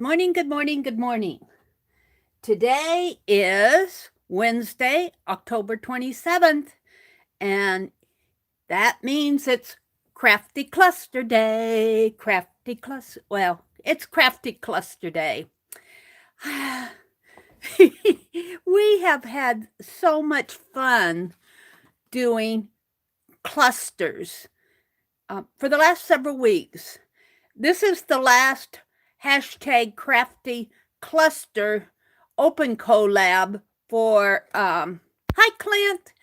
Morning, good morning, good morning. Today is Wednesday, October 27th, and that means it's Crafty Cluster Day. It's Crafty Cluster Day. We have had so much fun doing clusters for the last several weeks. This is the last hashtag crafty cluster open collab for hi Clint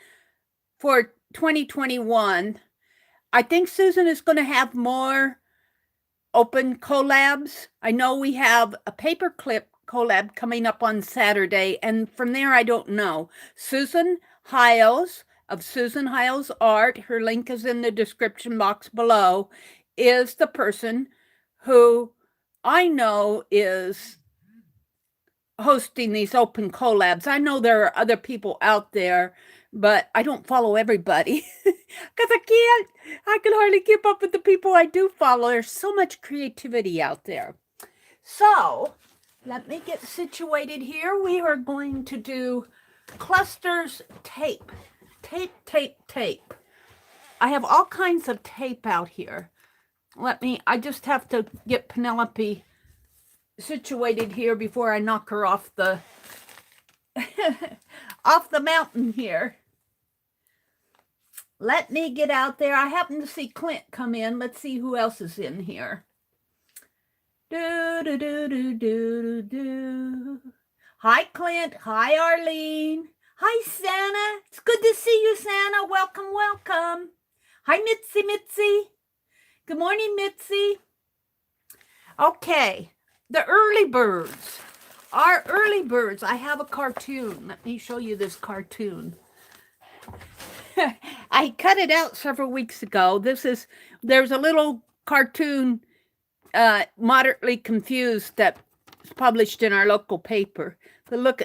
for 2021. I think Susan is going to have more open collabs. I know we have a paperclip collab coming up on Saturday, and from there I don't know. Susan Hiles of Susan Hiles Art, her link is in the description box below, is the person who I know is hosting these open collabs. I know there are other people out there, but I don't follow everybody because I can hardly keep up with the people I do follow. There's so much creativity out there. So let me get situated here. We are going to do clusters tape. Tape. I have all kinds of tape out here. I just have to get Penelope situated here before I knock her off the off the mountain here. Let me get out there. I happen to see Clint come in. Let's see who else is in here. Hi, Clint. Hi, Arlene. Hi, Santa. It's good to see you, Santa. Welcome. Hi, Mitzi. Good morning, Mitzi. Okay, the early birds. Our early birds. I have a cartoon. Let me show you this cartoon. I cut it out several weeks ago. There's a little cartoon, moderately confused, that's published in our local paper. But look,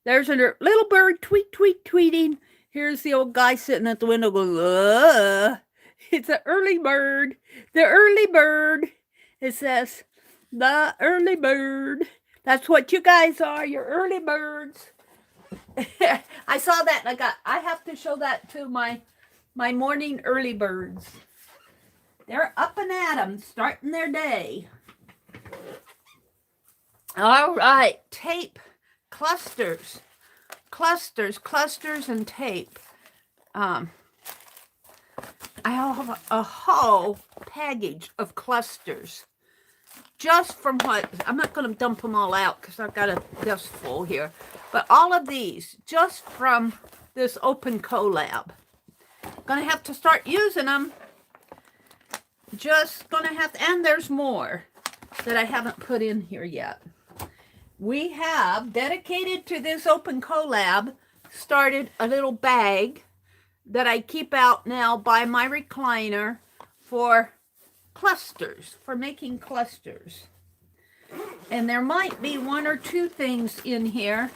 there's a little bird tweeting. Here's the old guy sitting at the window going, ugh. It's an early bird. The early bird. It says, the early bird. That's what you guys are. You're early birds. I saw that and I have to show that to my morning early birds. They're up and at 'em, starting their day. All right, tape, clusters and tape. I have a whole package of clusters. Just from what, I'm not going to dump them all out because I've got a desk full here. But all of these, just from this open collab. Going to have to start using them. And there's more that I haven't put in here yet. We have, dedicated to this open collab, started a little bag that I keep out now by my recliner for clusters, for making clusters. And there might be one or two things in here.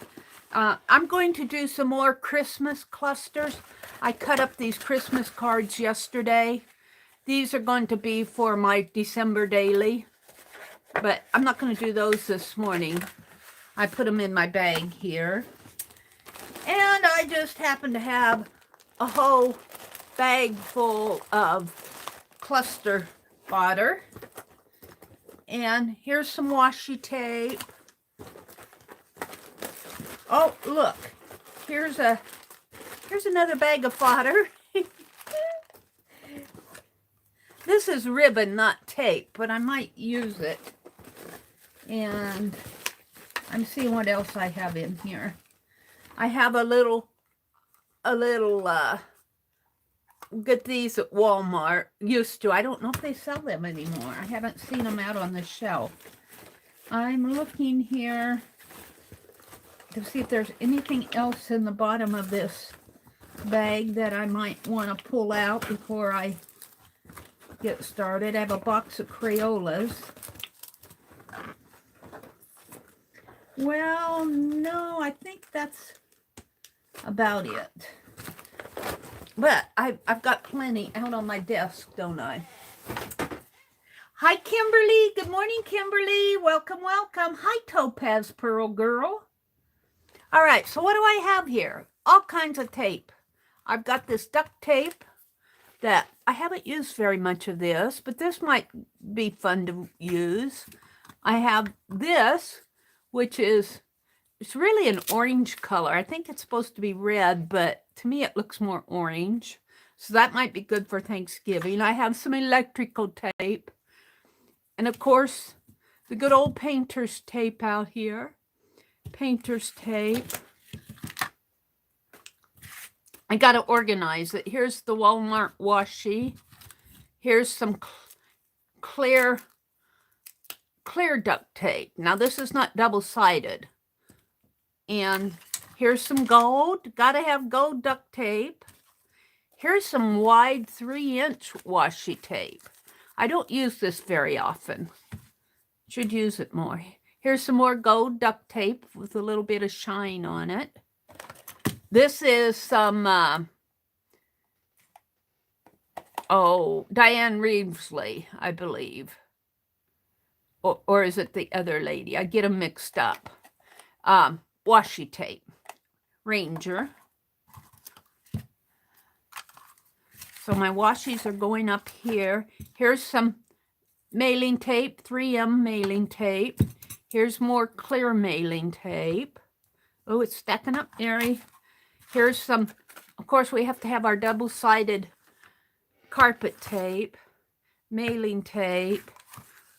I'm going to do some more Christmas clusters. I cut up these Christmas cards yesterday. These are going to be for my December daily, but I'm not going to do those this morning. I put them in my bag here. And I just happen to have a whole bag full of cluster fodder. And here's some washi tape. Oh, look. Here's another bag of fodder. This is ribbon, not tape, but I might use it. And I'm seeing what else I have in here. I have a little get these at Walmart. Used to. I don't know if they sell them anymore. I haven't seen them out on the shelf. I'm looking here to see if there's anything else in the bottom of this bag that I might want to pull out before I get started. I have a box of Crayolas. Well, no, I think that's about it. But I've got plenty out on my desk, don't I? Hi, Kimberly. Good morning, Kimberly. Welcome, welcome. Hi, Topaz Pearl Girl. All right, so what do I have here? All kinds of tape. I've got this duct tape that I haven't used very much of this, but this might be fun to use. I have this, which is, it's really an orange color. I think it's supposed to be red, but to me it looks more orange. So that might be good for Thanksgiving. I have some electrical tape. And of course, the good old painter's tape out here. Painter's tape. I got to organize it. Here's the Walmart washi. Here's some clear duct tape. Now, this is not double-sided. And here's some gold. Got to have gold duct tape. Here's some wide 3-inch washi tape. I don't use this very often. Should use it more. Here's some more gold duct tape with a little bit of shine on it. This is some, Diane Reevesley, I believe. Or is it the other lady? I get them mixed up. Washi tape. Ranger. So my washies are going up here. Here's some mailing tape, 3M mailing tape. Here's more clear mailing tape. Oh, it's stacking up, Mary. Here's some, of course, we have to have our double-sided carpet tape, mailing tape,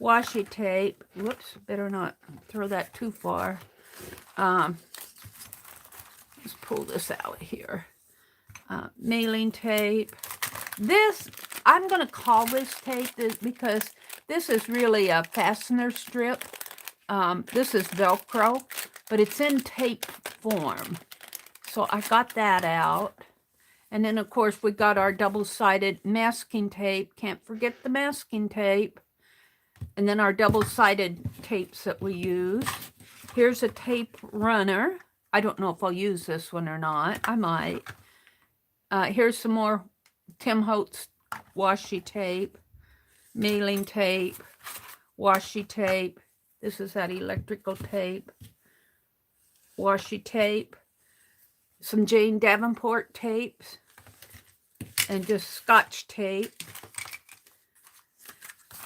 washi tape. Whoops, better not throw that too far. Let's pull this out here. Mailing tape. This, I'm going to call this tape because this is really a fastener strip. This is Velcro, but it's in tape form. So I got that out. And then, of course, we got our double-sided masking tape. Can't forget the masking tape. And then our double-sided tapes that we use. Here's a tape runner. I don't know if I'll use this one or not. I might. Here's some more Tim Holtz washi tape, mailing tape, washi tape. This is that electrical tape, washi tape, some Jane Davenport tapes, and just Scotch tape.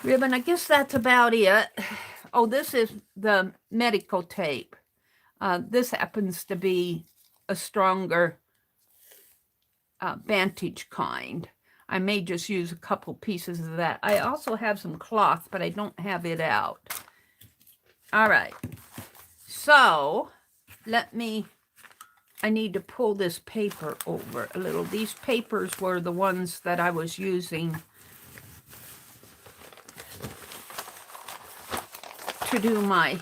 Ribbon, I guess that's about it. Oh, this is the medical tape. This happens to be a stronger Vantage kind. I may just use a couple pieces of that. I also have some cloth, but I don't have it out. All right. So I need to pull this paper over a little. These papers were the ones that I was using to do my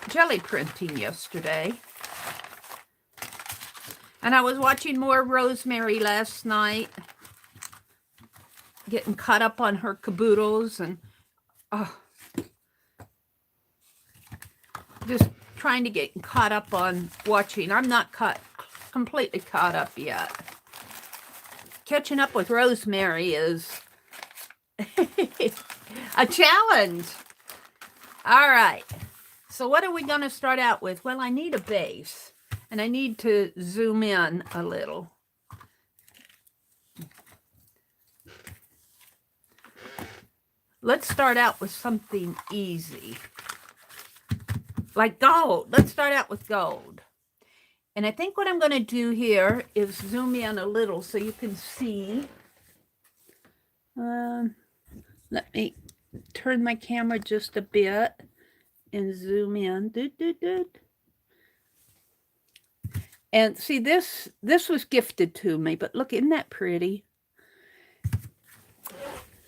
jelly printing yesterday. And I was watching more Rosemary last night, getting caught up on her caboodles and just trying to get caught up on watching. I'm not completely caught up yet. Catching up with Rosemary is a challenge. All right. So what are we going to start out with? Well, I need a base. And I need to zoom in a little. Let's start out with something easy. Like gold. Let's start out with gold. And I think what I'm going to do here is zoom in a little so you can see. Let me turn my camera just a bit and zoom in. And see, this was gifted to me, but look, isn't that pretty?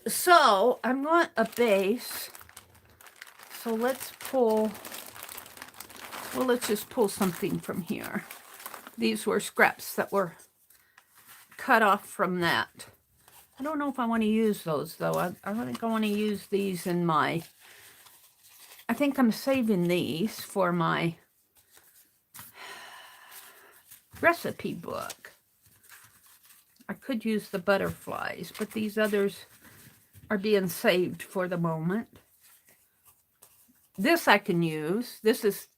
So I want a base. So let's just pull something from here. These were scraps that were cut off from that. I don't know if I want to use those, though. I think I want to use these in my, I think I'm saving these for my recipe book. I could use the butterflies, but these others are being saved for the moment. This I can use. This is,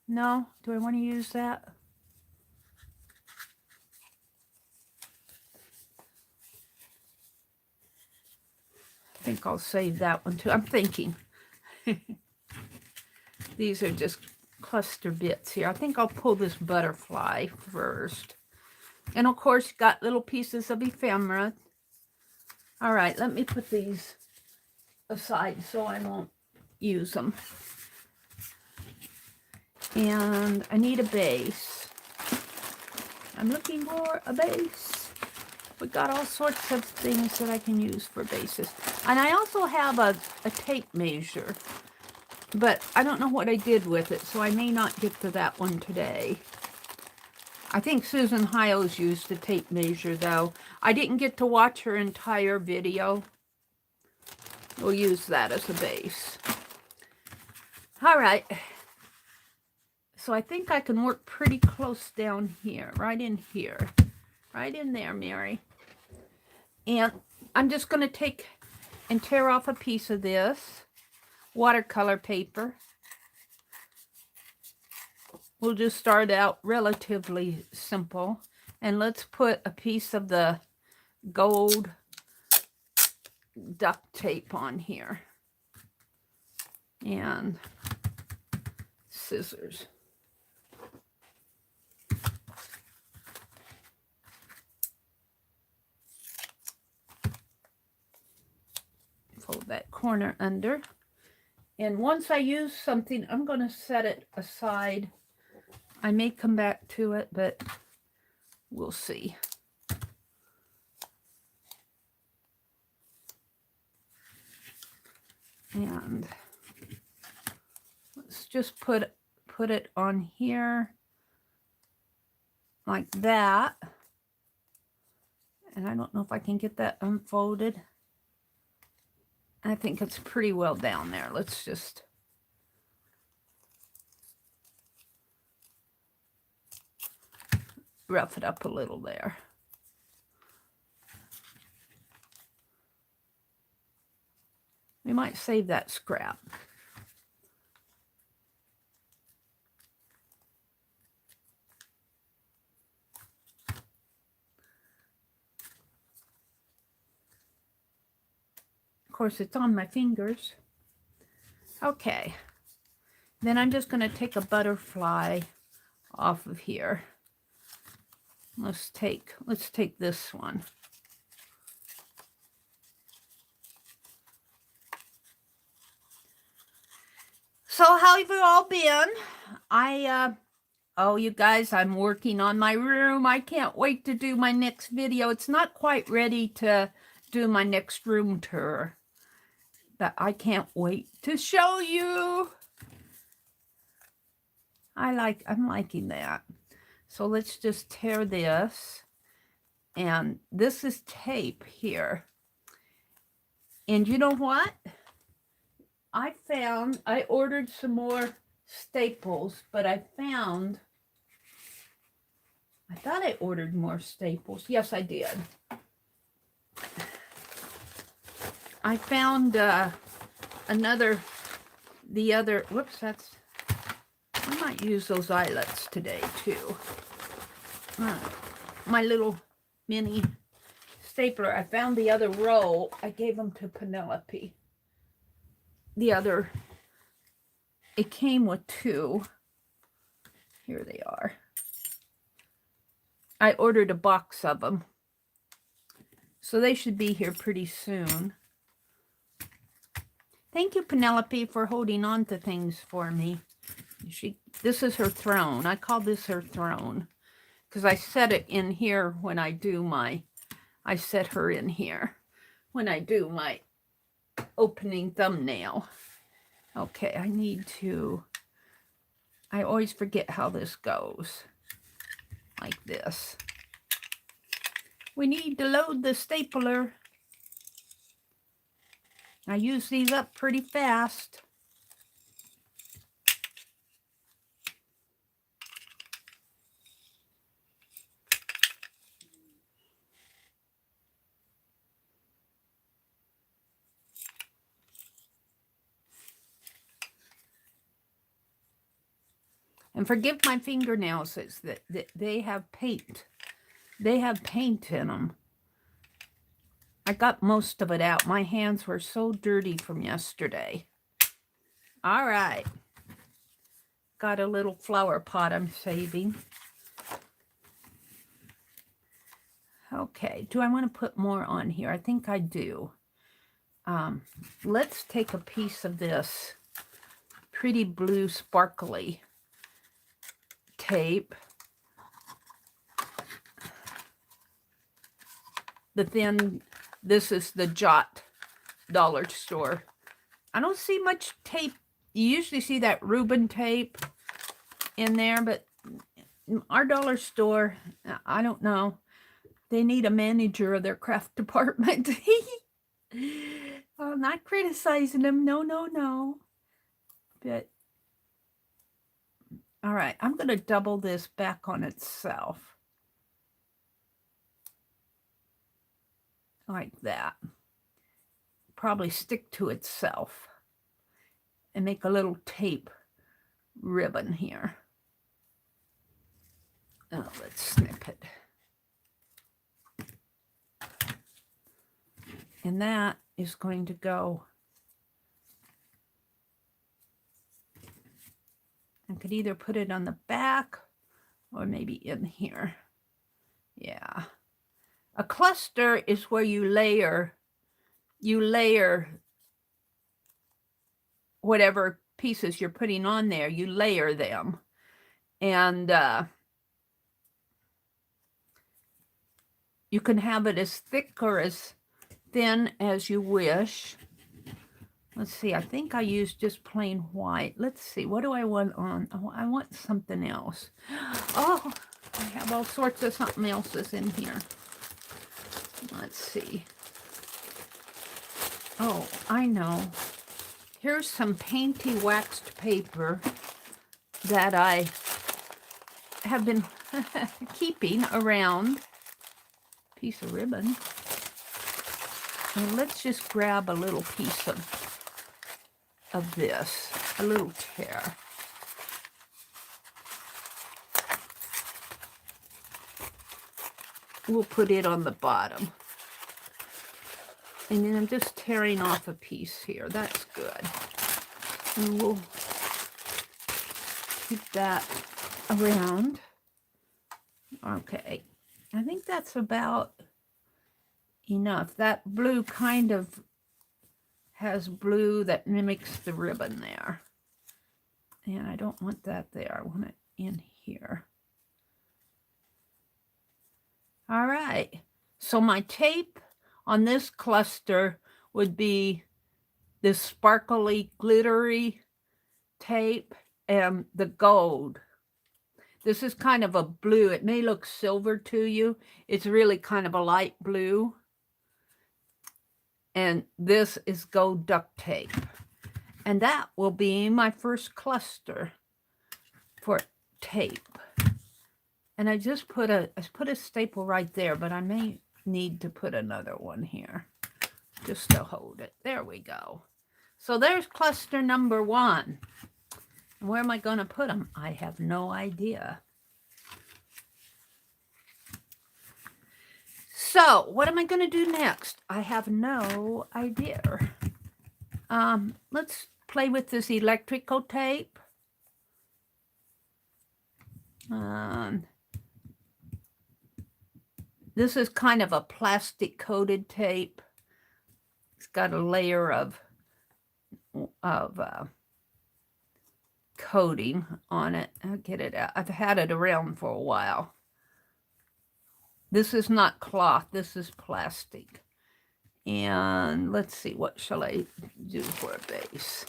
no, do I want to use that? I think I'll save that one too. I'm thinking. These are just cluster bits here. I think I'll pull this butterfly first. And of course, got little pieces of ephemera. All right, let me put these aside so I won't use them. And I need a base. I'm looking for a base. We got all sorts of things that I can use for bases. And I also have a tape measure, but I don't know what I did with it, so I may not get to that one today. I think Susan Hiles used the tape measure, though. I didn't get to watch her entire video. We'll use that as a base. All right. So I think I can work pretty close down here, right in here. Right in there, Mary. And I'm just going to take and tear off a piece of this watercolor paper. We'll just start out relatively simple. And let's put a piece of the gold duct tape on here. And scissors. Fold that corner under. And once I use something, I'm going to set it aside. I may come back to it, but we'll see. And let's just put it on here like that. And I don't know if I can get that unfolded. I think it's pretty well down there. Let's just rough it up a little there. We might save that scrap. Of course, it's on my fingers. Okay. Then I'm just going to take a butterfly off of here. Let's take this one. So how have you all been? Oh, you guys, I'm working on my room. I can't wait to do my next video. It's not quite ready to do my next room tour, but I can't wait to show you. I'm liking that. So let's just tear this. And this is tape here. And you know what? I ordered some more staples, but I thought I ordered more staples. Yes, I did. I found whoops, I might use those eyelets today too. My little mini stapler. I found the other roll. I gave them to Penelope. It came with two. Here they are. I ordered a box of them. So they should be here pretty soon. Thank you, Penelope, for holding on to things for me. This is her throne. I call this her throne because I set it in here when I do I set her in here when I do my opening thumbnail. Okay, I always forget how this goes. Like this. We need to load the stapler. I use these up pretty fast. And forgive my fingernails, it's that they have paint. They have paint in them. I got most of it out. My hands were so dirty from yesterday. All right. Got a little flower pot I'm saving. Okay, do I want to put more on here? I think I do. Let's take a piece of this pretty blue sparkly tape. This is the Jot dollar store. I don't see much tape. You usually see that Reuben tape in there, but our dollar store, I don't know. They need a manager of their craft department. I'm not criticizing them. No. But, all right, I'm going to double this back on itself. Like that. Probably stick to itself. And make a little tape ribbon here. Oh, let's snip it. And that is going to go. I could either put it on the back or maybe in here. Yeah. A cluster is where you layer whatever pieces you're putting on there, you layer them. And you can have it as thick or as thin as you wish. Let's see, I think I used just plain white. Let's see, what do I want on? Oh, I want something else. Oh, I have all sorts of something else's in here. Let's see. Oh, I know. Here's some painty waxed paper that I have been keeping around. Piece of ribbon. And let's just grab a little piece of this, a little tear. We'll put it on the bottom. And then I'm just tearing off a piece here. That's good. And we'll keep that around. Okay. I think that's about enough. That blue kind of has blue that mimics the ribbon there. And I don't want that there. I want it in here. All right. So my tape on this cluster would be this sparkly, glittery tape and the gold. This is kind of a blue. It may look silver to you. It's really kind of a light blue. And this is gold duct tape. And that will be my first cluster for tape. And I just put a staple right there, but I may need to put another one here just to hold it. There we go. So there's cluster number 1. And where am I going to put them? I have no idea. So what am I going to do next? I have no idea. Let's play with this electrical tape. This is kind of a plastic coated tape. It's got a layer of coating on it. I'll get it out. I've had it around for a while. This is not cloth. This is plastic. And let's see, what shall I do for a base?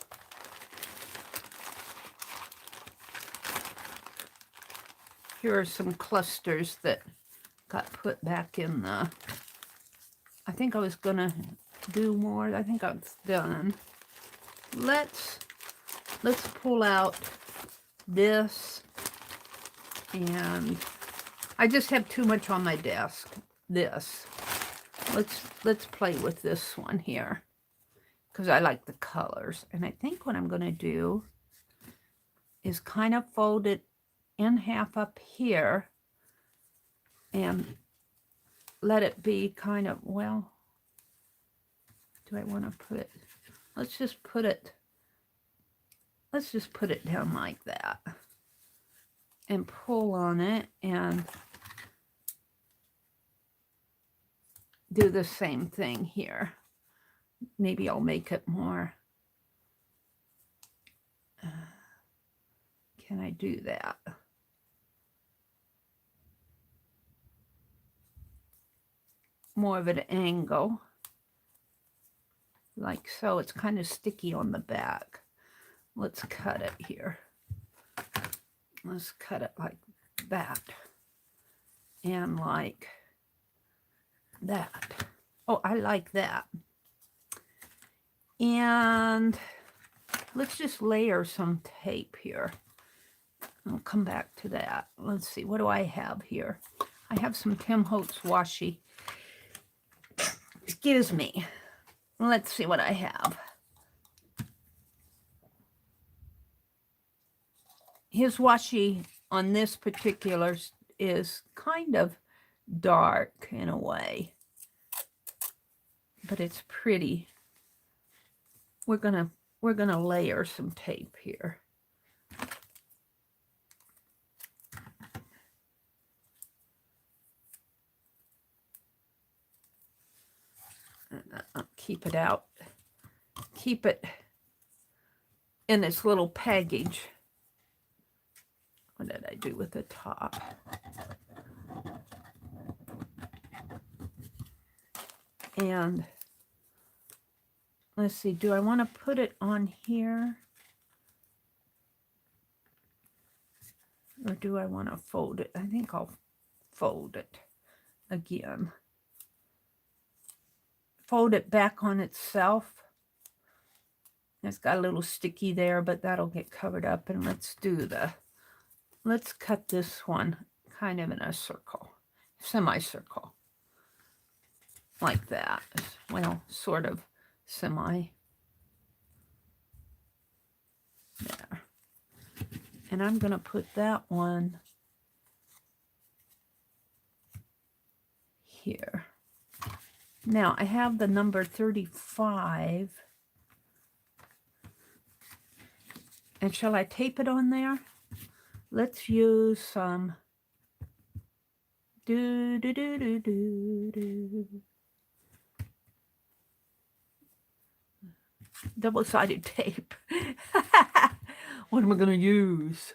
Here are some clusters that got put back in the, I think I was gonna do more. I think I'm done. Let's pull out this, and I just have too much on my desk. This. Let's play with this one here because I like the colors. And I think what I'm gonna do is kind of fold it and half up here and let it be kind of, well, do I want to put it, let's just put it down like that and pull on it and do the same thing here. Maybe I'll make it more. Can I do that? More of an angle, like so. It's kind of sticky on the back. Let's cut it here. Let's cut it like that and like that. Oh, I like that. And let's just layer some tape here. I'll come back to that. Let's see, what do I have here? I have some Tim Holtz washi. Excuse me. Let's see what I have. His washi on this particular is kind of dark in a way, but it's pretty. We're gonna layer some tape here. Keep it out. Keep it in this little package. What did I do with the top? And let's see, do I want to put it on here? Or do I want to fold it? I think I'll fold it again. Fold it back on itself. It's got a little sticky there, but that'll get covered up. And let's cut this one kind of in a circle, semicircle, like that. Well, sort of semi. There. And I'm going to put that one here. Now, I have the number 35. And shall I tape it on there? Let's use some double-sided tape. What am I going to use?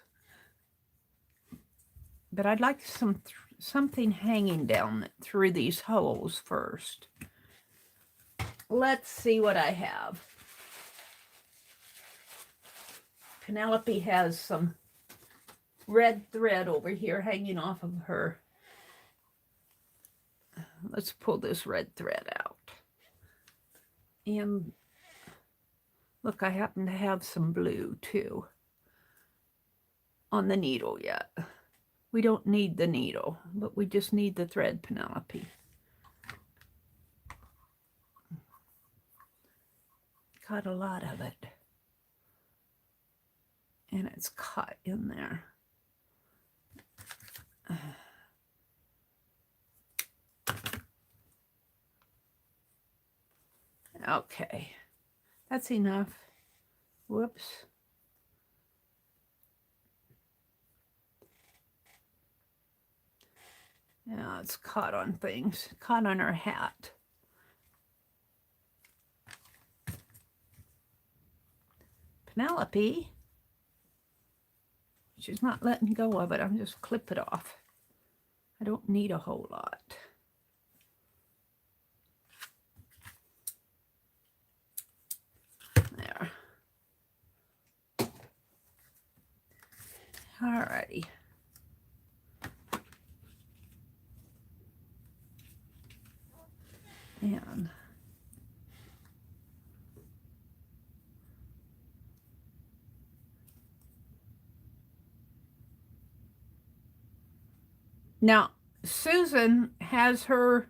But I'd like something hanging down through these holes first. Let's see what I have. Penelope has some red thread over here hanging off of her. Let's pull this red thread out. And look, I happen to have some blue too on the needle yet. We don't need the needle, but we just need the thread, Penelope. Got a lot of it. And it's caught in there. Okay, that's enough. Whoops. Yeah, it's caught on things. Caught on her hat. Penelope. She's not letting go of it. I'm just clip it off. I don't need a whole lot. There. Alrighty. And now, Susan has her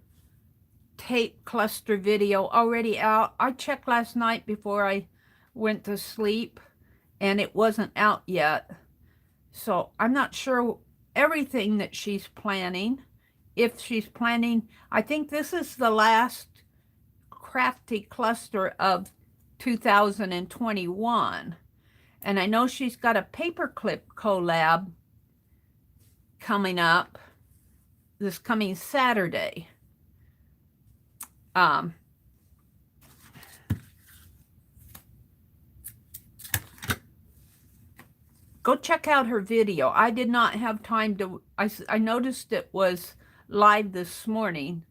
tape cluster video already out. I checked last night before I went to sleep, and it wasn't out yet. So I'm not sure everything that she's planning. If she's planning, I think this is the last crafty cluster of 2021. And I know she's got a paperclip collab coming up this coming Saturday. Go check out her video. I did not have time to, I noticed it was live this morning,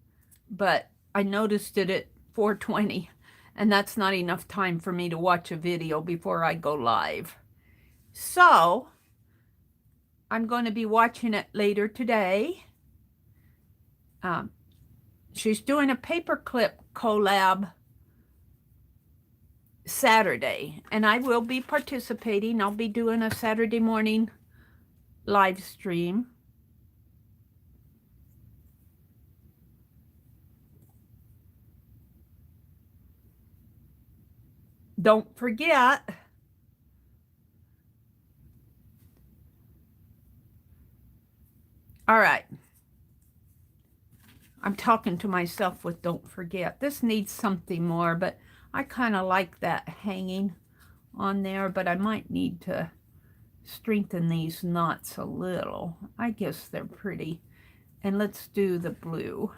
but I noticed it at 4:20, and that's not enough time for me to watch a video before I go live. So I'm going to be watching it later today. She's doing a paperclip collab Saturday, and I will be participating. I'll be doing a Saturday morning live stream. Don't forget, all right, I'm talking to myself with don't forget. This needs something more, but I kind of like that hanging on there, but I might need to strengthen these knots a little. I guess they're pretty. And let's do the blue.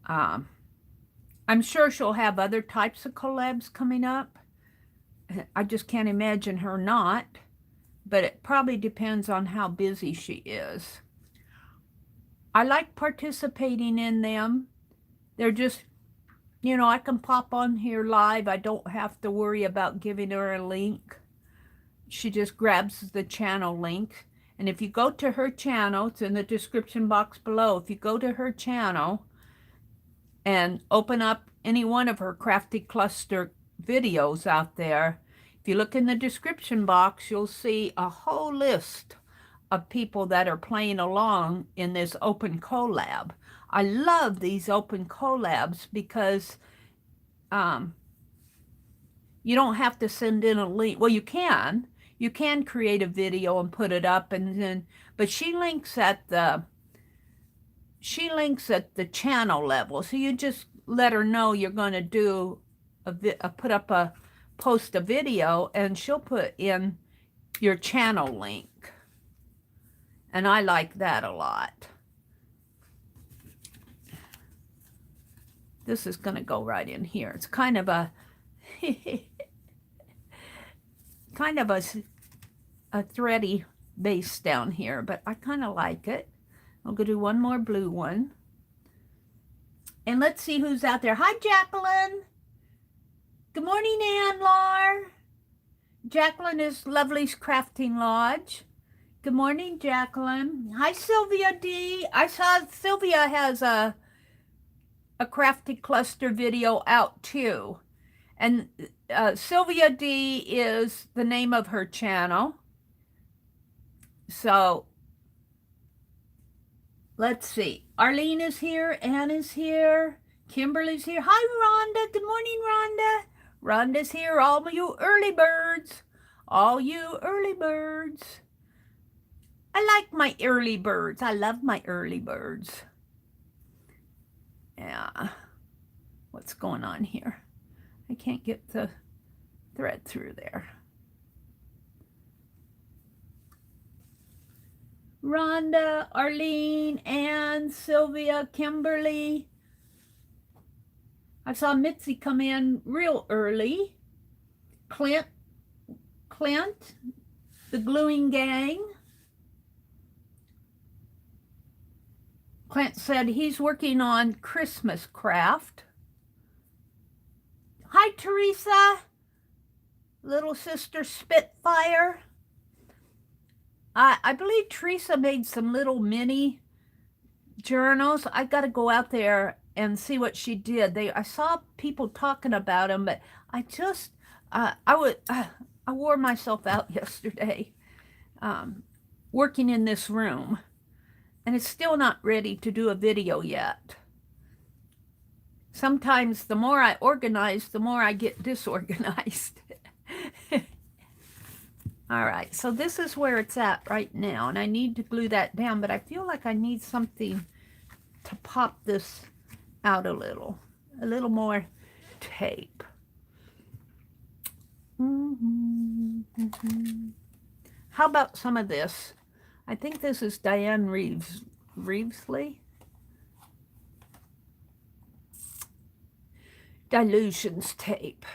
I'm sure she'll have other types of collabs coming up. I just can't imagine her not, but it probably depends on how busy she is. I like participating in them. They're just, you know, I can pop on here live. I don't have to worry about giving her a link. She just grabs the channel link. And if you go to her channel, it's in the description box below. If you go to her channel and open up any one of her crafty cluster videos out there, if you look in the description box, you'll see a whole list of people that are playing along in this open collab. I love these open collabs because you don't have to send in a link. Well, you can create a video and put it up, and then, but she links at the channel level. So you just let her know you're going to do post a video, and she'll put in your channel link. And I like that a lot. This is going to go right in here. It's kind of a a thready base down here, but I kind of like it. I'll go do one more blue one. And let's see who's out there. Hi, Jacqueline. Good morning, Ann-Lar. Jacqueline is Lovely's Crafting Lodge. Good morning, Jacqueline. Hi, Sylvia D. I saw Sylvia has a crafty cluster video out too. And Sylvia D is the name of her channel. So let's see. Arlene is here. Anne is here. Kimberly's here. Hi, Rhonda. Good morning, Rhonda. Rhonda's here. All you early birds. All you early birds. I like my early birds. I love my early birds. Yeah. What's going on here? I can't get the thread through there. Rhonda, Arlene, Anne, Sylvia, Kimberly. I saw Mitzi come in real early. Clint, the gluing gang. Clint said he's working on Christmas craft. Hi, Teresa, little sister Spitfire. I believe Teresa made some little mini journals. I got to go out there and see what she did. I saw people talking about them, but I just I wore myself out yesterday working in this room, and it's still not ready to do a video yet. Sometimes the more I organize, the more I get disorganized. All right, so this is where it's at right now, and I need to glue that down, but I feel like I need something to pop this out a little more tape. How about some of this? I think this is Diane Reevesley. Dilutions tape.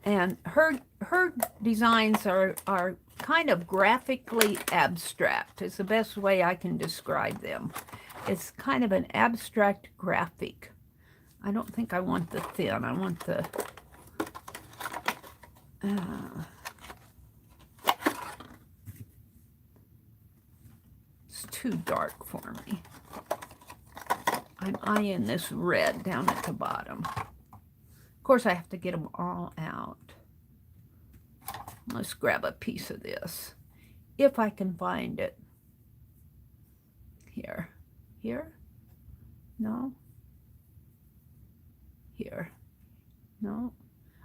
And her designs are kind of graphically abstract. It's the best way I can describe them. It's kind of an abstract graphic. I don't think I want the thin. I want the... it's too dark for me. I'm eyeing this red down at the bottom. Of course, I have to get them all out. Let's grab a piece of this, if I can find it. Here. Here? No? Here. No?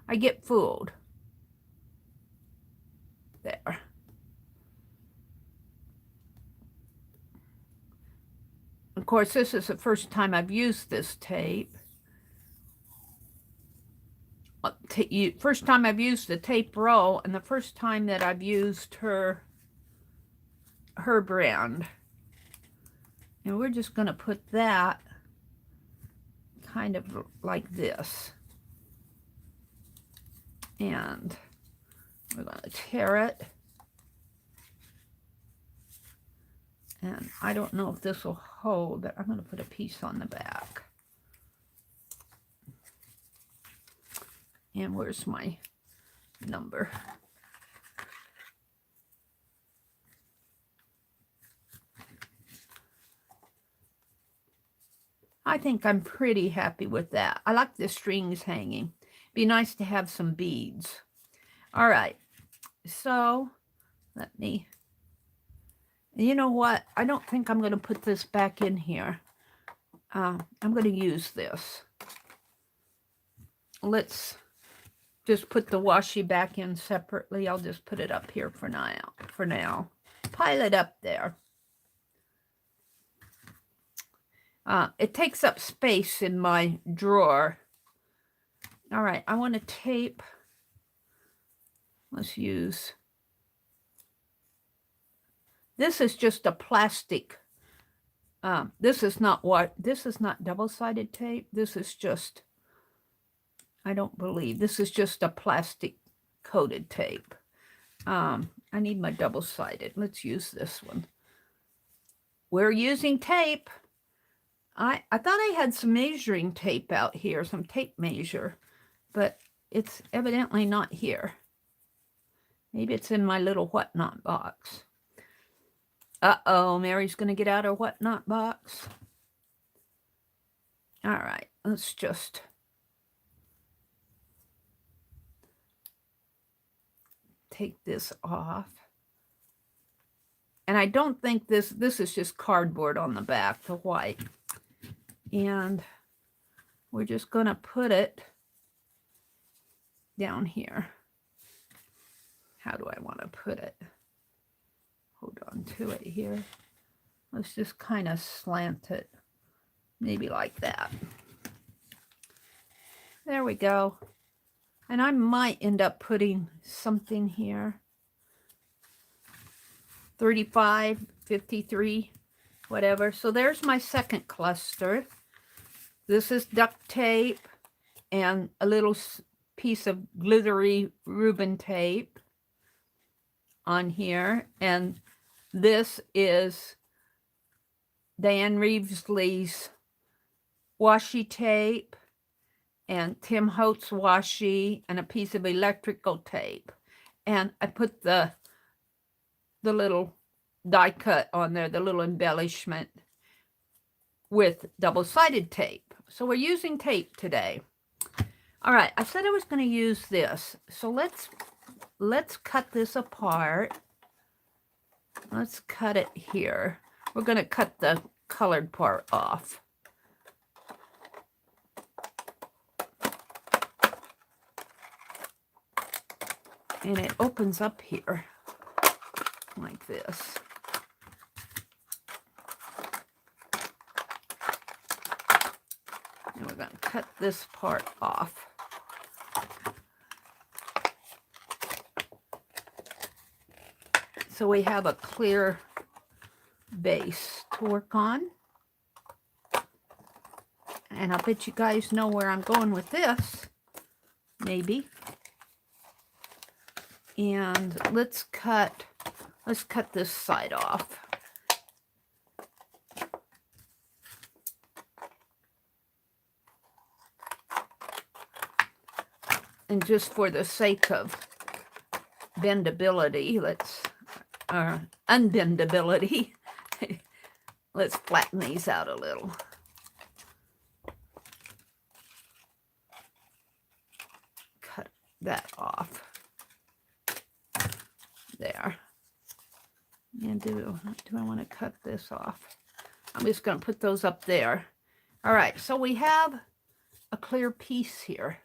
I get fooled. There. Of course, this is the first time I've used this tape. First time I've used the tape roll, and the first time that I've used her brand. And we're just going to put that kind of like this. And we're going to tear it. And I don't know if this will hold, but I'm going to put a piece on the back. And where's my number? I think I'm pretty happy with that. I like the strings hanging. Be nice to have some beads. All right. So let me, you know what? I don't think I'm going to put this back in here. I'm going to use this. Let's just put the washi back in separately. I'll just put it up here for now. Pile it up there. It takes up space in my drawer. All right, I want to tape. Let's use. This is just a plastic. This is not double-sided tape. This is just, I don't believe, this is just a plastic coated tape. I need my double-sided. Let's use this one. We're using tape. I thought I had some measuring tape out here, some tape measure, but it's evidently not here. Maybe it's in my little whatnot box. Uh-oh, Mary's going to get out her whatnot box. All right, let's just take this off. And I don't think this is just cardboard on the back, the white. And we're just going to put it down here. How do I want to put it? Hold on to it here. Let's just kind of slant it. Maybe like that. There we go. And I might end up putting something here. 35, 53, whatever. So there's my second cluster. This is duct tape and a little piece of glittery Reuben tape on here. And this is Diane Reevesley's washi tape and Tim Holtz washi and a piece of electrical tape. And I put the little die cut on there, the little embellishment with double-sided tape. So we're using tape today. All right, I said I was going to use this. So let's cut this apart. Let's cut it here. we're going to cut the colored part off. And it opens up here like this. And we're going to cut this part off. So we have a clear base to work on. And I bet you guys know where I'm going with this. Maybe. And let's cut this side off. And just for the sake of bendability, unbendability, let's flatten these out a little. Cut that off. There. And do I want to cut this off? I'm just going to put those up there. All right, so we have a clear piece here.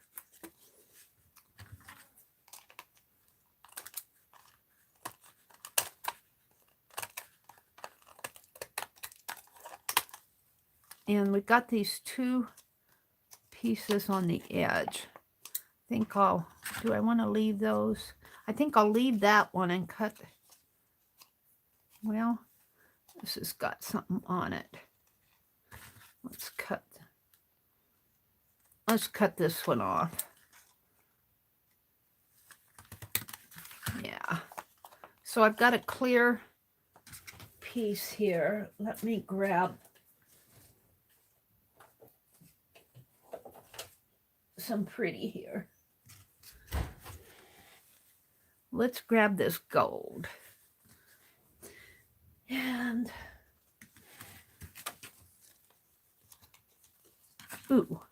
And we've got these two pieces on the edge. I think do I want to leave those? I think I'll leave that one and cut. Well, this has got something on it. Let's cut this one off. Yeah. So I've got a clear piece here. Let me grab some pretty here. Let's grab this gold. And ooh,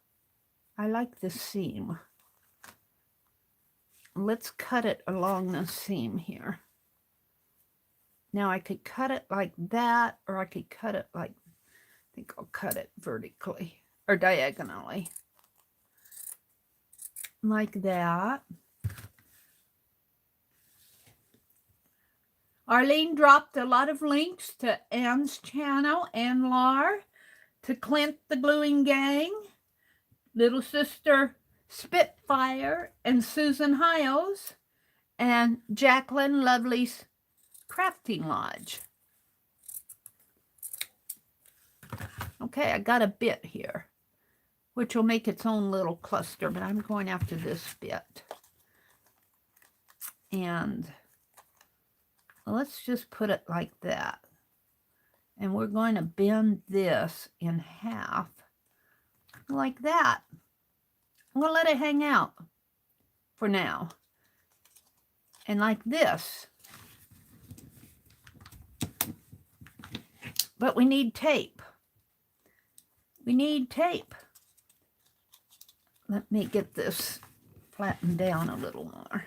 I like this seam. Let's cut it along the seam here. Now I could cut it like that, or I could cut it like, I think I'll cut it vertically or diagonally. Like that. Arlene dropped a lot of links to Anne's channel, Anne Lar, to Clint the Gluing Gang, Little Sister Spitfire, and Susan Hiles, and Jacqueline Lovely's Crafting Lodge. Okay, I got a bit here, which will make its own little cluster, but I'm going after this bit. And let's just put it like that. And we're going to bend this in half like that. I'm going to let it hang out for now. And like this. But we need tape. We need tape. Let me get this flattened down a little more.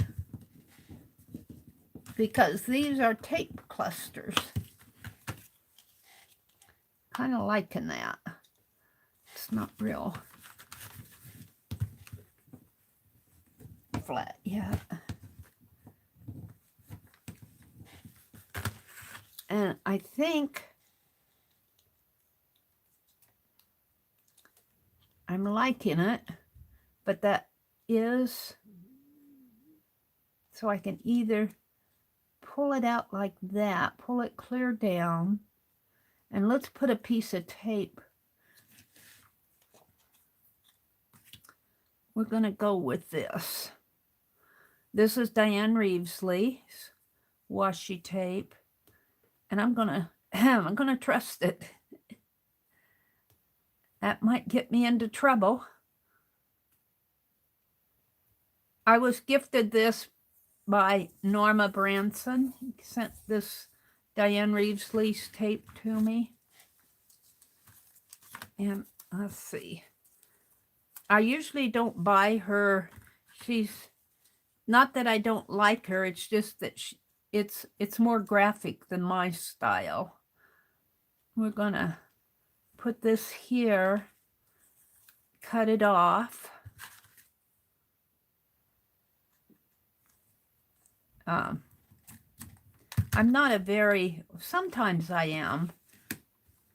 Because these are tape clusters. Kind of liking that. It's not real flat yet. And I think I'm liking it, but that is, so I can either pull it out like that, pull it clear down, and let's put a piece of tape. We're going to go with this. This is Diane Reevesley's washi tape, and I'm going to trust it. That might get me into trouble. I was gifted this by Norma Branson. He sent this Diane Reevesley's tape to me. And let's see. I usually don't buy her. She's not that I don't like her. It's just that it's more graphic than my style. we're going to put this here, cut it off. I'm not a very, sometimes I am,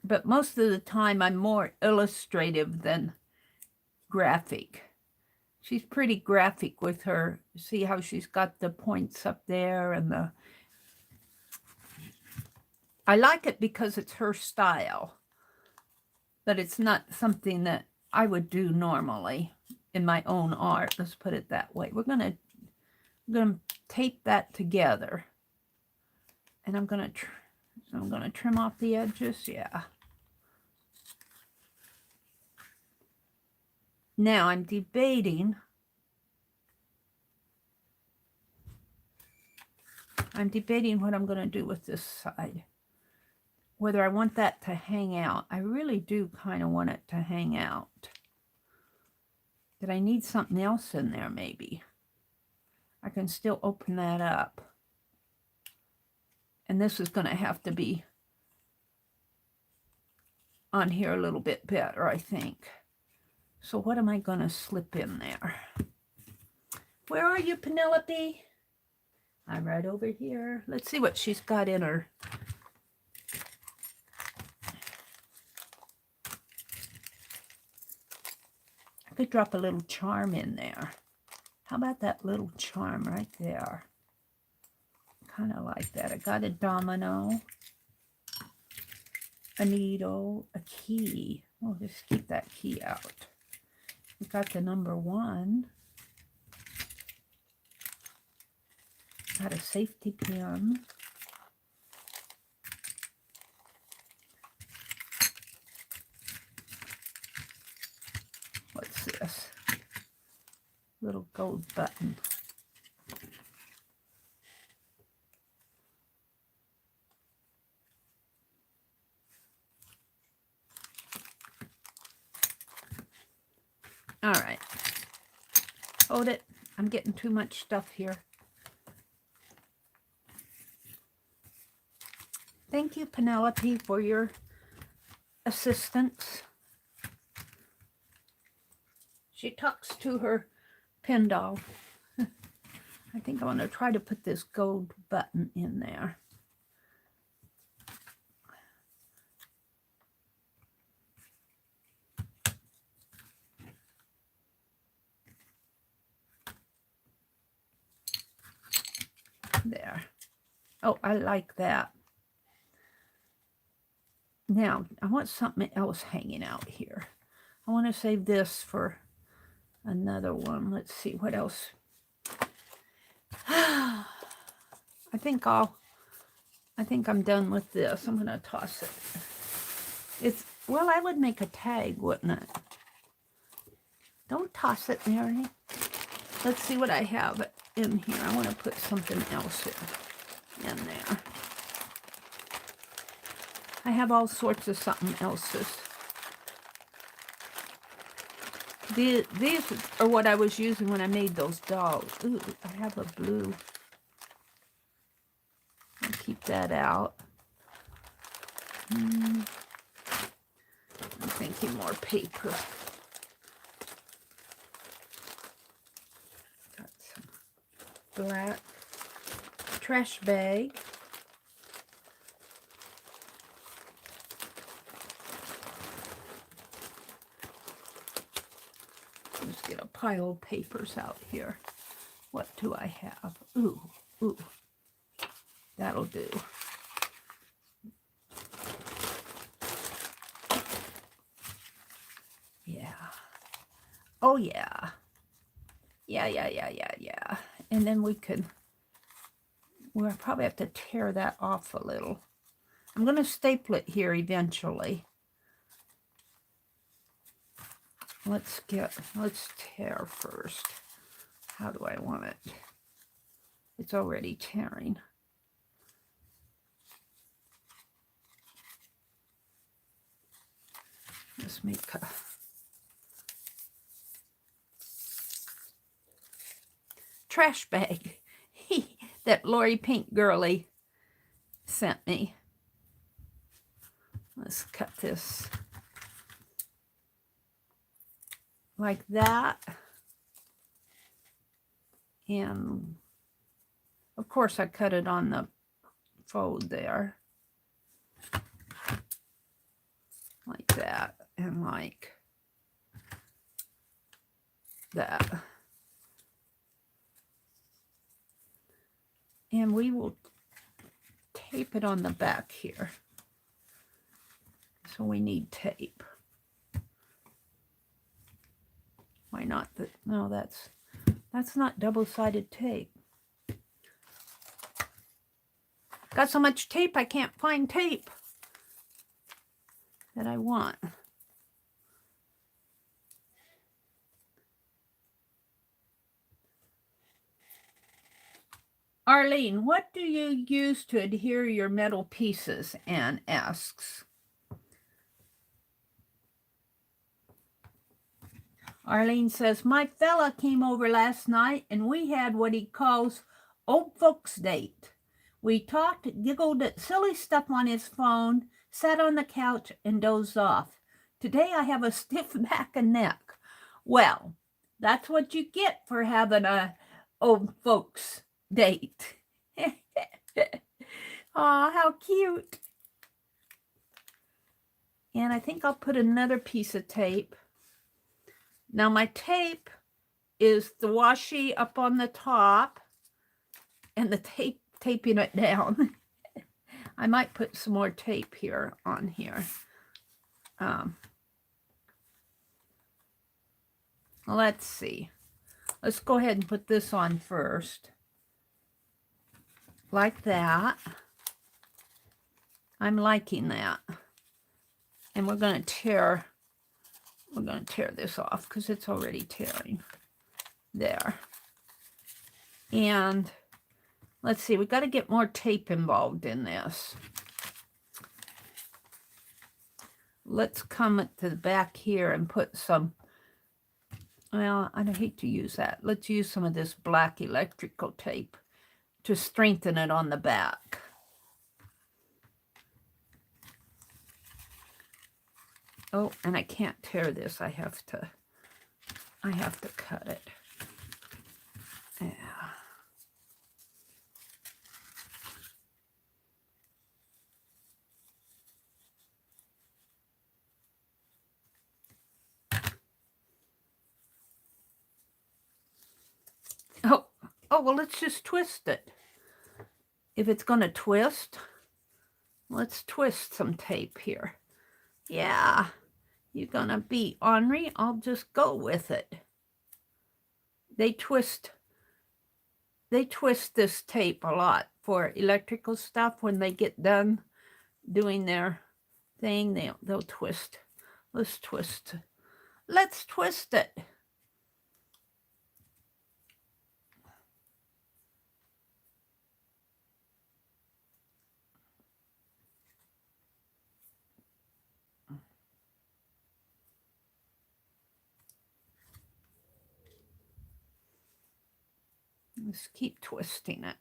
but most of the time I'm more illustrative than graphic. She's pretty graphic with her. See how she's got the points up there and the... I like it because it's her style, but it's not something that I would do normally in my own art. Let's put it that way. We're gonna tape that together, and I'm gonna trim off the edges. Yeah. Now I'm debating. What I'm gonna do with this side. Whether I want that to hang out. I really do kind of want it to hang out. Did I need something else in there maybe? I can still open that up. And this is going to have to be on here a little bit better, I think. So what am I going to slip in there? Where are you, Penelope? I'm right over here. Let's see what she's got in her. I could drop a little charm in there. How about that little charm right there? Kind of like that. I got a domino, a needle, a key. Oh, just keep that key out. We got the number 1. Got a safety pin. What's this? Little gold button. All right. Hold it. I'm getting too much stuff here. Thank you, Penelope, for your assistance. She talks to her pin doll. I think I want to try to put this gold button in there. There. Oh, I like that. Now, I want something else hanging out here. I want to save this for another one. Let's see what else. I think I'm done with this. I'm going to toss it. Well, I would make a tag, wouldn't it? Don't toss it, Mary. Let's see what I have in here. I want to put something else in there. I have all sorts of something else's. These are what I was using when I made those dolls. Ooh, I have a blue. I'll keep that out. I'm thinking more paper. Got some black trash bag. Let's get a pile of papers out here. What do I have? Ooh. That'll do. Yeah. Oh, yeah. Yeah. And then we'll probably have to tear that off a little. I'm going to staple it here eventually. Let's tear first. How do I want it? It's already tearing. Let's make a trash bag that Lori Pink girlie sent me. let's cut this like that. And of course I cut it on the fold there. Like that and like that. And we will tape it on the back here. So we need tape. Why not? No, that's not double-sided tape. Got so much tape, I can't find tape that I want. Arlene, what do you use to adhere your metal pieces? Anne asks. Arlene says, my fella came over last night and we had what he calls old folks date. We talked, giggled at silly stuff on his phone, sat on the couch and dozed off. Today I have a stiff back and neck. Well, that's what you get for having a old folks date. Aw, how cute. And I think I'll put another piece of tape. Now my tape is the washi up on the top and the taping it down. I might put some more tape here on here. Let's see. Let's go ahead and put this on first. Like that. I'm liking that. And we're going to tear this off because it's already tearing. There. And let's see, we got to get more tape involved in this. Let's come to the back here and put some, well, I hate to use that. Let's use some of this black electrical tape to strengthen it on the back. Oh, and I can't tear this. I have to cut it. Yeah. Oh, well, let's just twist it. If it's going to twist, let's twist some tape here. Yeah, you're going to be ornery. I'll just go with it. They twist this tape a lot for electrical stuff. When they get done doing their thing, they'll twist. Let's twist it. Let's keep twisting it.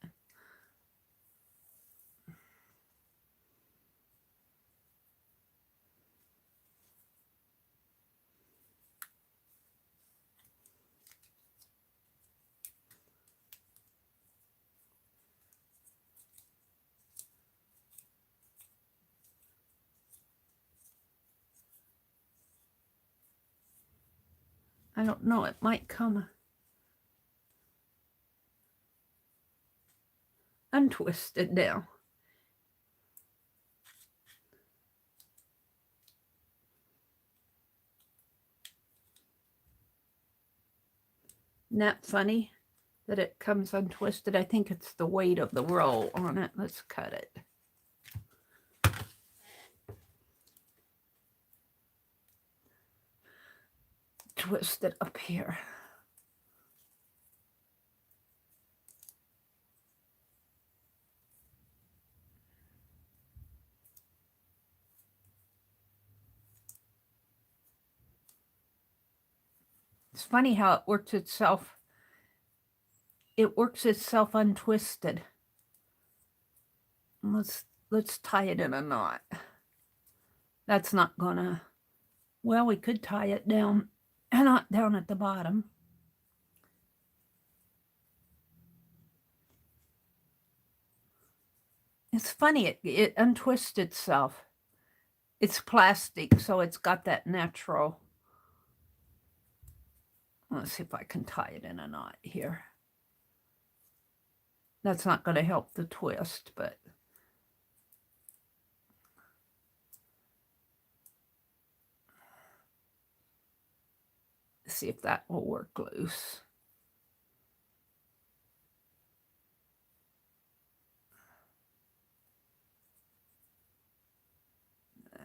I don't know, it might come untwisted now. Isn't that funny that it comes untwisted? I think it's the weight of the roll on it. Let's cut it. Twist it up here. It's funny how it works itself. It works itself untwisted. Let's tie it in a knot. That's not gonna, well, we could tie it down, not down at the bottom. It's funny, it untwists itself. It's plastic, so it's got that natural. Let's see if I can tie it in a knot here. That's not going to help the twist, but see if that will work loose.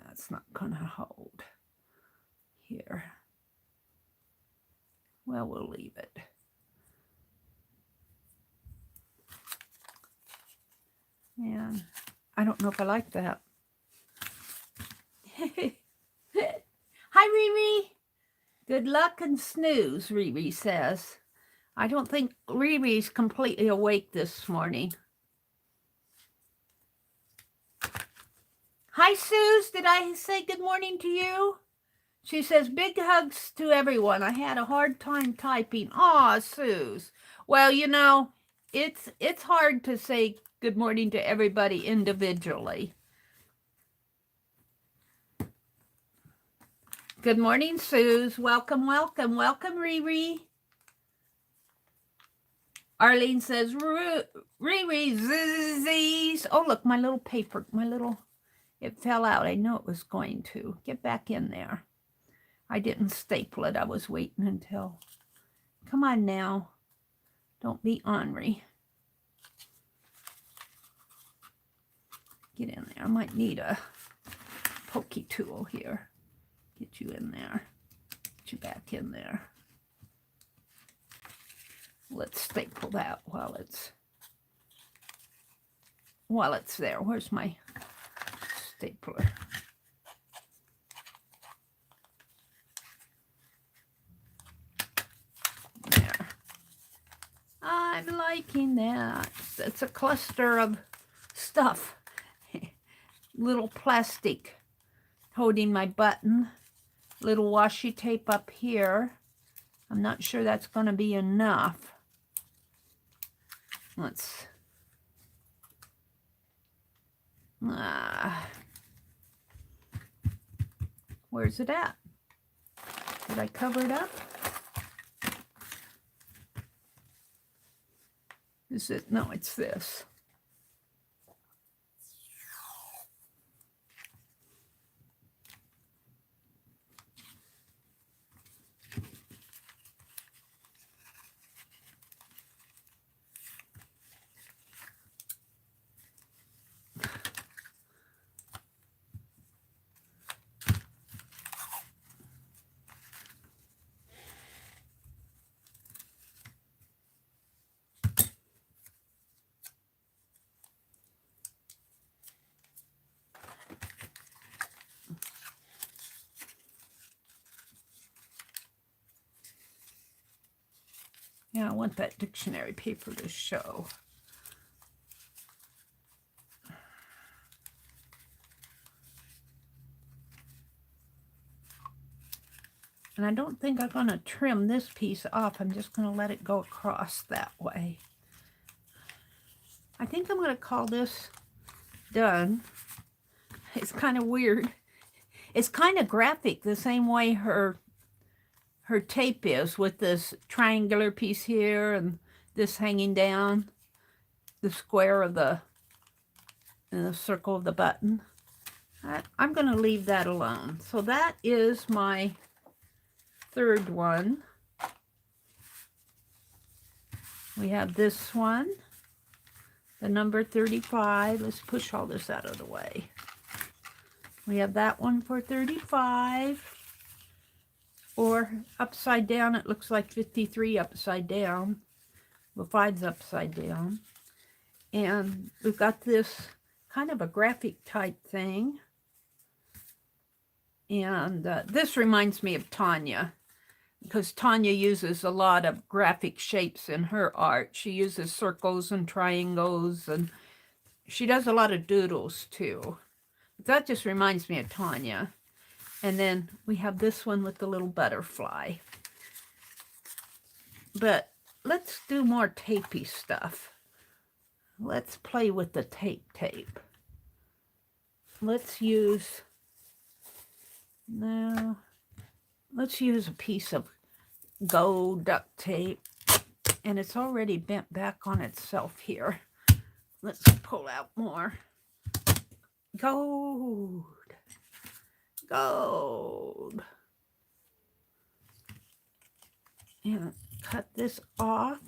That's not going to hold here. Well, we'll leave it. And I don't know if I like that. Hi, Riri. Good luck and snooze, Riri says. I don't think Riri's completely awake this morning. Hi, Suze. Did I say good morning to you? She says, big hugs to everyone. I had a hard time typing. Aw, Suze. Well, you know, it's hard to say good morning to everybody individually. Good morning, Suze. Welcome, welcome, welcome, Riri. Arlene says, Riri, zzzz. Oh, look, my little paper, it fell out. I know it was going to. Get back in there. I didn't staple it. I was waiting until. Come on now. Don't be ornery. Get in there. I might need a pokey tool here. Get you in there. Get you back in there. Let's staple that while it's there. Where's my stapler? There. I'm liking that. It's a cluster of stuff. Little plastic holding my button. Little washi tape up here. I'm not sure that's going to be enough. Let's... where's it at? Did I cover it up? Is it? No, it's this. Yeah, I want that dictionary paper to show. And I don't think I'm going to trim this piece off. I'm just going to let it go across that way. I think I'm going to call this done. It's kind of weird. It's kind of graphic, the same way her tape is, with this triangular piece here and this hanging down, the square of the circle of the button. I'm going to leave that alone. So that is my third one. We have this one, the number 35. Let's push all this out of the way. We have that one for 35. Or upside down, it looks like 53 upside down. Well, 5's upside down. And we've got this kind of a graphic type thing. And this reminds me of Tanya, because Tanya uses a lot of graphic shapes in her art. She uses circles and triangles, and she does a lot of doodles too. That just reminds me of Tanya. And then we have this one with the little butterfly. But let's do more tapey stuff. Let's play with the tape. Let's use, no, let's use a piece of gold duct tape. And it's already bent back on itself here. Let's pull out more. Gold. Gold. And cut this off.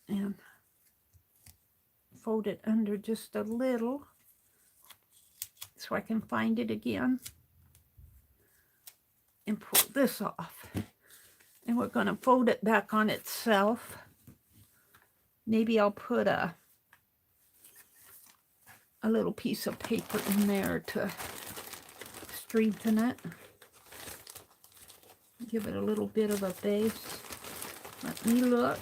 And fold it under just a little so I can find it again. And pull this off. And we're going to fold it back on itself. Maybe I'll put a little piece of paper in there to strengthen it. Give it a little bit of a base. Let me look.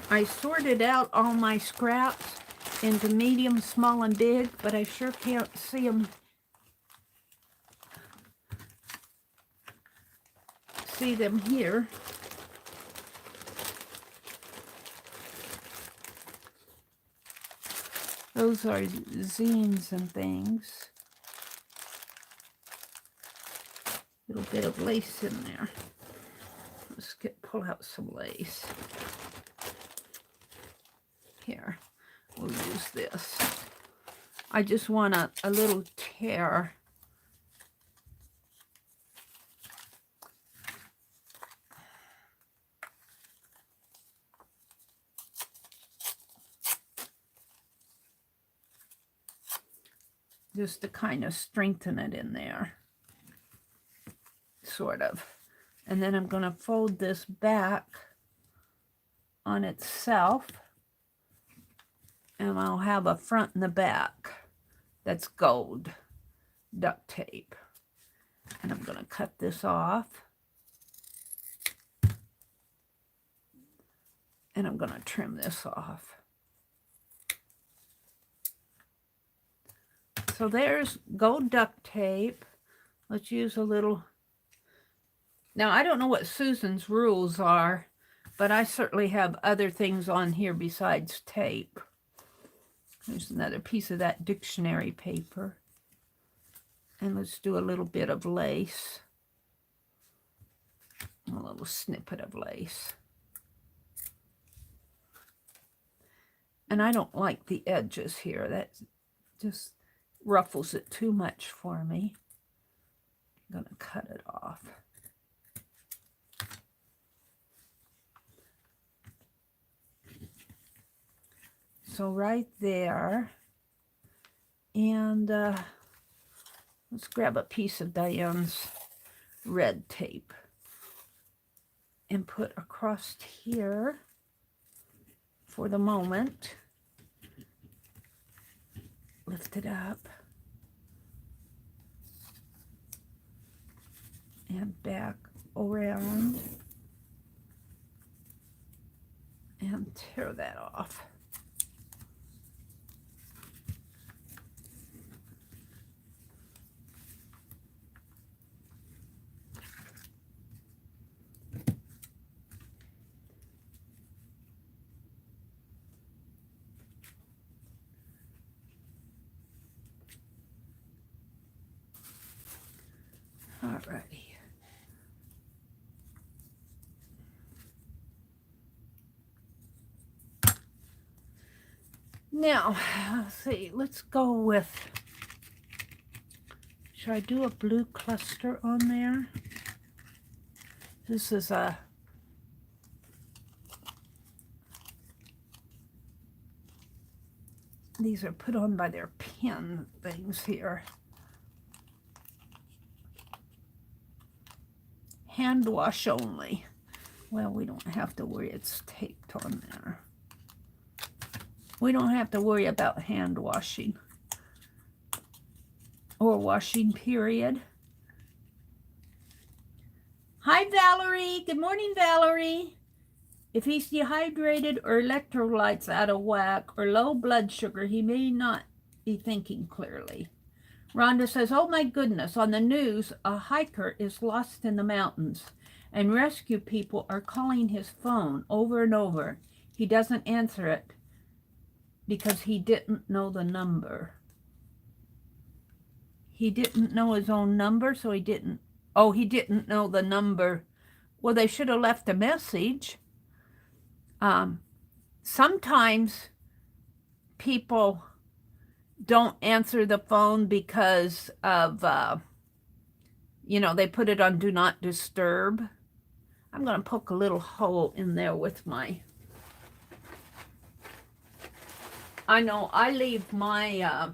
I sorted out all my scraps into medium, small, and big, but I sure can't see them. See them here. Those are zines and things. A little bit of lace in there. Let's pull out some lace. Here, we'll use this. I just want a little tear. Just to kind of strengthen it in there. Sort of. And then I'm going to fold this back on itself. And I'll have a front and the back that's gold duct tape. And I'm going to cut this off. And I'm going to trim this off. So there's gold duct tape. Let's use a little. Now, I don't know what Susan's rules are, but I certainly have other things on here besides tape. There's another piece of that dictionary paper. And let's do a little bit of lace. A little snippet of lace. And I don't like the edges here. That just ruffles it too much for me. I'm going to cut it off. So right there, and let's grab a piece of Diane's red tape and put across here for the moment. Lift it up and back around and tear that off. Alrighty. Now, let's see, let's go with, should I do a blue cluster on there? This is a, these are put on by their pen things here. Hand wash only. Well, we don't have to worry, it's taped on there. We don't have to worry about hand washing or washing period. Hi, Valerie. Good morning, Valerie. If he's dehydrated or electrolytes out of whack or low blood sugar, he may not be thinking clearly. Rhonda says, oh my goodness, on the news, a hiker is lost in the mountains and rescue people are calling his phone over and over. He doesn't answer it because he didn't know the number. He didn't know his own number, so he didn't know the number. Well, they should have left a message. Sometimes people don't answer the phone because of, they put it on Do Not Disturb. I'm going to poke a little hole in there with my, I know I leave my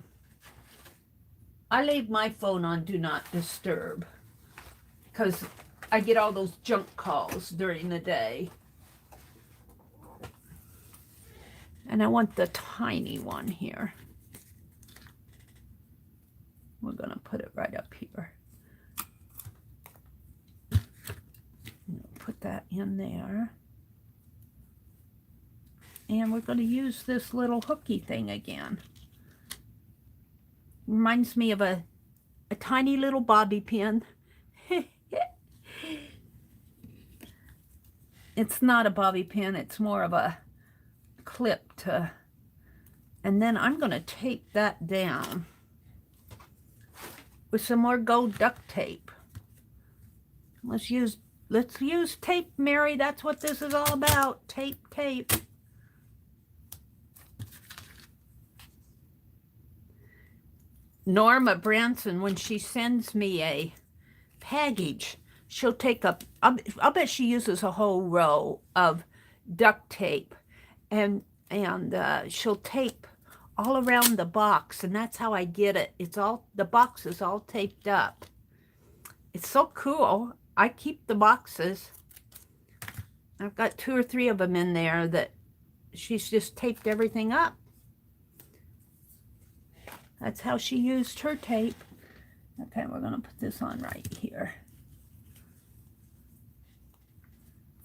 phone on Do Not Disturb because I get all those junk calls during the day. And I want the tiny one here. We're going to put it right up here. Put that in there. And we're going to use this little hooky thing again. Reminds me of a tiny little bobby pin. It's not a bobby pin, it's more of a clip to, and then I'm going to tape that down with some more gold duct tape. Let's use tape, Mary. That's what this is all about. Tape. Norma Branson, when she sends me a package, she'll take up, I'll bet she uses a whole row of duct tape and she'll tape all around the box, and that's how I get it. The box is all taped up. It's so cool. I keep the boxes. I've got 2 or 3 of them in there that she's just taped everything up. That's how she used her tape. Okay, we're going to put this on right here.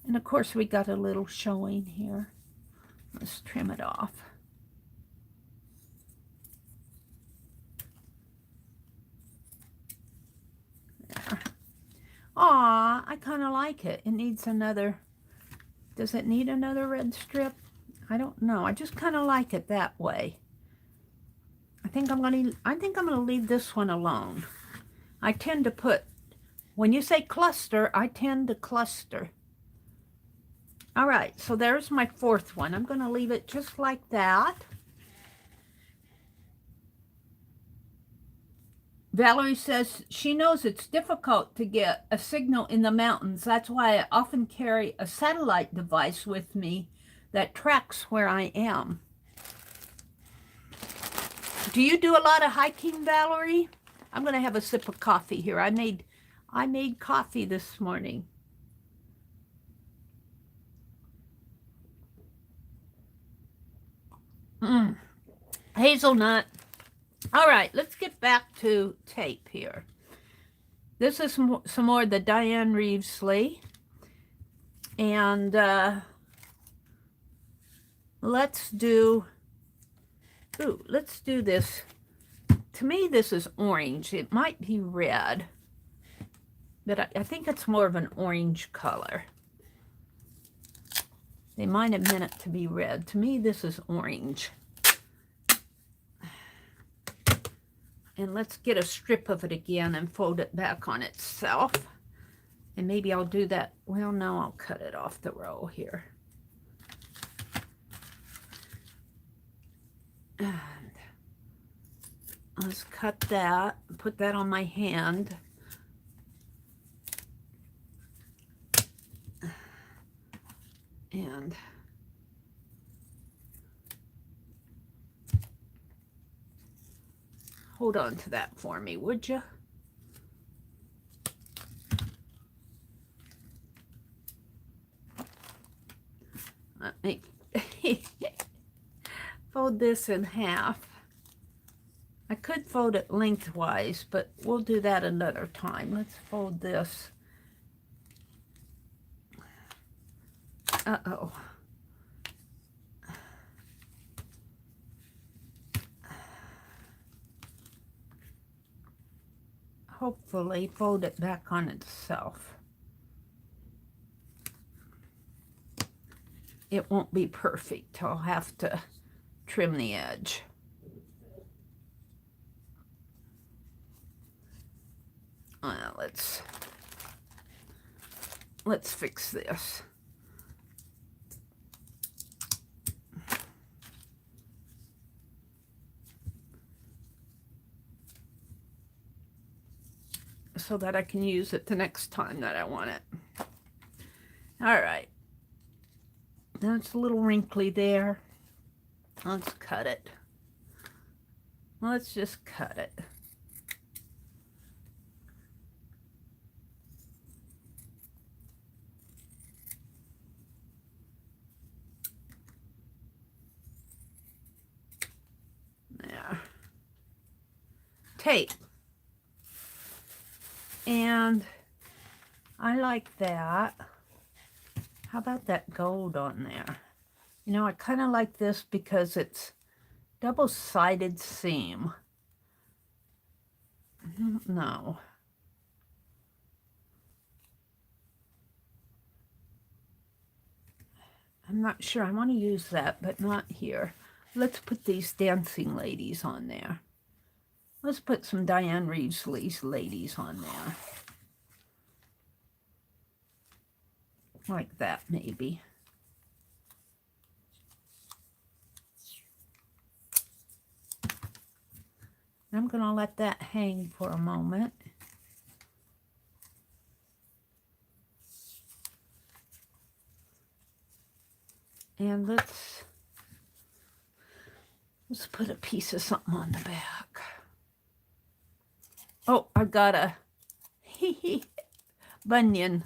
And of course we got a little showing here. Let's trim it off. There. Aw, I kind of like it. It needs another, does it need another red strip? I don't know. I just kind of like it that way. I think I'm gonna leave this one alone. I tend to put, when you say cluster, I tend to cluster. All right, so there's my 4th one. I'm going to leave it just like that. Valerie says she knows it's difficult to get a signal in the mountains. That's why I often carry a satellite device with me that tracks where I am. Do you do a lot of hiking, Valerie? I'm going to have a sip of coffee here. I made coffee this morning. Hazelnut. All right, let's get back to tape here. This is some more of the Diane Reevesley. And let's do this. To me, this is orange. It might be red, but I think it's more of an orange color. They might have meant it to be red. To me, this is orange. And let's get a strip of it again and fold it back on itself. And maybe I'll do that. Well, no, I'll cut it off the row here. And let's cut that, put that on my hand. And hold on to that for me, would you? Let me fold this in half. I could fold it lengthwise, but we'll do that another time. Let's fold this Uh-oh. Hopefully fold it back on itself. It won't be perfect. I'll have to trim the edge. Let's fix this. So that I can use it the next time that I want it. All right. That's a little wrinkly there. Let's cut it. Let's just cut it. There. Tape. And I like that. How about that gold on there? You know, I kind of like this because it's double-sided seam. No. I'm not sure. I want to use that, but not here. Let's put these dancing ladies on there. Let's put some Diane Reevesley's ladies on there. Like that, maybe. I'm going to let that hang for a moment. And let's put a piece of something on the back. Oh, I got a bunion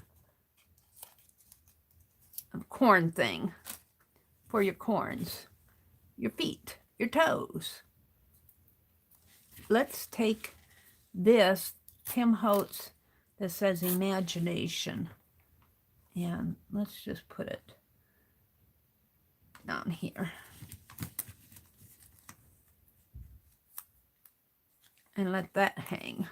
corn thing for your corns, your feet, your toes. Let's take this Tim Holtz that says imagination, and let's just put it down here. And let that hang.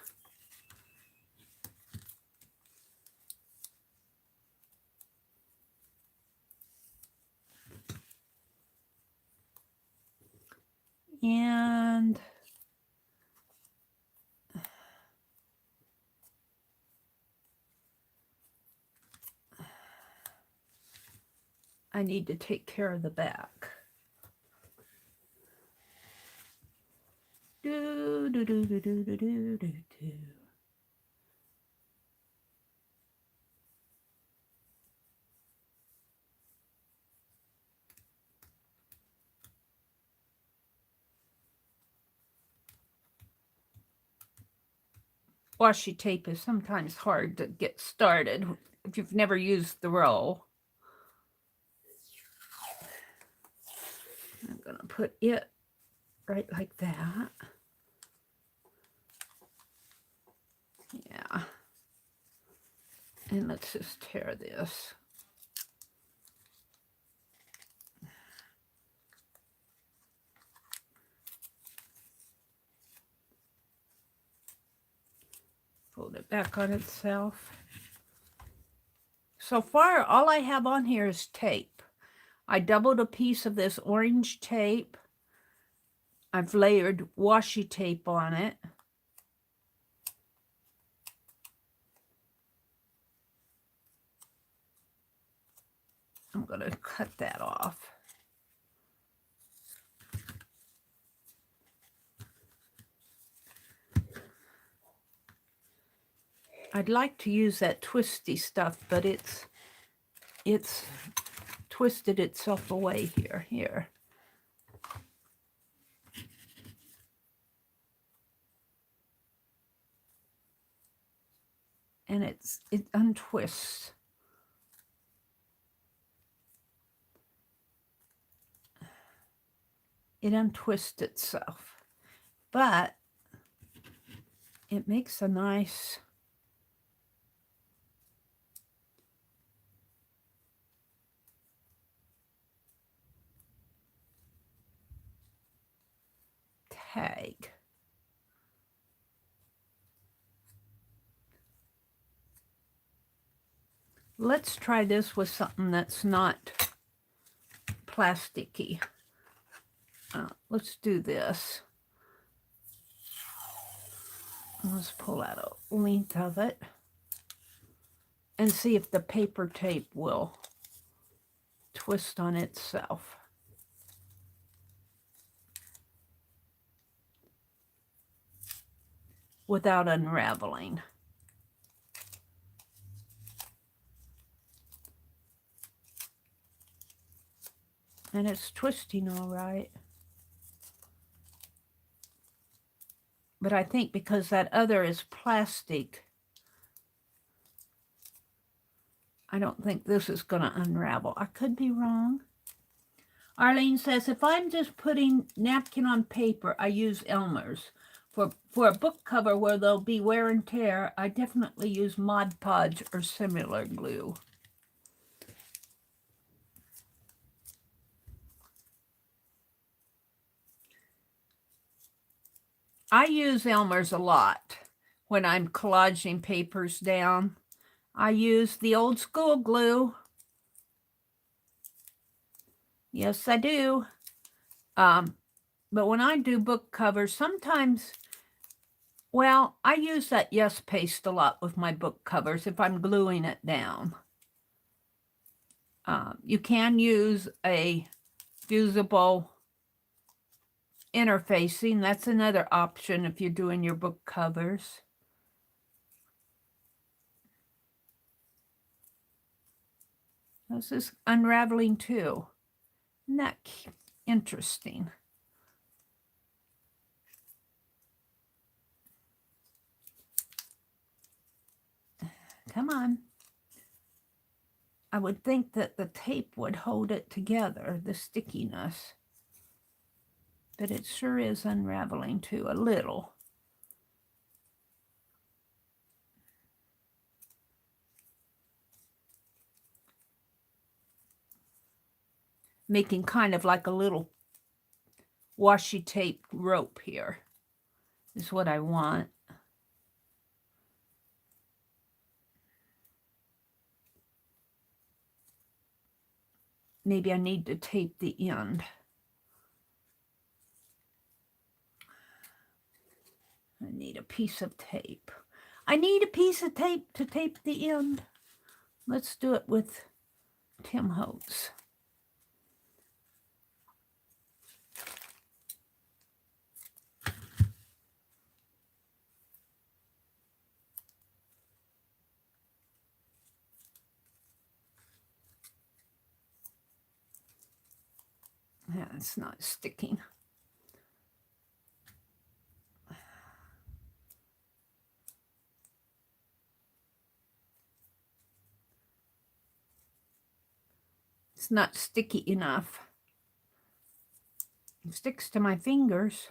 And I need to take care of the back. Do, do, do, do, do, do, do, do, do. Washi tape is sometimes hard to get started if you've never used the roll. I'm going to put it right like that. Yeah. And let's just tear this. Fold it back on itself. So far, all I have on here is tape. I doubled a piece of this orange tape. I've layered washi tape on it. I'm going to cut that off. I'd like to use that twisty stuff, but it's twisted itself away here. And it untwists. It untwists itself, but it makes a nice take. Let's try this with something that's not plasticky. Let's do this. Let's pull out a length of it and see if the paper tape will twist on itself. Without unraveling. And it's twisting all right. But I think because that other is plastic, I don't think this is going to unravel. I could be wrong. Arlene says, if I'm just putting napkin on paper, I use Elmer's. For a book cover where there'll be wear and tear, I definitely use Mod Podge or similar glue. I use Elmer's a lot when I'm collaging papers down. I use the old school glue. Yes, I do. But when I do book covers, sometimes, well, I use that Yes paste a lot with my book covers if I'm gluing it down. You can use a fusible interfacing. That's another option if you're doing your book covers. This is unraveling too. Isn't that interesting? Come on. I would think that the tape would hold it together, the stickiness. But it sure is unraveling too, a little. Making kind of like a little washi tape rope here is what I want. Maybe I need to tape the end. I need a piece of tape. I need a piece of tape to tape the end. Let's do it with Tim Holtz. Yeah, it's not sticking. It's not sticky enough. It sticks to my fingers.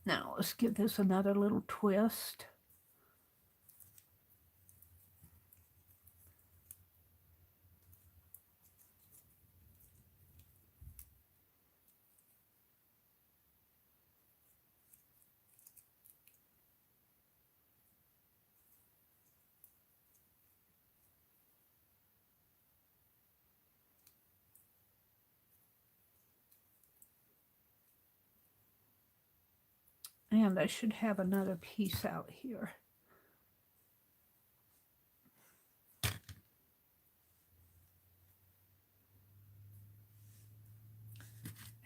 Now let's give this another little twist. And I should have another piece out here.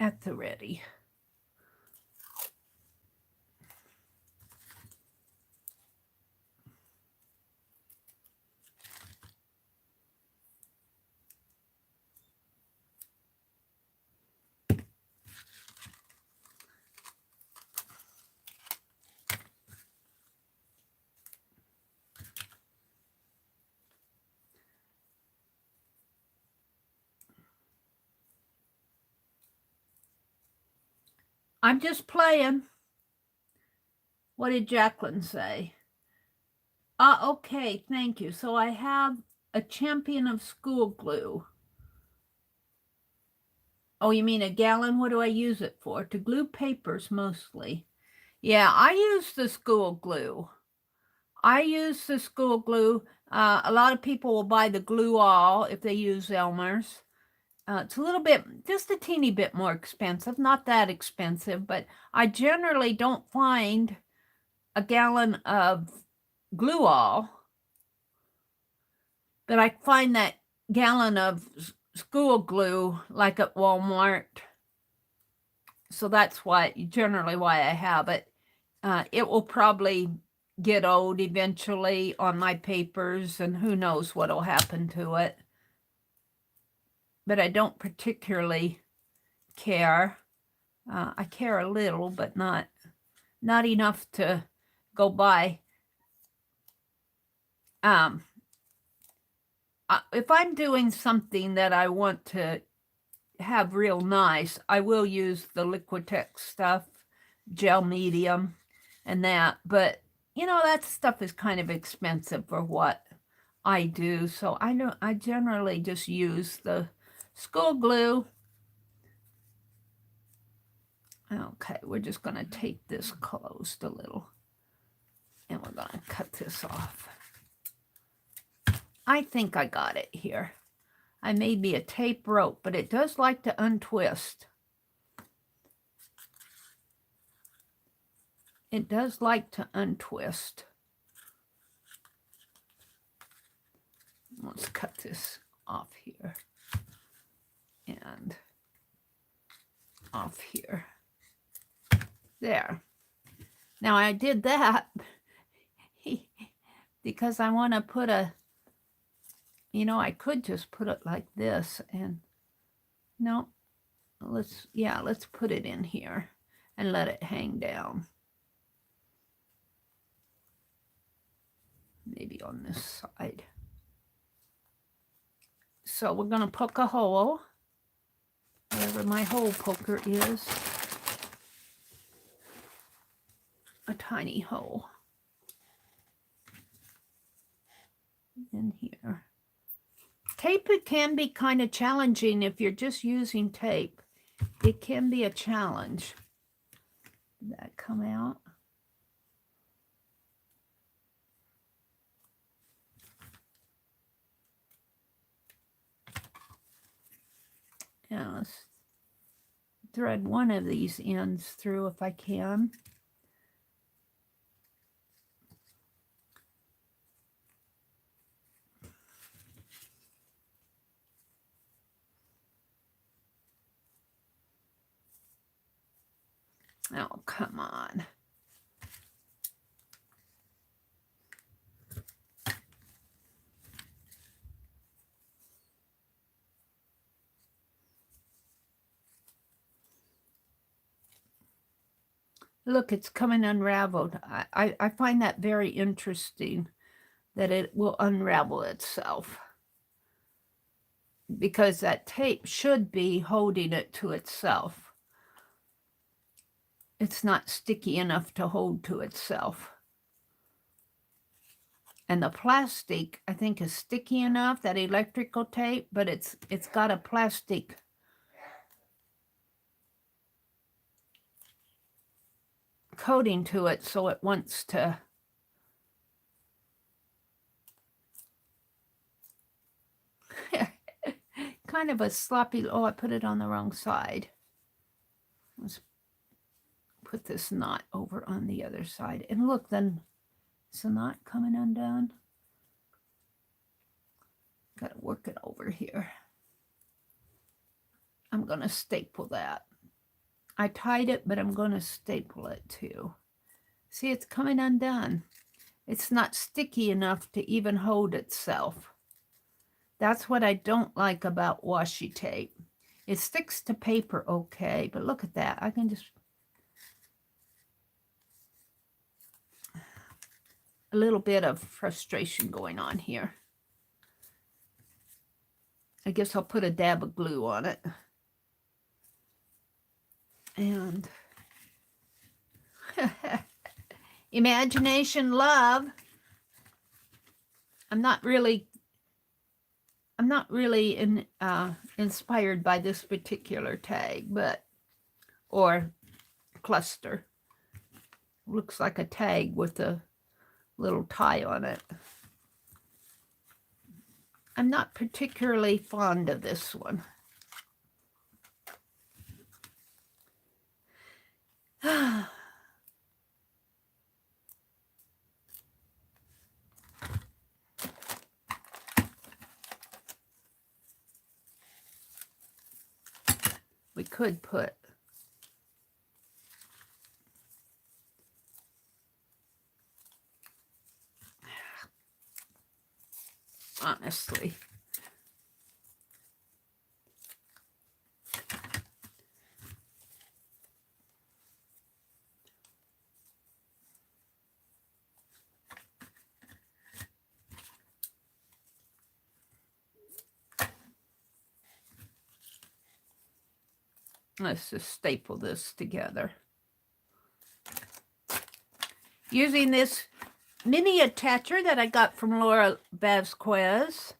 At the ready. I'm just playing. What did Jacqueline say? Okay, thank you. So I have a champion of school glue. Oh, you mean a gallon? What do I use it for? To glue papers mostly. Yeah, I use the school glue. A lot of people will buy the glue all if they use Elmer's. It's a little bit, just a teeny bit more expensive. Not that expensive, but I generally don't find a gallon of glue all. But I find that gallon of school glue like at Walmart. So that's generally why I have it. It will probably get old eventually on my papers, and who knows what will happen to it. But I don't particularly care. I care a little, but not enough to go buy. If I'm doing something that I want to have real nice, I will use the Liquitex stuff, gel medium, and that. But that stuff is kind of expensive for what I do, so I generally just use the school glue. Okay, we're just going to tape this closed a little, and we're going to cut this off. I think I got it here. I made me a tape rope, but it does like to untwist. It does like to untwist. Let's cut this off here and off here. There. Now I did that because I want to put I could just put it like this, and no, let's put it in here and let it hang down. Maybe on this side. So we're going to poke a hole, wherever my hole poker is. A tiny hole in here. Tape, it can be kind of challenging if you're just using tape. It can be a challenge. Did that come out? Yeah, let's thread one of these ends through if I can. Oh, come on. Look, it's coming unraveled. I find that very interesting, that it will unravel itself, because that tape should be holding it to itself. It's not sticky enough to hold to itself. And the plastic, I think, is sticky enough, that electrical tape, but it's got a plastic coating to it, so it wants to kind of a sloppy. Oh, I put it on the wrong side. Let's put this knot over on the other side. And look, then it's a knot coming undone. Got to work it over here. I'm going to staple that. I tied it, but I'm going to staple it too. See, it's coming undone. It's not sticky enough to even hold itself. That's what I don't like about washi tape. It sticks to paper okay, but look at that. I can just... A little bit of frustration going on here. I guess I'll put a dab of glue on it. And Imagination Love. I'm not really inspired by this particular tag, or cluster. Looks like a tag with a little tie on it. I'm not particularly fond of this one. We could put honestly. Let's just staple this together. Using this mini attacher that I got from Laura Vasquez.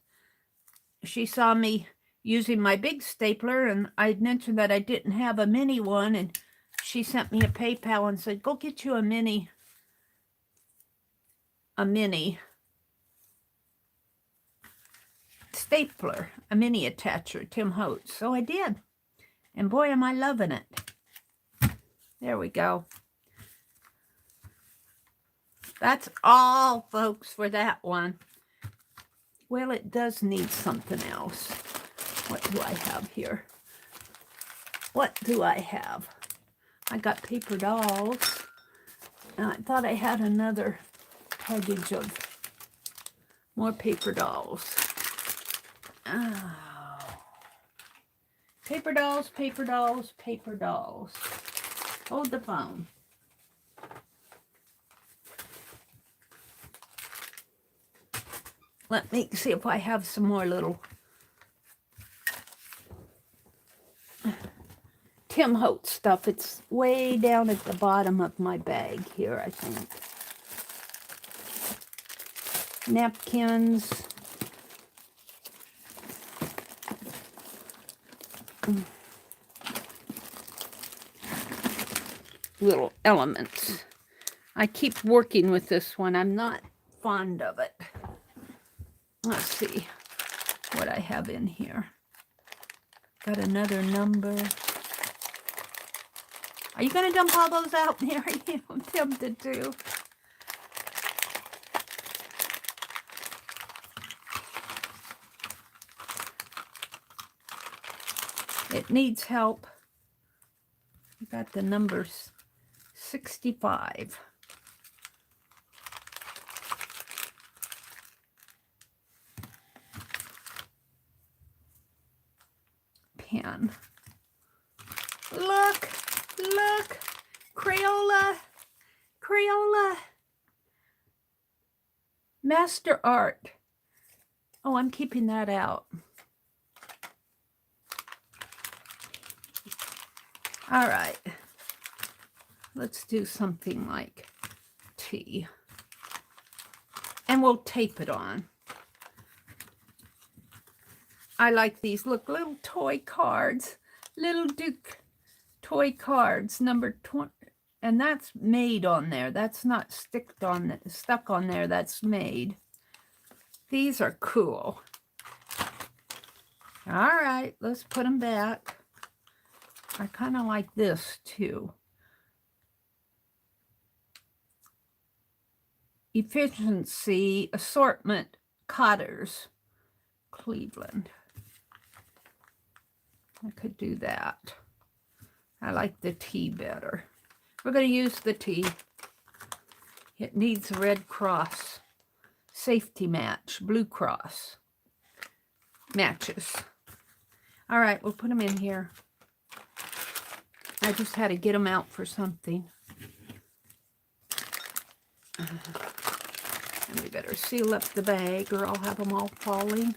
She saw me using my big stapler, and I'd mentioned that I didn't have a mini one, and she sent me a PayPal and said, go get you a mini stapler, a mini attacher, Tim Holtz. So I did. And boy, am I loving it. There we go. That's all, folks, for that one. Well, it does need something else. What do I have here? What do I have? I got paper dolls. And I thought I had another package of more paper dolls. Oh. Paper dolls, paper dolls, paper dolls. Hold the phone. Let me see if I have some more little Tim Holtz stuff. It's way down at the bottom of my bag here, I think. Napkins. Little elements. I keep working with this one. I'm not fond of it. Let's see what I have in here. Got another number. Are you going to dump all those out, Mary? I'm tempted to. It needs help. I got the numbers 65. Pen. Look, look, Crayola, Crayola. Master Art. Oh, I'm keeping that out. All right. Let's do something like T. And we'll tape it on. I like these. Look, little toy cards. Little Duke toy cards, number 20. And that's made on there. That's not stuck on there. That's made. These are cool. All right, let's put them back. I kind of like this too. Efficiency Assortment Cotters, Cleveland. I could do that. I like the T better. We're going to use the T. It needs a Red Cross safety match, Blue Cross matches. All right, we'll put them in here. I just had to get them out for something. And we better seal up the bag or I'll have them all falling.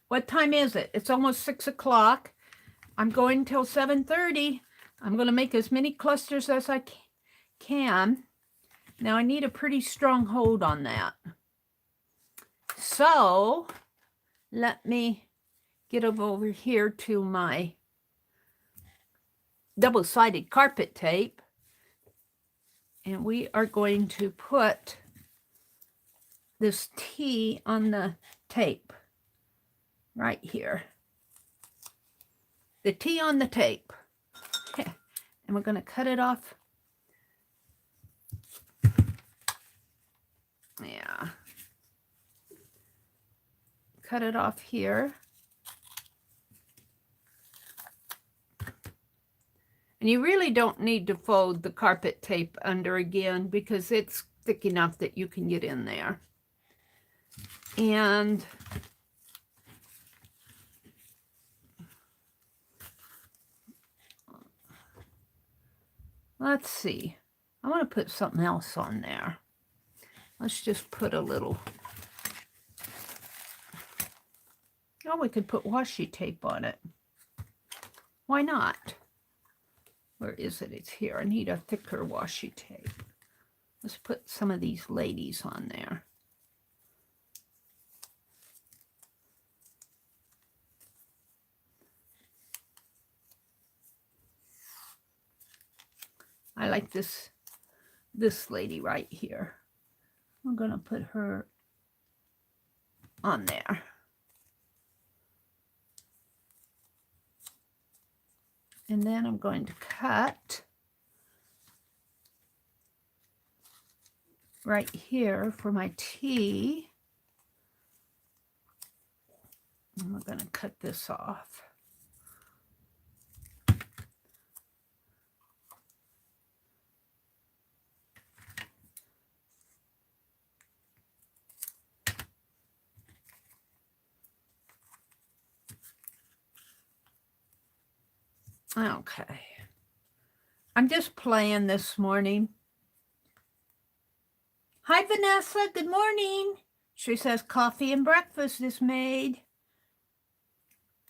What time is it? It's almost 6 o'clock. I'm going till 7:30. I'm going to make as many clusters as I can. Now I need a pretty strong hold on that. So let me get over here to my double-sided carpet tape. And we are going to put this T on the tape right here. The T on the tape. And we're going to cut it off. Yeah. Cut it off here. And you really don't need to fold the carpet tape under again because it's thick enough that you can get in there. And let's see. I want to put something else on there. Let's just put a little. Oh, we could put washi tape on it. Why not? Where is it? It's here. I need a thicker washi tape. Let's put some of these ladies on there. I like this lady right here. I'm going to put her on there. And then I'm going to cut right here for my T. And we're going to cut this off. Okay. I'm just playing this morning. Hi, Vanessa. Good morning. She says coffee and breakfast is made.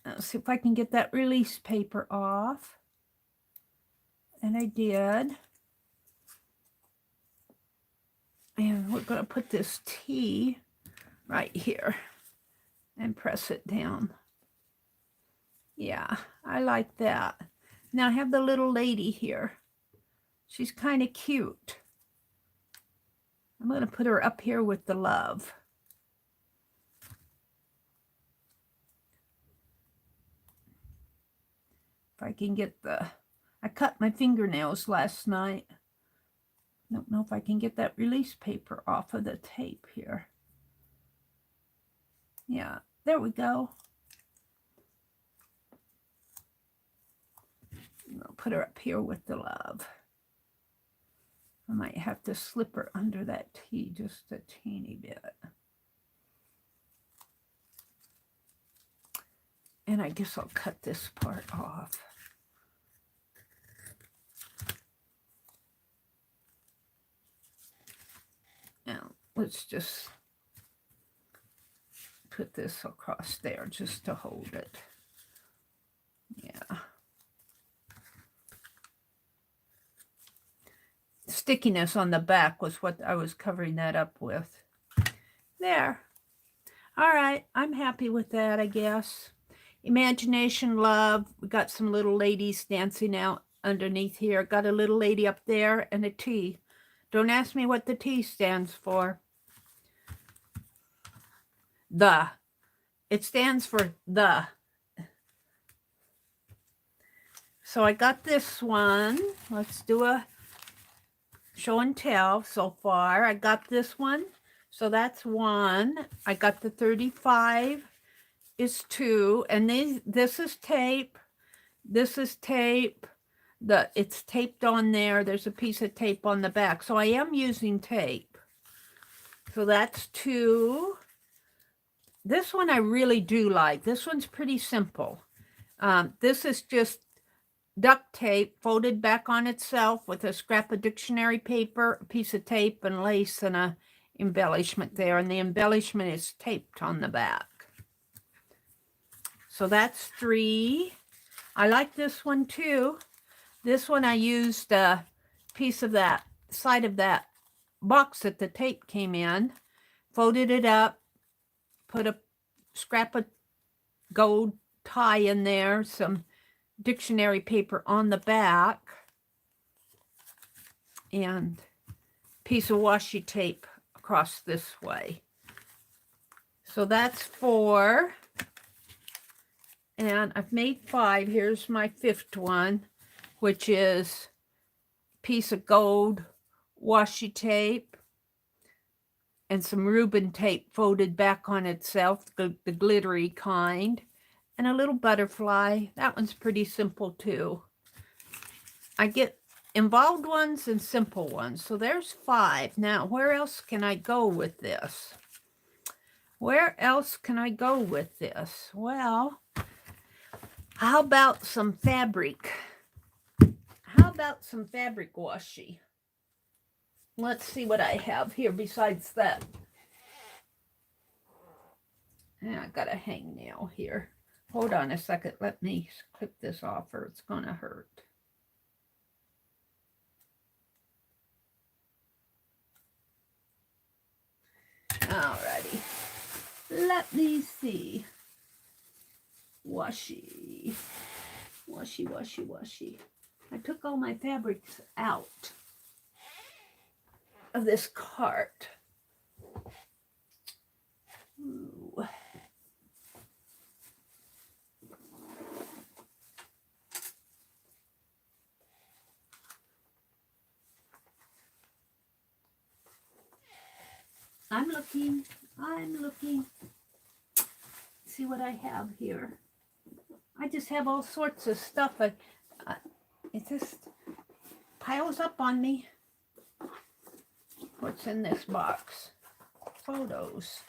Let's see if I can get that release paper off. And I did. And we're going to put this T right here and press it down. Yeah, I like that. Now I have the little lady here. She's kind of cute. I'm going to put her up here with the love. If I can get I cut my fingernails last night. Don't know if I can get that release paper off of the tape here. Yeah, there we go. I'll put her up here with the love. I might have to slip her under that T just a teeny bit. And I guess I'll cut this part off. Now, let's just put this across there just to hold it. Yeah. Stickiness on the back was what I was covering that up with. There. All right. I'm happy with that, I guess. Imagination, love. We got some little ladies dancing out underneath here. Got a little lady up there and a T. Don't ask me what the T stands for. The. It stands for the. So I got this one. Let's do a show and tell so far. I got this one. So that's 1. I got the 35 is 2. And this is tape. This is tape. It's taped on there. There's a piece of tape on the back. So I am using tape. So that's 2. This one I really do like. This one's pretty simple. This is just duct tape folded back on itself with a scrap of dictionary paper, a piece of tape and lace and a embellishment there. And the embellishment is taped on the back. So that's 3. I like this one too. This one I used a piece of that side of that box that the tape came in, folded it up, put a scrap of gold tie in there, some dictionary paper on the back, and piece of washi tape across this way. So that's 4. And I've made 5. Here's my 5th one, which is a piece of gold washi tape and some Reuben tape folded back on itself, the glittery kind, and a little butterfly. That one's pretty simple too. I get involved ones and simple ones. So there's 5. Now, where else can I go with this? Where else can I go with this? Well, how about some fabric? How about some fabric washi? Let's see what I have here besides that. I got a hangnail here. Hold on a second. Let me clip this off or it's going to hurt. Alrighty. Let me see. Washi. Washi, washi, washi. I took all my fabrics out of this cart. Ooh. I'm looking. See what I have here. I just have all sorts of stuff. It just piles up on me. What's in this box? Photos.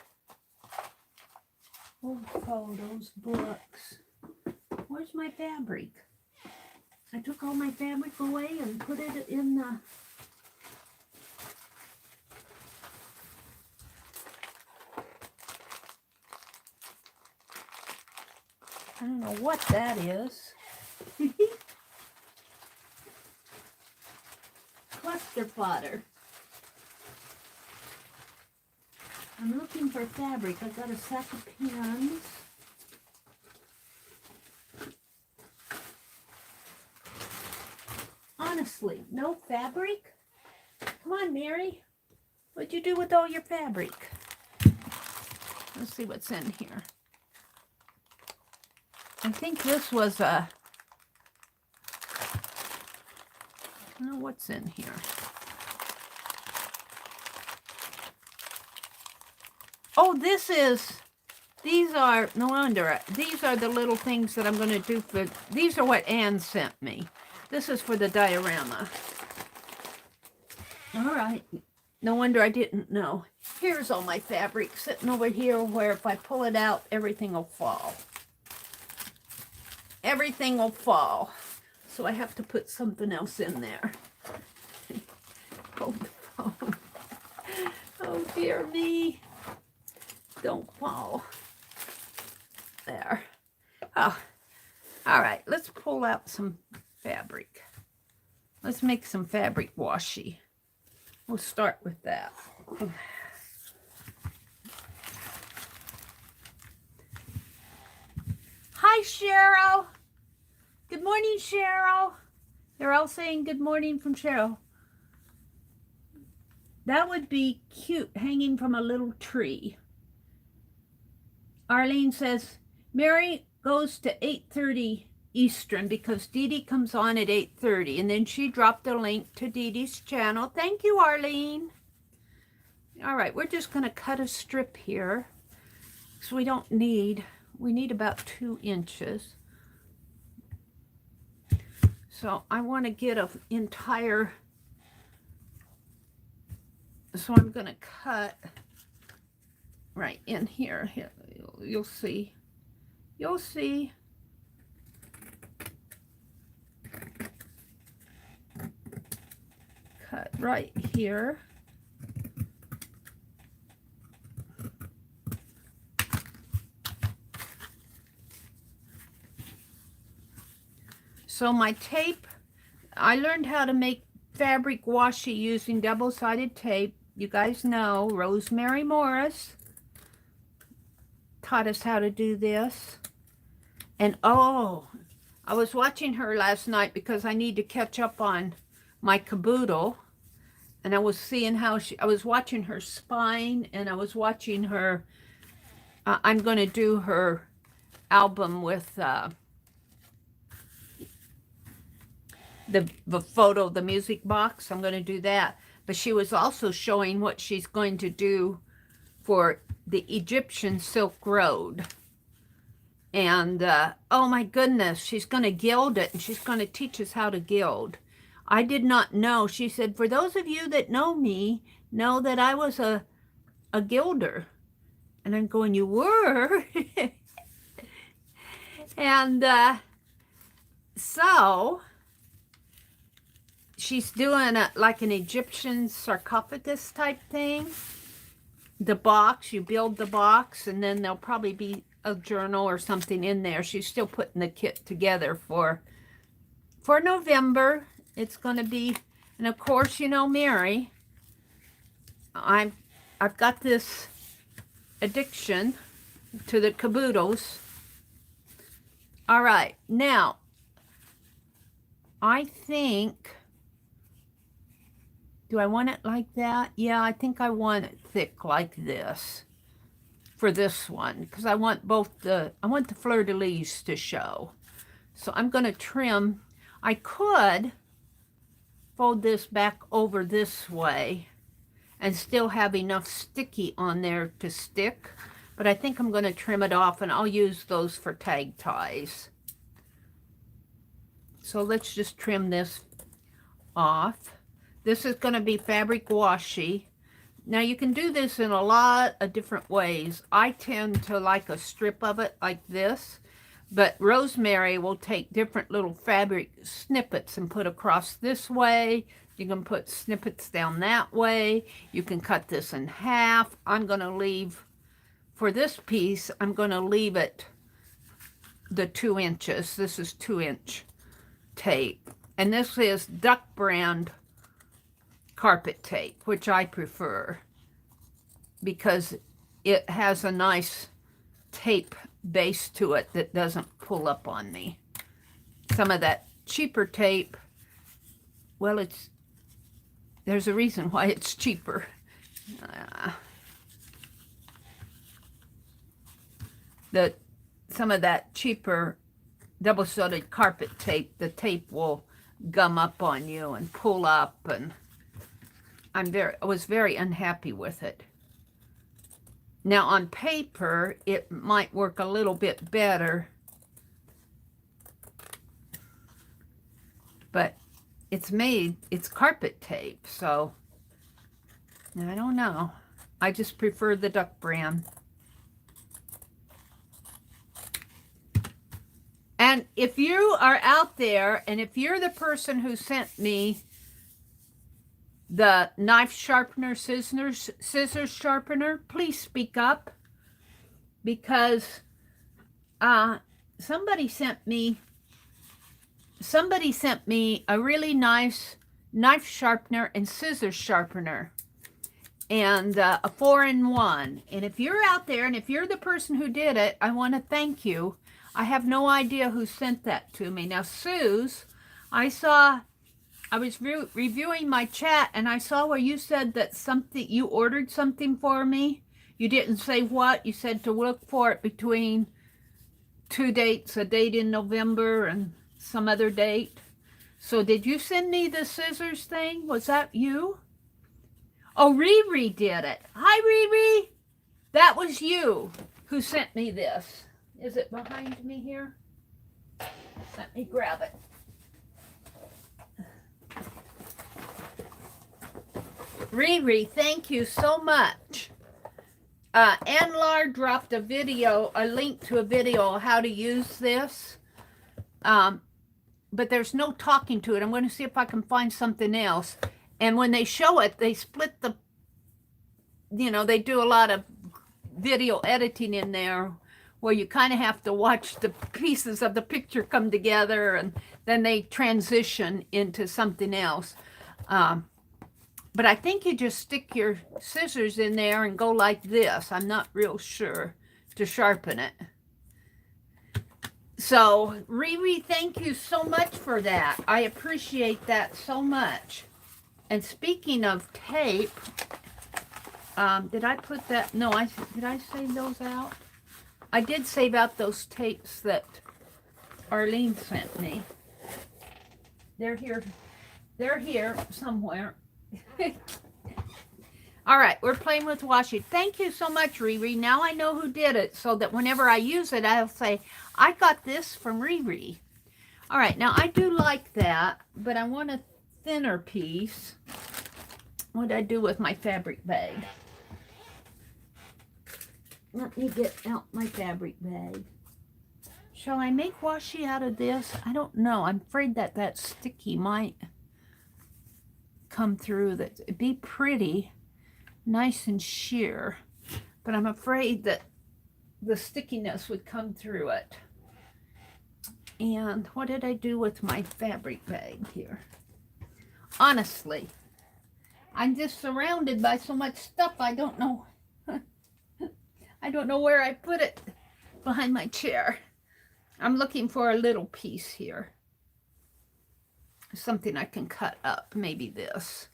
Old photos, books. Where's my fabric? I took all my fabric away and put it in the... I don't know what that is. Cluster plotter. I'm looking for fabric. I got a sack of pins. Honestly, no fabric? Come on, Mary. What'd you do with all your fabric? Let's see what's in here. I think this was a... I don't know what's in here. Oh, these are, no wonder, these are the little things that I'm going to do for, these are what Anne sent me. This is for the diorama. All right. No wonder I didn't know. Here's all my fabric sitting over here where if I pull it out, everything will fall. Everything will fall. So I have to put something else in there. Hold the phone. Oh, dear me. Don't fall. There. Oh, all right. Let's pull out some fabric. Let's make some fabric washi. We'll start with that. Hi, Cheryl. Good morning, Cheryl. They're all saying good morning from Cheryl. That would be cute, hanging from a little tree. Arlene says, Mary goes to 8:30 Eastern because Dee Dee comes on at 8:30. And then she dropped a link to Dee Dee's channel. Thank you, Arlene. All right, we're just going to cut a strip here. So we need about 2 inches. So I want to get an entire, so I'm going to cut right in here. You'll see. You'll see. Cut right here. So my tape I learned how to make fabric washi using double-sided tape. You guys know Rosemary Morris taught us how to do this. And oh, I was watching her last night because I need to catch up on my caboodle. And I was seeing how I was watching her spine, and I was watching her, I'm going to do her album with the photo, the music box. I'm going to do that. But she was also showing what she's going to do for the Egyptian Silk Road. And oh my goodness, she's going to gild it, and she's going to teach us how to gild. I did not know. She said, for those of you that know me, know that I was a gilder. And I'm going, you were? And so she's doing like an Egyptian sarcophagus type thing. The box, you build the box, and then there'll probably be a journal or something in there. She's still putting the kit together for November. It's going to be, and of course, you know, Mary, I've got this addiction to the caboodles. All right, now, I think, do I want it like that? Yeah, I think I want it thick like this for this one, because I want I want the fleur-de-lis to show. So I'm going to trim. I could fold this back over this way and still have enough sticky on there to stick, but I think I'm going to trim it off, and I'll use those for tag ties. So let's just trim this off. This is going to be fabric washi. Now you can do this in a lot of different ways. I tend to like a strip of it like this, but Rosemary will take different little fabric snippets and put across this way. You can put snippets down that way. You can cut this in half. I'm going to leave, for this piece, I'm going to leave it the 2 inches. This is 2-inch tape. And this is duck brand carpet tape, which I prefer because it has a nice tape base to it that doesn't pull up on me. Some of that cheaper tape, well, there's a reason why it's cheaper. Some of that cheaper double-sided carpet tape, the tape will gum up on you and pull up, and I was very unhappy with it. Now on paper, it might work a little bit better, but it's carpet tape, so I don't know. I just prefer the duck brand. And if you are out there, and if you're the person who sent me the knife sharpener, scissors sharpener, please speak up, because somebody sent me a really nice knife sharpener and scissors sharpener, and a 4-in-1. And if you're out there, and if you're the person who did it, I want to thank you. I have no idea who sent that to me. Now, Suze, I was reviewing my chat, and I saw where you said that you ordered something for me. You didn't say what. You said to look for it between 2 dates, a date in November and some other date. So did you send me the scissors thing? Was that you? Oh, Riri did it. Hi, Riri. That was you who sent me this. Is it behind me here? Let me grab it. Riri, thank you so much. Anlar dropped a link to a video on how to use this. But there's no talking to it. I'm going to see if I can find something else. And when they show it, they split they do a lot of video editing in there where you kind of have to watch the pieces of the picture come together and then they transition into something else. But I think you just stick your scissors in there and go like this. I'm not real sure, to sharpen it. So, Riri, thank you so much for that. I appreciate that so much. And speaking of tape, did I put that? No, did I save those out? I did save out those tapes that Arlene sent me. They're here. They're here somewhere. All right, we're playing with washi. Thank you so much, Riri. Now I know who did it, so that whenever I use it, I'll say, I got this from Riri. All right, now I do like that, but I want a thinner piece. What did I do with my fabric bag? Let me get out my fabric bag. Shall I make washi out of this? I don't know. I'm afraid that that sticky might come through. That it'd be pretty, nice and sheer, but I'm afraid that the stickiness would come through it. And what did I do with my fabric bag here? Honestly, I'm just surrounded by so much stuff. I don't know. I don't know where I put it behind my chair. I'm looking for a little piece here. Something I can cut up, maybe this.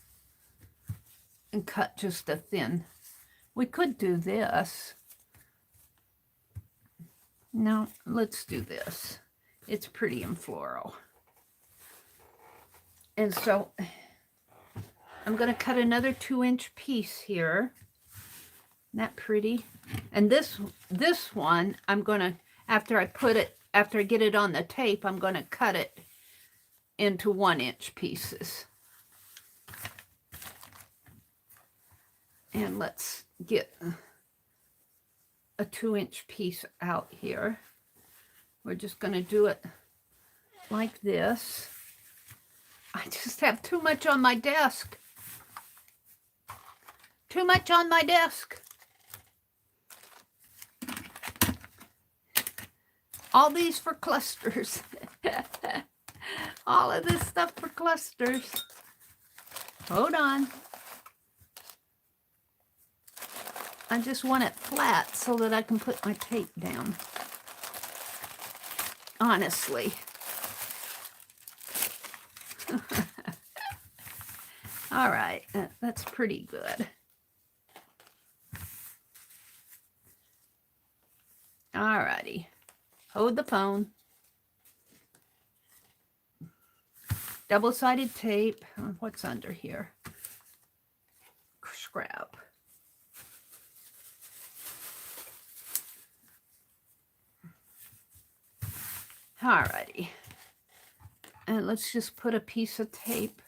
And cut just a thin. We could do this. No, let's do this. It's pretty and floral. And so I'm going to cut another 2-inch piece here. Isn't that pretty? And this one, I'm going to, after I get it on the tape, I'm going to cut it into 1-inch pieces. And let's get a 2-inch piece out here. We're just going to do it like this. I just have too much on my desk. Too much on my desk. All these for clusters. All of this stuff for clusters. Hold on. I just want it flat so that I can put my tape down. Honestly. All right, that's pretty good. All righty. Hold the phone. Double-sided tape. What's under here? Scrap. Alrighty. And let's just put a piece of tape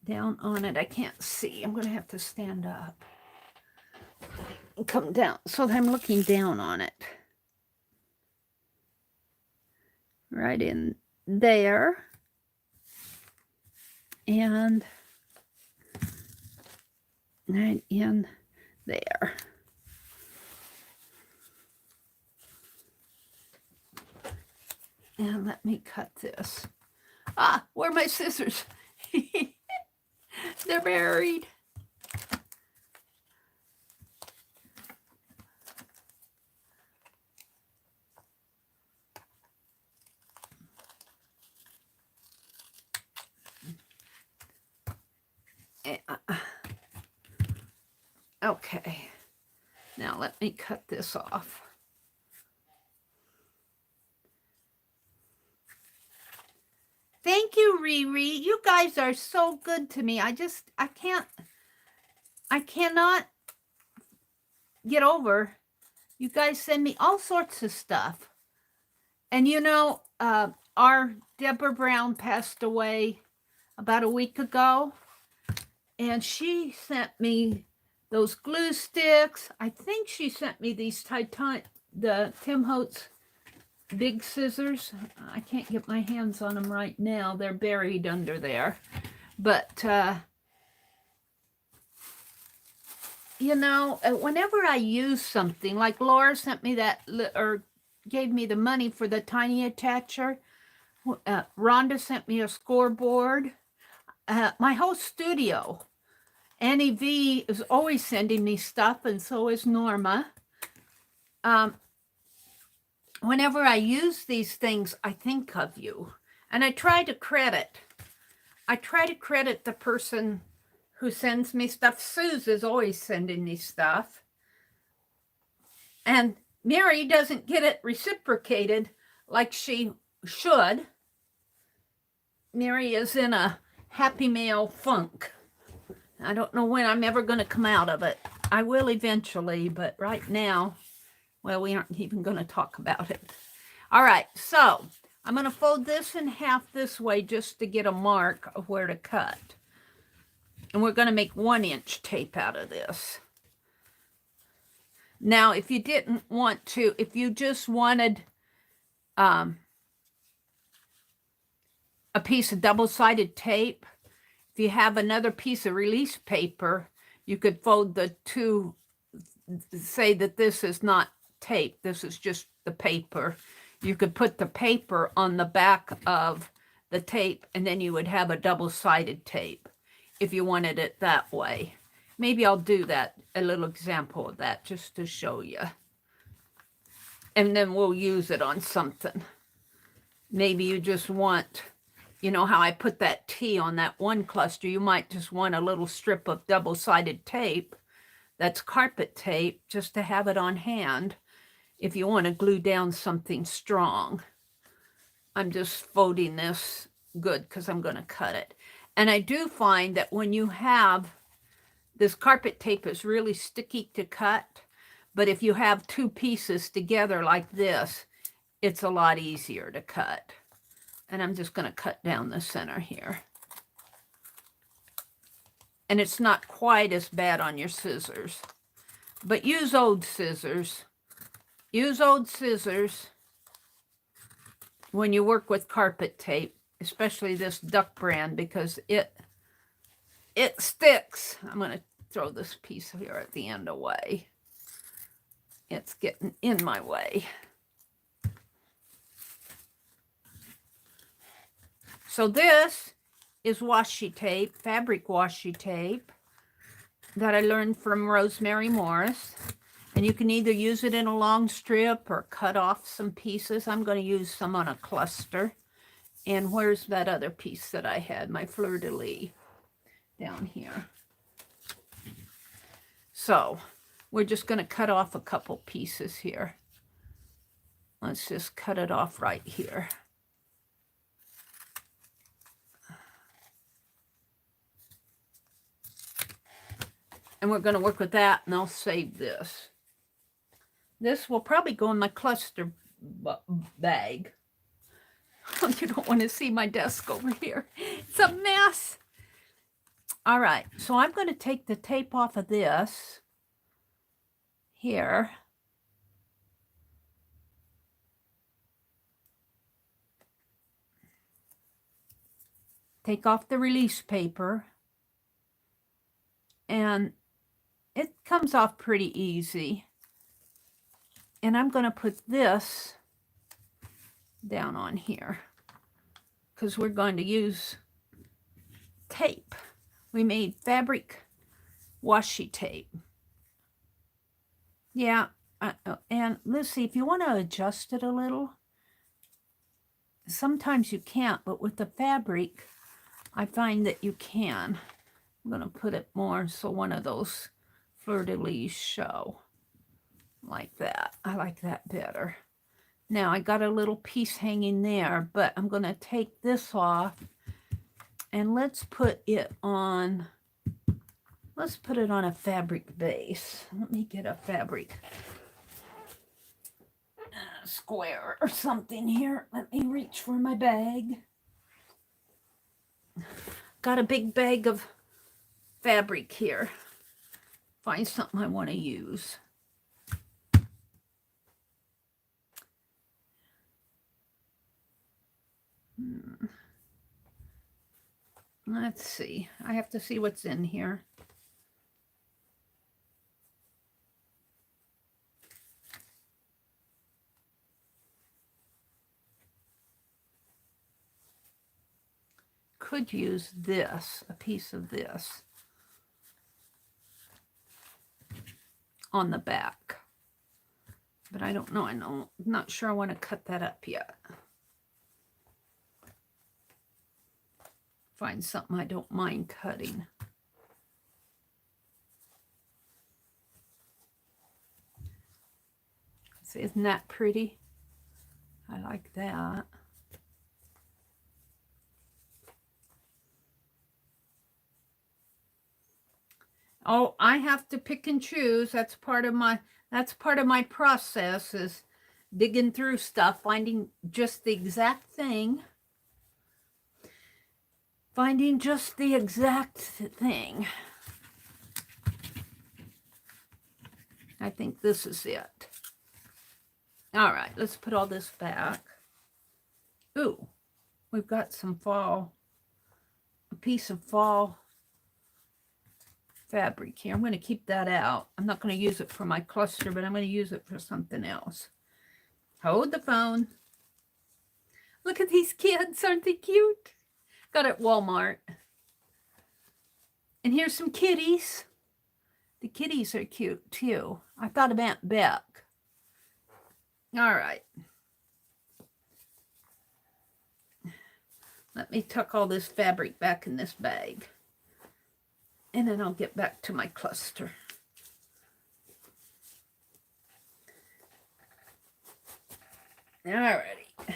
down on it. I can't see. I'm going to have to stand up and come down so that I'm looking down on it. Right in there. And right in there. And let me cut this. Ah, where are my scissors? They're buried. Okay. Now let me cut this off. Thank you, Riri. You guys are so good to me. I cannot get over. You guys send me all sorts of stuff. And you know, our Deborah Brown passed away about a week ago. And she sent me those glue sticks. I think she sent me these the Tim Holtz big scissors. I can't get my hands on them right now. They're buried under there. But you know, whenever I use something, like Laura sent me that, or gave me the money for the tiny attacher. Rhonda sent me a scoreboard. My whole studio. Annie V is always sending me stuff, and so is Norma. Whenever I use these things, I think of you. And I try to credit the person who sends me stuff. Suze is always sending me stuff. And Mary doesn't get it reciprocated like she should. Mary is in a happy mail funk. I don't know when I'm ever going to come out of it. I will eventually, but right now, well, we aren't even going to talk about it. All right, so I'm going to fold this in half this way just to get a mark of where to cut. And we're going to make 1-inch tape out of this. Now, if you didn't want to, if you just wanted a piece of double-sided tape, if you have another piece of release paper, you could fold the two, say that this is not tape, this is just the paper. You could put the paper on the back of the tape, and then you would have a double-sided tape if you wanted it that way. Maybe I'll do that, a little example of that, just to show you. And then we'll use it on something. Maybe you just want, you know how I put that T on that one cluster, you might just want a little strip of double-sided tape, that's carpet tape, just to have it on hand if you want to glue down something strong. I'm just folding this good because I'm going to cut it. And I do find that when you have, this carpet tape is really sticky to cut, but if you have two pieces together like this, it's a lot easier to cut. And I'm just going to cut down the center here. And it's not quite as bad on your scissors, but use old scissors. Use old scissors when you work with carpet tape, especially this Duck brand, because it sticks. I'm going to throw this piece here at the end away. It's getting in my way. So this is washi tape, fabric washi tape that I learned from Rosemary Morris. And you can either use it in a long strip or cut off some pieces. I'm going to use some on a cluster. And where's that other piece that I had, my fleur-de-lis, down here. So we're just going to cut off a couple pieces here. Let's just cut it off right here. And we're going to work with that, and I'll save this. This will probably go in my cluster bag. You don't want to see my desk over here. It's a mess. All right, so I'm going to take the tape off of this here. Take off the release paper. And it comes off pretty easy. And I'm going to put this down on here because we're going to use tape. We made fabric washi tape. Yeah, and let's see, if you want to adjust it a little, sometimes you can't, but with the fabric, I find that you can. I'm going to put it more so one of those fleur-de-lis show. Like that. I like that better. Now I got a little piece hanging there, but I'm going to take this off and let's put it on a fabric base. Let me get a fabric square or something here. Let me reach for my bag. Got a big bag of fabric here. Find something I want to use. Let's see. I have to see what's in here. could use this, a piece of this on the back. But I don't know. I'm not sure I want to cut that up yet. Find something I don't mind cutting. See, isn't that pretty? I like that. Oh, I have to pick and choose. That's part of my process, is digging through stuff, finding just the exact thing. Finding just the exact thing. I think this is it. All right, let's put all this back. Ooh, we've got some fall, a piece of fall fabric here. I'm going to keep that out. I'm not going to use it for my cluster, but I'm going to use it for something else. Hold the phone. Look at these kids. Aren't they cute? Got it at Walmart. And here's some kitties. The kitties are cute too. I thought of Aunt Beck. All right. Let me tuck all this fabric back in this bag. And then I'll get back to my cluster. Alrighty. I'm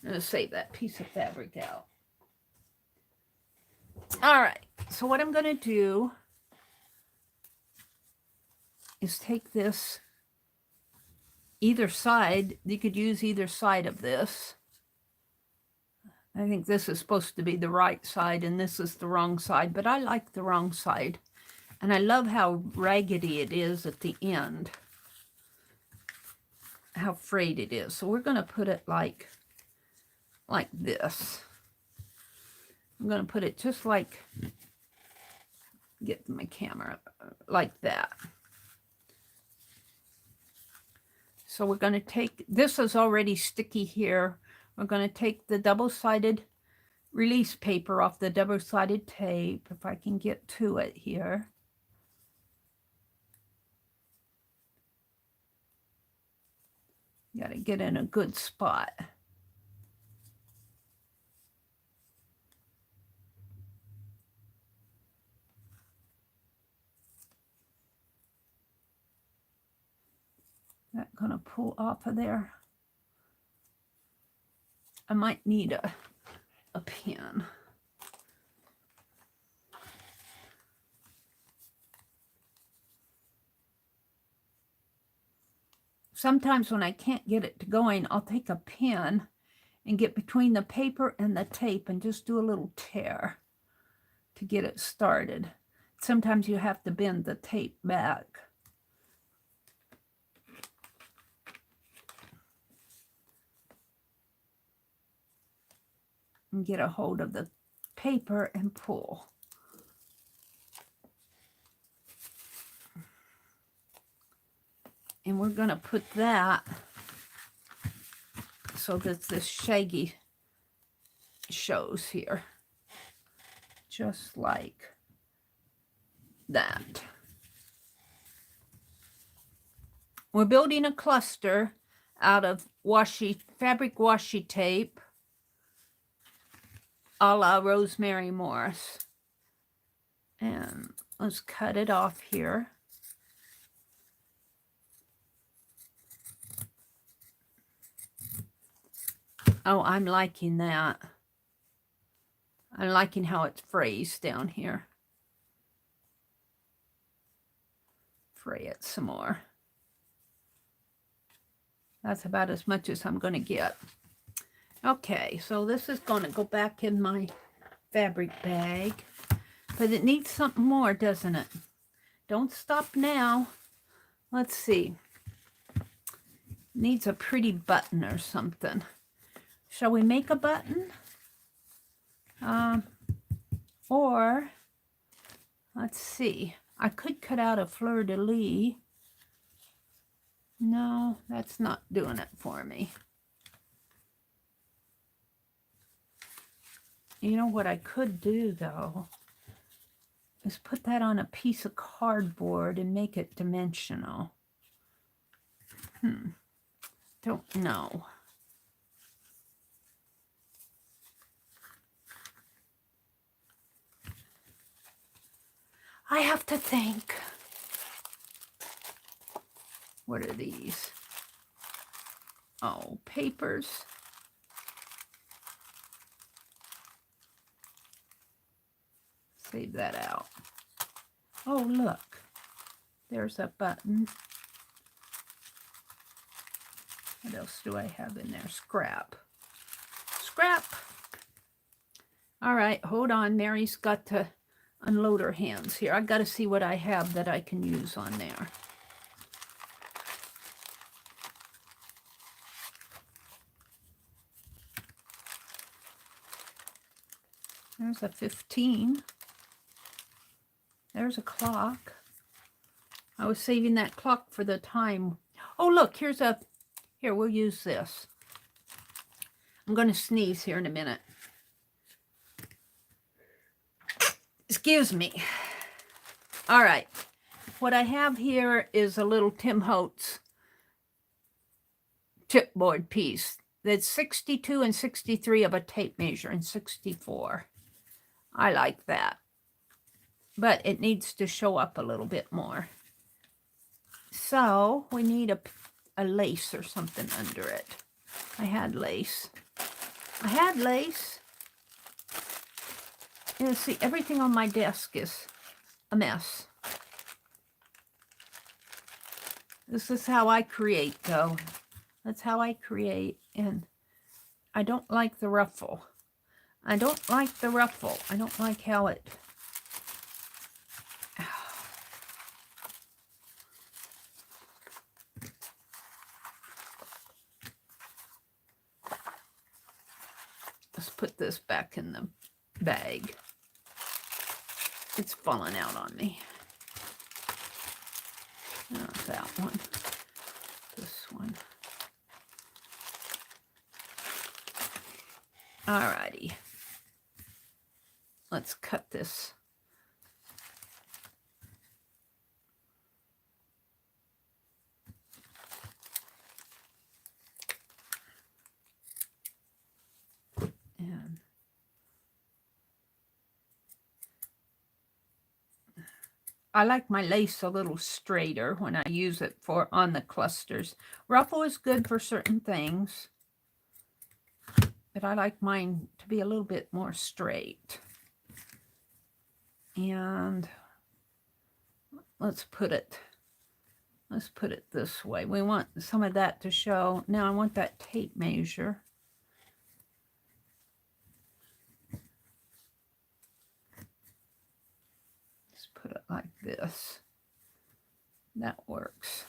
going to save that piece of fabric out. All right. So what I'm going to do is take this, either side. You could use either side of this. I think this is supposed to be the right side and this is the wrong side, but I like the wrong side. And I love how raggedy it is at the end. How frayed it is. So we're going to put it like this. I'm going to put it just like, get my camera, like that. So we're going to take, this is already sticky here. We're going to take the double-sided release paper off the double-sided tape, if I can get to it here. Got to get in a good spot. That gonna pull off of there. I might need a pen. Sometimes when I can't get it to going, I'll take a pen and get between the paper and the tape and just do a little tear to get it started. Sometimes you have to bend the tape back. And get a hold of the paper and pull. And we're going to put that so that this shaggy shows here. Just like that. We're building a cluster out of fabric washi tape, a la Rosemary Morse. And let's cut it off here. Oh, I'm liking that. I'm liking how it's phrased down here. Fray it some more. That's about as much as I'm going to get. Okay, so this is going to go back in my fabric bag. But it needs something more, doesn't it? Don't stop now. Let's see. Needs a pretty button or something. Shall we make a button? Or, let's see. I could cut out a fleur-de-lis. No, that's not doing it for me. You know what I could do, though, is put that on a piece of cardboard and make it dimensional. Don't know. I have to think. What are these? Oh, papers. Save that out. Oh, look. There's a button. What else do I have in there? Scrap. Scrap. All right, hold on. Mary's got to unload her hands here. I got to see what I have that I can use on there. There's a 15. There's a clock. I was saving that clock for the time. Oh, look, here's a... Here, we'll use this. I'm going to sneeze here in a minute. Excuse me. All right. What I have here is a little Tim Holtz chipboard piece. That's 62 and 63 of a tape measure and 64. I like that. But it needs to show up a little bit more. So we need a lace or something under it. I had lace. And see, everything on my desk is a mess. This is how I create, though. That's how I create. And I don't like the ruffle. I don't like how it... Let's put this back in the bag. It's falling out on me. Not that one. This one. Alrighty. Let's cut this. And I like my lace a little straighter when I use it on the clusters. Ruffle is good for certain things, but I like mine to be a little bit more straight. And let's put it this way. We want some of that to show. Now I want that tape measure. Put it like this. That works.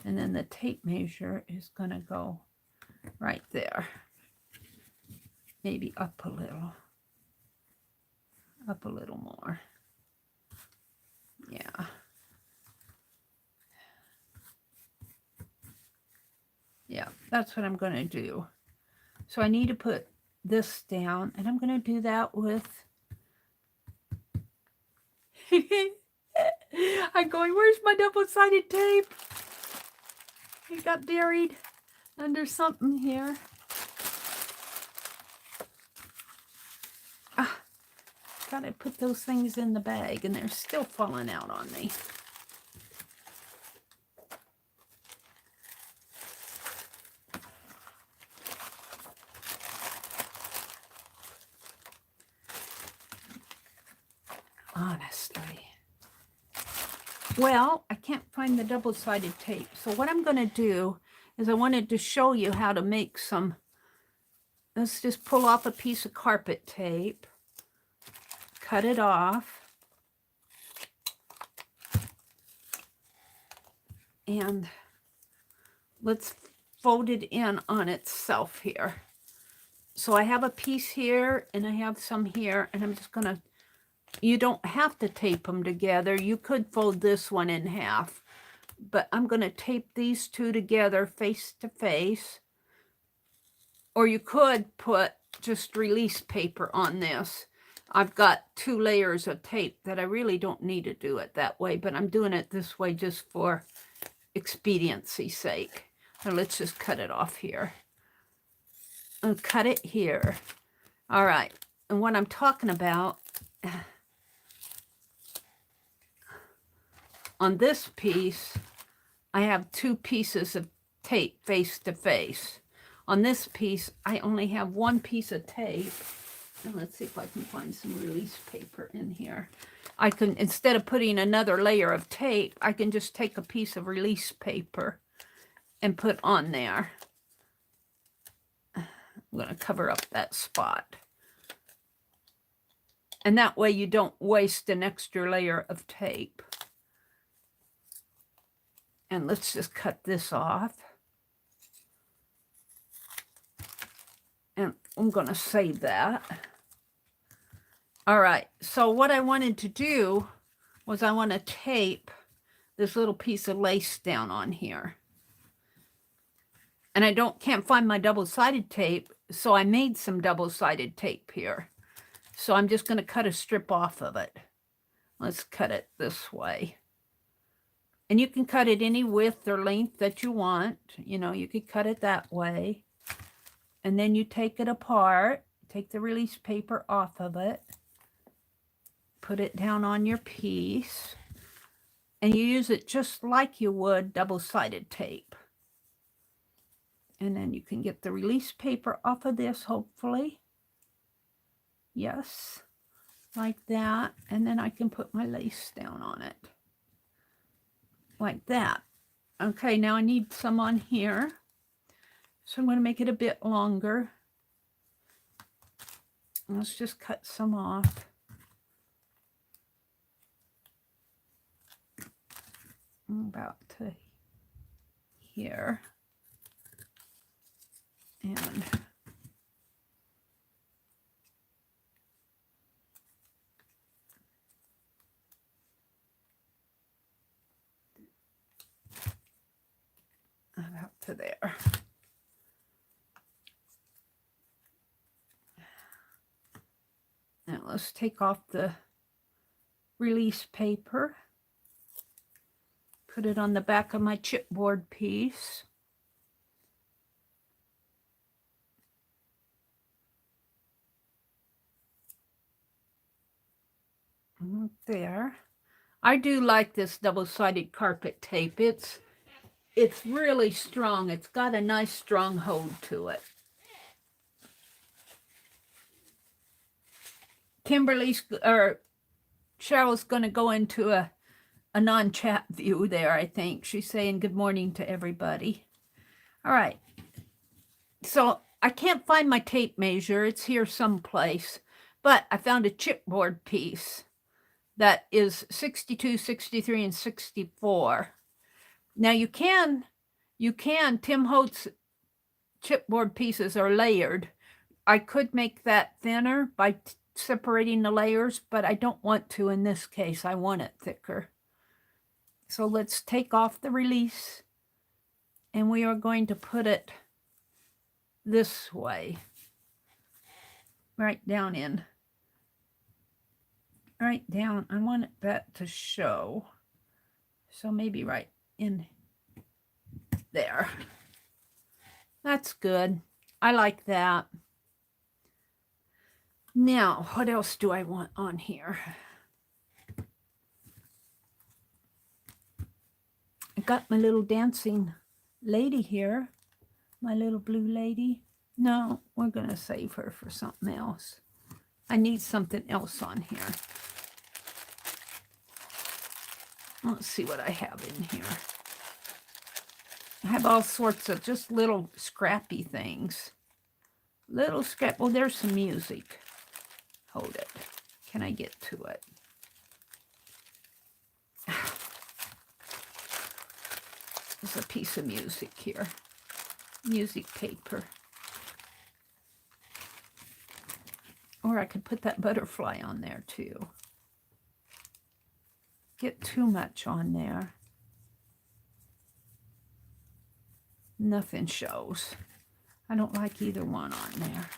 And then the tape measure is going to go right there. Maybe up a little more. Yeah. Yeah, that's what I'm going to do. So I need to put this down, and I'm going to do that with... I'm going, where's my double-sided tape? It got buried under something here. Gotta put those things in the bag, and they're still falling out on me. Honestly. Well, I can't find the double-sided tape. So what I'm going to do is I wanted to show you how to make some. Let's just pull off a piece of carpet tape. Cut it off. And let's fold it in on itself here. So I have a piece here and I have some here, and I'm just going to... You don't have to tape them together. You could fold this one in half, but I'm going to tape these two together face to face. Or you could put just release paper on this. I've got 2 layers of tape that I really don't need to do it that way, but I'm doing it this way just for expediency's sake. So let's just cut it off here. And cut it here. All right. And what I'm talking about, on this piece, I have 2 pieces of tape face to face. On this piece, I only have 1 piece of tape. And let's see if I can find some release paper in here. I can, instead of putting another layer of tape, I can just take a piece of release paper and put on there. I'm going to cover up that spot. And that way you don't waste an extra layer of tape. And let's just cut this off. And I'm going to save that. All right, so what I wanted to do was I want to tape this little piece of lace down on here. And I can't find my double-sided tape, so I made some double-sided tape here. So I'm just going to cut a strip off of it. Let's cut it this way. And you can cut it any width or length that you want. You know, you could cut it that way. And then you take it apart, take the release paper off of it, put it down on your piece, and you use it just like you would double-sided tape. And then you can get the release paper off of this, hopefully. Yes, like that. And then I can put my lace down on it. Like that. Okay, now I need some on here. So I'm going to make it a bit longer. Let's just cut some off. About to here. And about to there. Now let's take off the release paper. Put it on the back of my chipboard piece. There. I do like this double-sided carpet tape. It's really strong. It's got a nice strong hold to it. Cheryl's going to go into a non-chat view there, I think. She's saying good morning to everybody. All right. So I can't find my tape measure. It's here someplace. But I found a chipboard piece that is 62, 63, and 64. Now you can, Tim Holtz chipboard pieces are layered. I could make that thinner by separating the layers, but I don't want to in this case. I want it thicker. So let's take off the release, and we are going to put it this way, right down in. Right down. I want that to show. So maybe right in there. That's good. I like that. Now, what else do I want on here? I got my little dancing lady here. My little blue lady. No, we're going to save her for something else. I need something else on here. Let's see what I have in here. I have all sorts of just little scrappy things. Little scrap. Oh, there's some music. Hold it. Can I get to it? There's a piece of music here. Music paper. Or I could put that butterfly on there too. Get too much on there. Nothing shows. I don't like either one on there.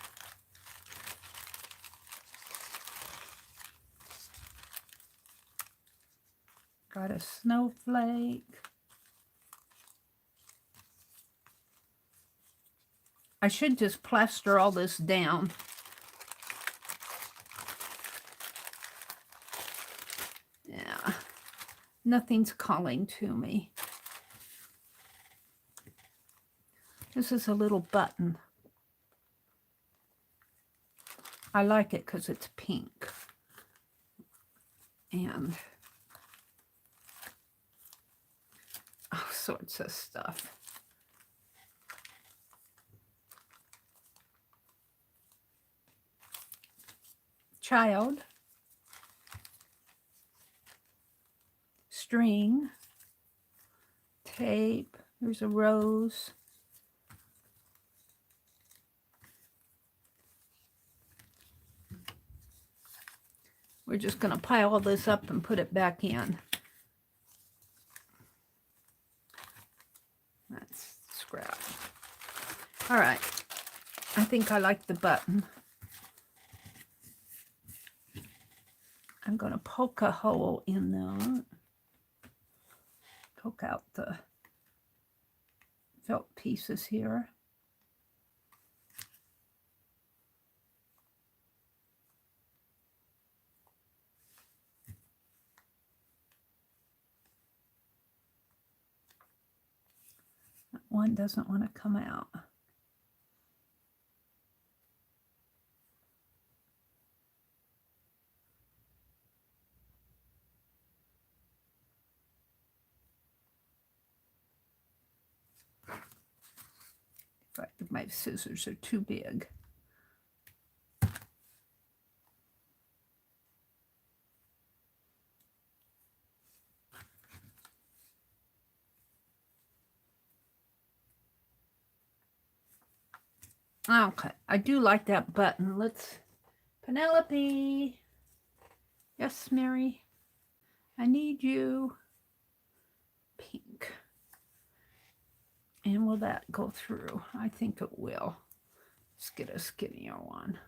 Got a snowflake. I should just plaster all this down. Yeah, nothing's calling to me. This is a little button. I like it because it's pink. And all sorts of stuff. Child. String. Tape. There's a rose. We're just going to pile all this up and put it back in. That's scrap. All right. I think I like the button. I'm going to poke a hole in there. Poke out the felt pieces here. That one doesn't want to come out. In fact, my scissors are too big. Okay, I do like that button. Let's, Penelope. Yes, Mary. I need you. Pink. And will that go through? I think it will. Let's get a skinnier one.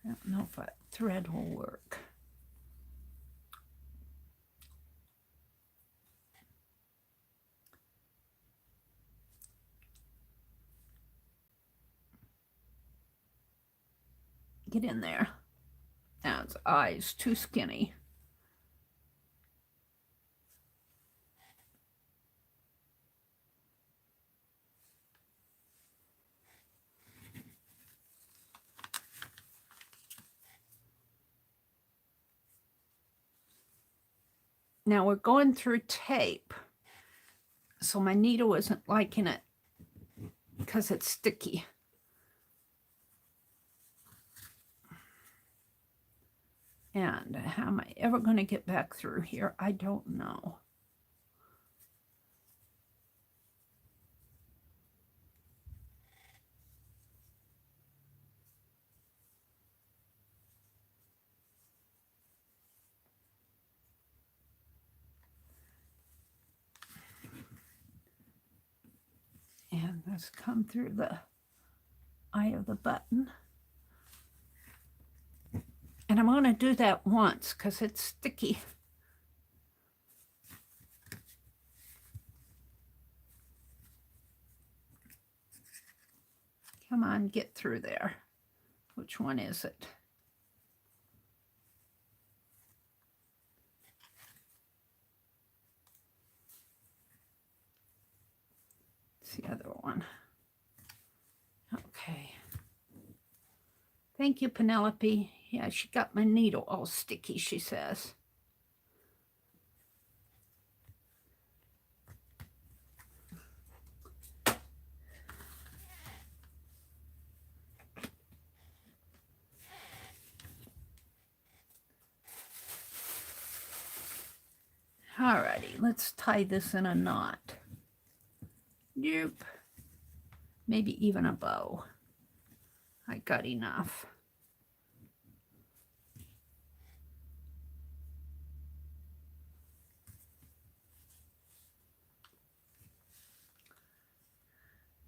I don't know if that thread will work. Get in there. Now its eyes too skinny. Now we're going through tape. So my needle isn't liking it because it's sticky. And how am I ever going to get back through here? I don't know. And let's come through the eye of the button. And I'm going to do that once because it's sticky. Come on, get through there. Which one is it? It's the other one. Okay. Thank you, Penelope. Yeah, she got my needle all sticky, she says. Alrighty, let's tie this in a knot. Nope. Maybe even a bow. I got enough.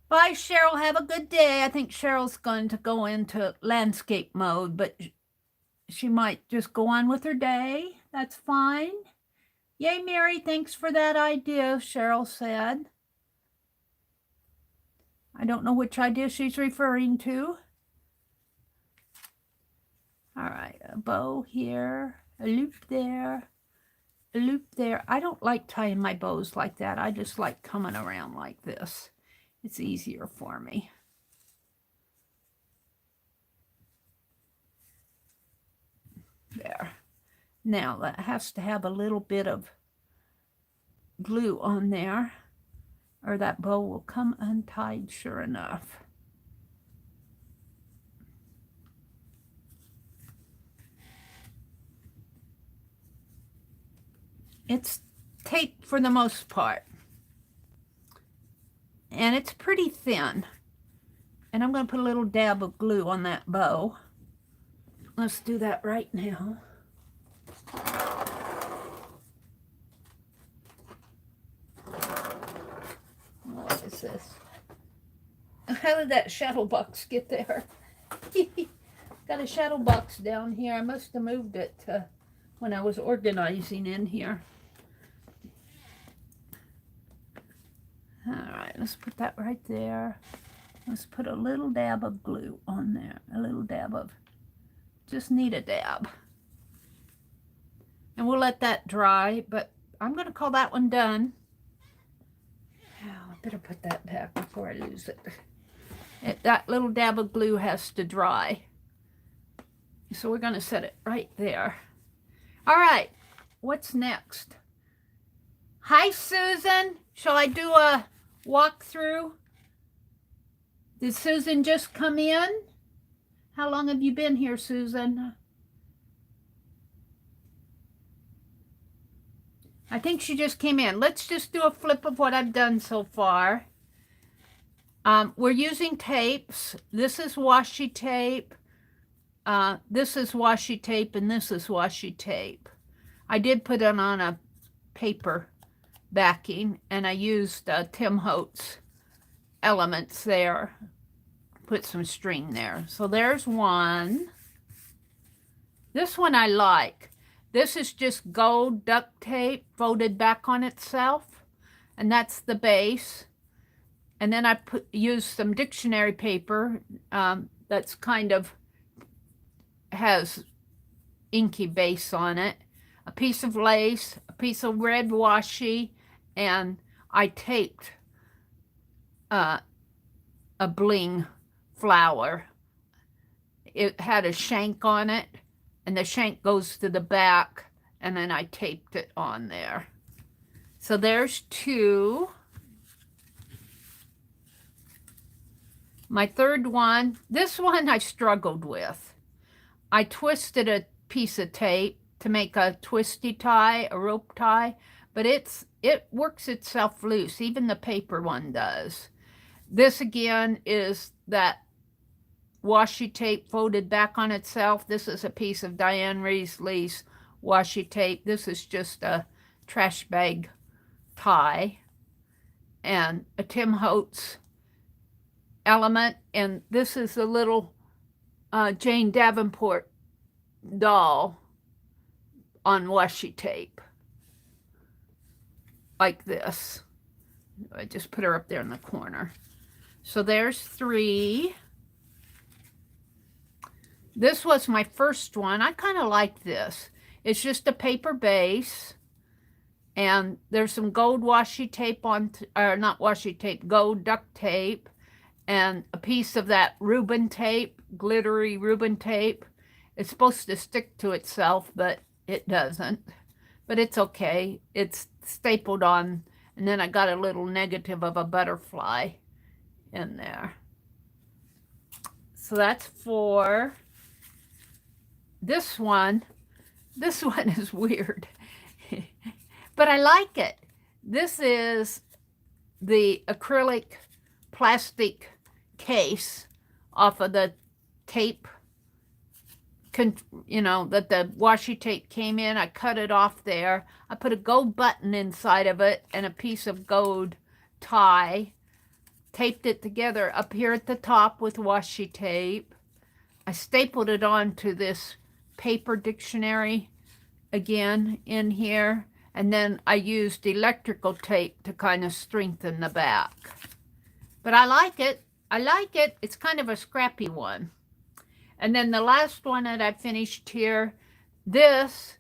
Bye, Cheryl. Have a good day. I think Cheryl's going to go into landscape mode, but she might just go on with her day. That's fine. Yay, Mary, thanks for that idea, Cheryl said. I don't know which idea she's referring to. All right, a bow here, a loop there, a loop there. I don't like tying my bows like that. I just like coming around like this. It's easier for me. There. Now that has to have a little bit of glue on there, or that bow will come untied sure enough. It's tape for the most part, and it's pretty thin. And I'm going to put a little dab of glue on that bow. Let's do that right now. What is this? How did that shadow box get there? Got a shadow box down here. I must have moved it when I was organizing in here. All right, let's put that right there. Let's put a little dab of glue on there. A little dab of, just need a dab. And we'll let that dry, but I'm going to call that one done. Oh, I better put that back before I lose it. That little dab of glue has to dry. So we're going to set it right there. All right, what's next? Hi, Susan. Shall I do a walkthrough? Did Susan just come in? How long have you been here, Susan? I think she just came in. Let's just do a flip of what I've done so far. We're using tapes. This is washi tape. This is washi tape, and this is washi tape. I did put it on a paper backing, and I used Tim Holtz elements there. Put some string there. So there's one. This one I like. This is just gold duct tape folded back on itself, and that's the base. And then I used some dictionary paper that's kind of has inky base on it, a piece of lace, a piece of red washi, and I taped a bling flower. It had a shank on it, and the shank goes to the back, and then I taped it on there. So there's two. My third one, this one I struggled with. I twisted a piece of tape to make a twisty tie, a rope tie, but it works itself loose. Even the paper one does. This again is that washi tape folded back on itself. This is a piece of Diane Reesley's washi tape. This is just a trash bag tie and a Tim Holtz element, and this is a little Jane Davenport doll on washi tape like this. I just put her up there in the corner. So there's three. This was my first one. I kind of like this. It's just a paper base, and there's some gold washi tape on, or not washi tape, gold duct tape, and a piece of that Reuben tape, glittery Reuben tape. It's supposed to stick to itself, but it doesn't. But it's okay. It's stapled on, and then I got a little negative of a butterfly in there. So that's four. This one is weird, but I like it. This is the acrylic plastic case off of the tape, you know, that the washi tape came in. I cut it off there. I put a gold button inside of it and a piece of gold tie. Taped it together up here at the top with washi tape. I stapled it onto this paper dictionary again in here. And then I used electrical tape to kind of strengthen the back. But I like it. I like it. It's kind of a scrappy one. And then the last one that I finished here, this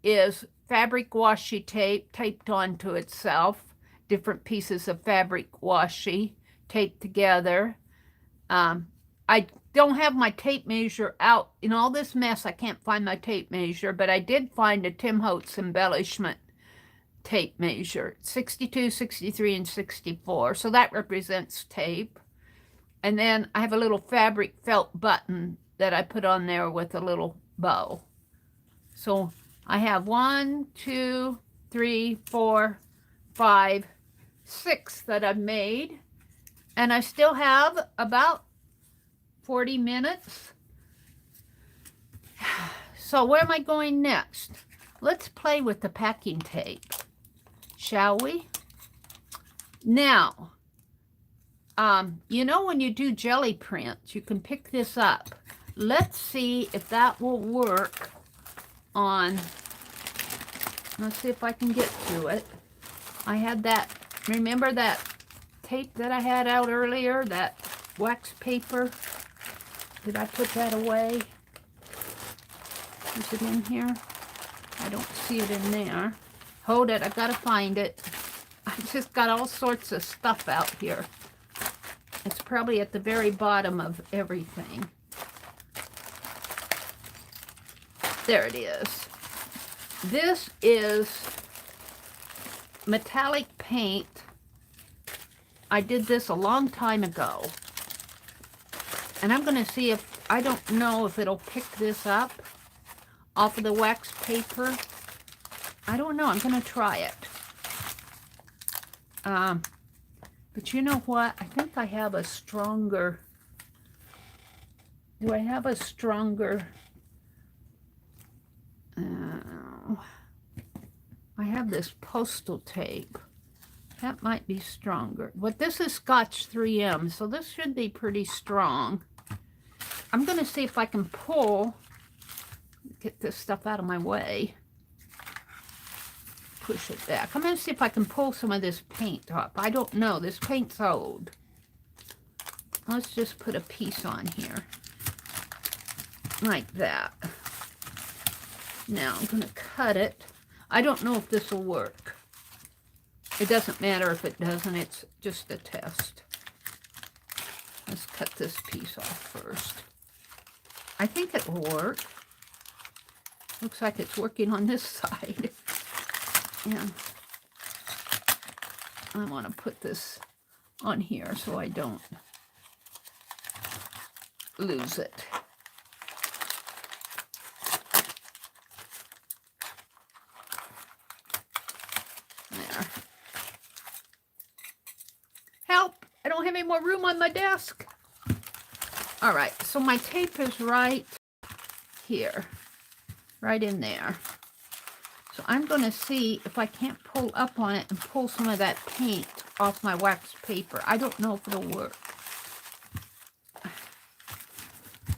is fabric washi tape taped onto itself. Different pieces of fabric washi taped together. I don't have my tape measure out. In all this mess, I can't find my tape measure, but I did find a Tim Holtz embellishment tape measure, 62, 63, and 64. So that represents tape. And then I have a little fabric felt button that I put on there with a little bow. So I have 1, 2, 3, 4, 5, 6 that I've made. And I still have about 40 minutes. So where am I going next? Let's play with the packing tape, shall we? Now, you know when you do jelly prints, you can pick this up. Let's see if that will work on, let's see if I can get to it. I had that, remember that tape that I had out earlier, that wax paper? Did I put that away? Is it in here? I don't see it in there. Hold it, I've got to find it. I just got all sorts of stuff out here. It's probably at the very bottom of everything. There it is. This is metallic paint. I did this a long time ago. And I'm going to see if, I don't know if it'll pick this up off of the wax paper. I don't know. I'm going to try it. But you know what? I think I have a stronger, do I have a stronger, I have this postal tape. That might be stronger. But this is Scotch 3M, so this should be pretty strong. I'm going to see if I can pull, get this stuff out of my way. Push it back. I'm going to see if I can pull some of this paint up. I don't know. This paint's old. Let's just put a piece on here. Like that. Now I'm going to cut it. I don't know if this will work. It doesn't matter if it doesn't. It's just a test. Let's cut this piece off first. I think it will work. Looks like it's working on this side. And I want to put this on here so I don't lose it. There. Help! I don't have any more room on my desk. All right, so my tape is right here, right in there. So I'm going to see if I can't pull up on it and pull some of that paint off my wax paper. I don't know if it'll work.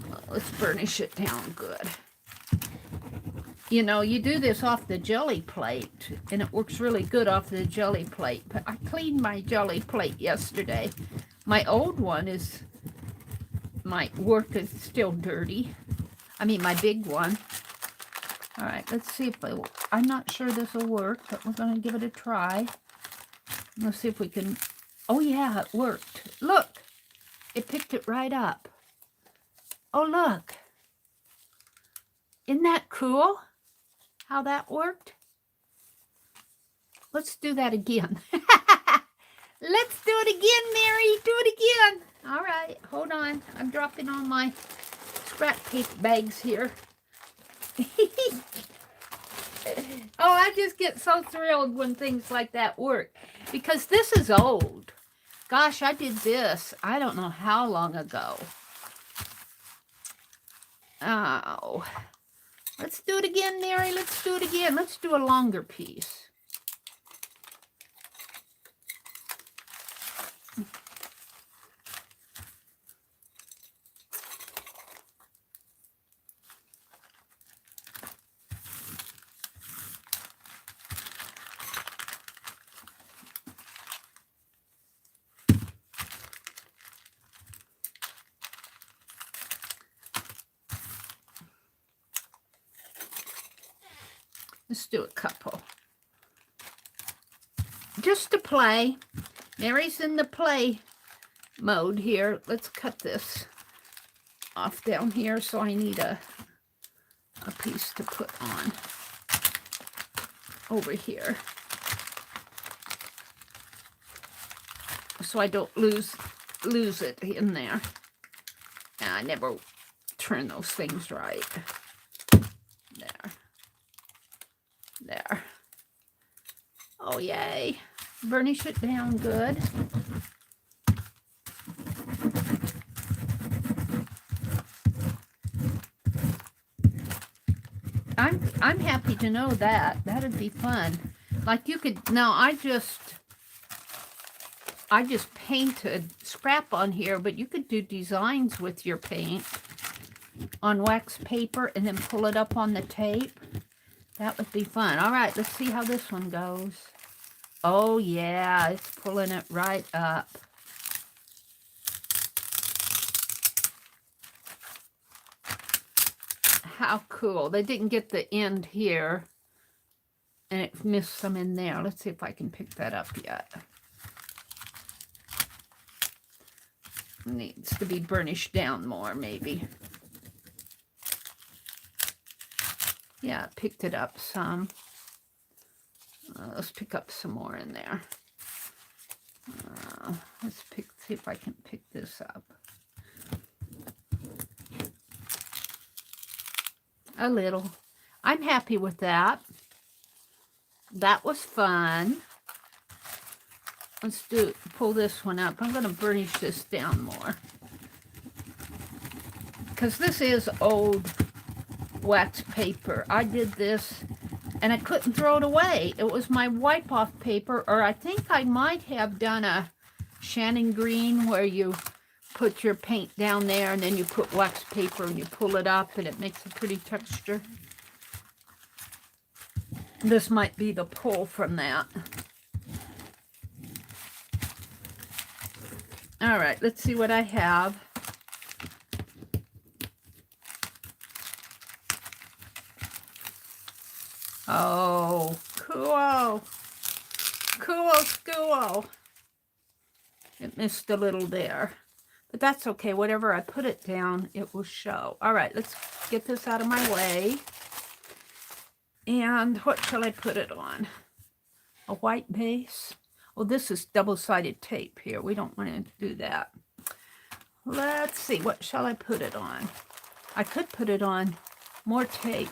Well, let's burnish it down good. You know, you do this off the jelly plate, and it works really good off the jelly plate. But I cleaned my jelly plate yesterday. My old one is, my work is still dirty. I mean, my big one. All right, let's see if I'm not sure this will work, but we're going to give it a try. Let's see if we can, oh yeah, it worked. Look, it picked it right up. Oh, look. Isn't that cool? How that worked? Let's do that again. Let's do it again, Mary. Do it again. All right, hold on. I'm dropping all my scrap paper bags here. Oh, I just get so thrilled when things like that work. Because this is old. Gosh, I did this, I don't know how long ago. Oh. Let's do it again, Mary. Let's do it again. Let's do a longer piece. Let's do a couple. Just to play. Mary's in the play mode here. Let's cut this off down here. So I need a piece to put on over here, so I don't lose it in there. And I never turn those things right. There. Oh, yay. Burnish it down good. I'm happy to know that. That'd be fun. Like you could, now I just painted scrap on here, but you could do designs with your paint on wax paper and then pull it up on the tape. That would be fun. All right, let's see how this one goes. Oh, yeah, it's pulling it right up. How cool. They didn't get the end here, and it missed some in there. Let's see if I can pick that up yet. Needs to be burnished down more, maybe. Yeah, picked it up some. Let's pick up some more in there. Let's see if I can pick this up. A little. I'm happy with that. That was fun. Let's pull this one up. I'm going to burnish this down more, because this is old wax paper. I did this and I couldn't throw it away. It was my wipe off paper, or I think I might have done a Shannon green where you put your paint down there and then you put wax paper and you pull it up and it makes a pretty texture. This might be the pull from that. All right, let's see what I have. Oh, cool. Cool school. It missed a little there. But that's okay. Whatever I put it down, it will show. All right, let's get this out of my way. And what shall I put it on? A white base? Oh, this is double-sided tape here. We don't want to do that. Let's see. What shall I put it on? I could put it on more tape.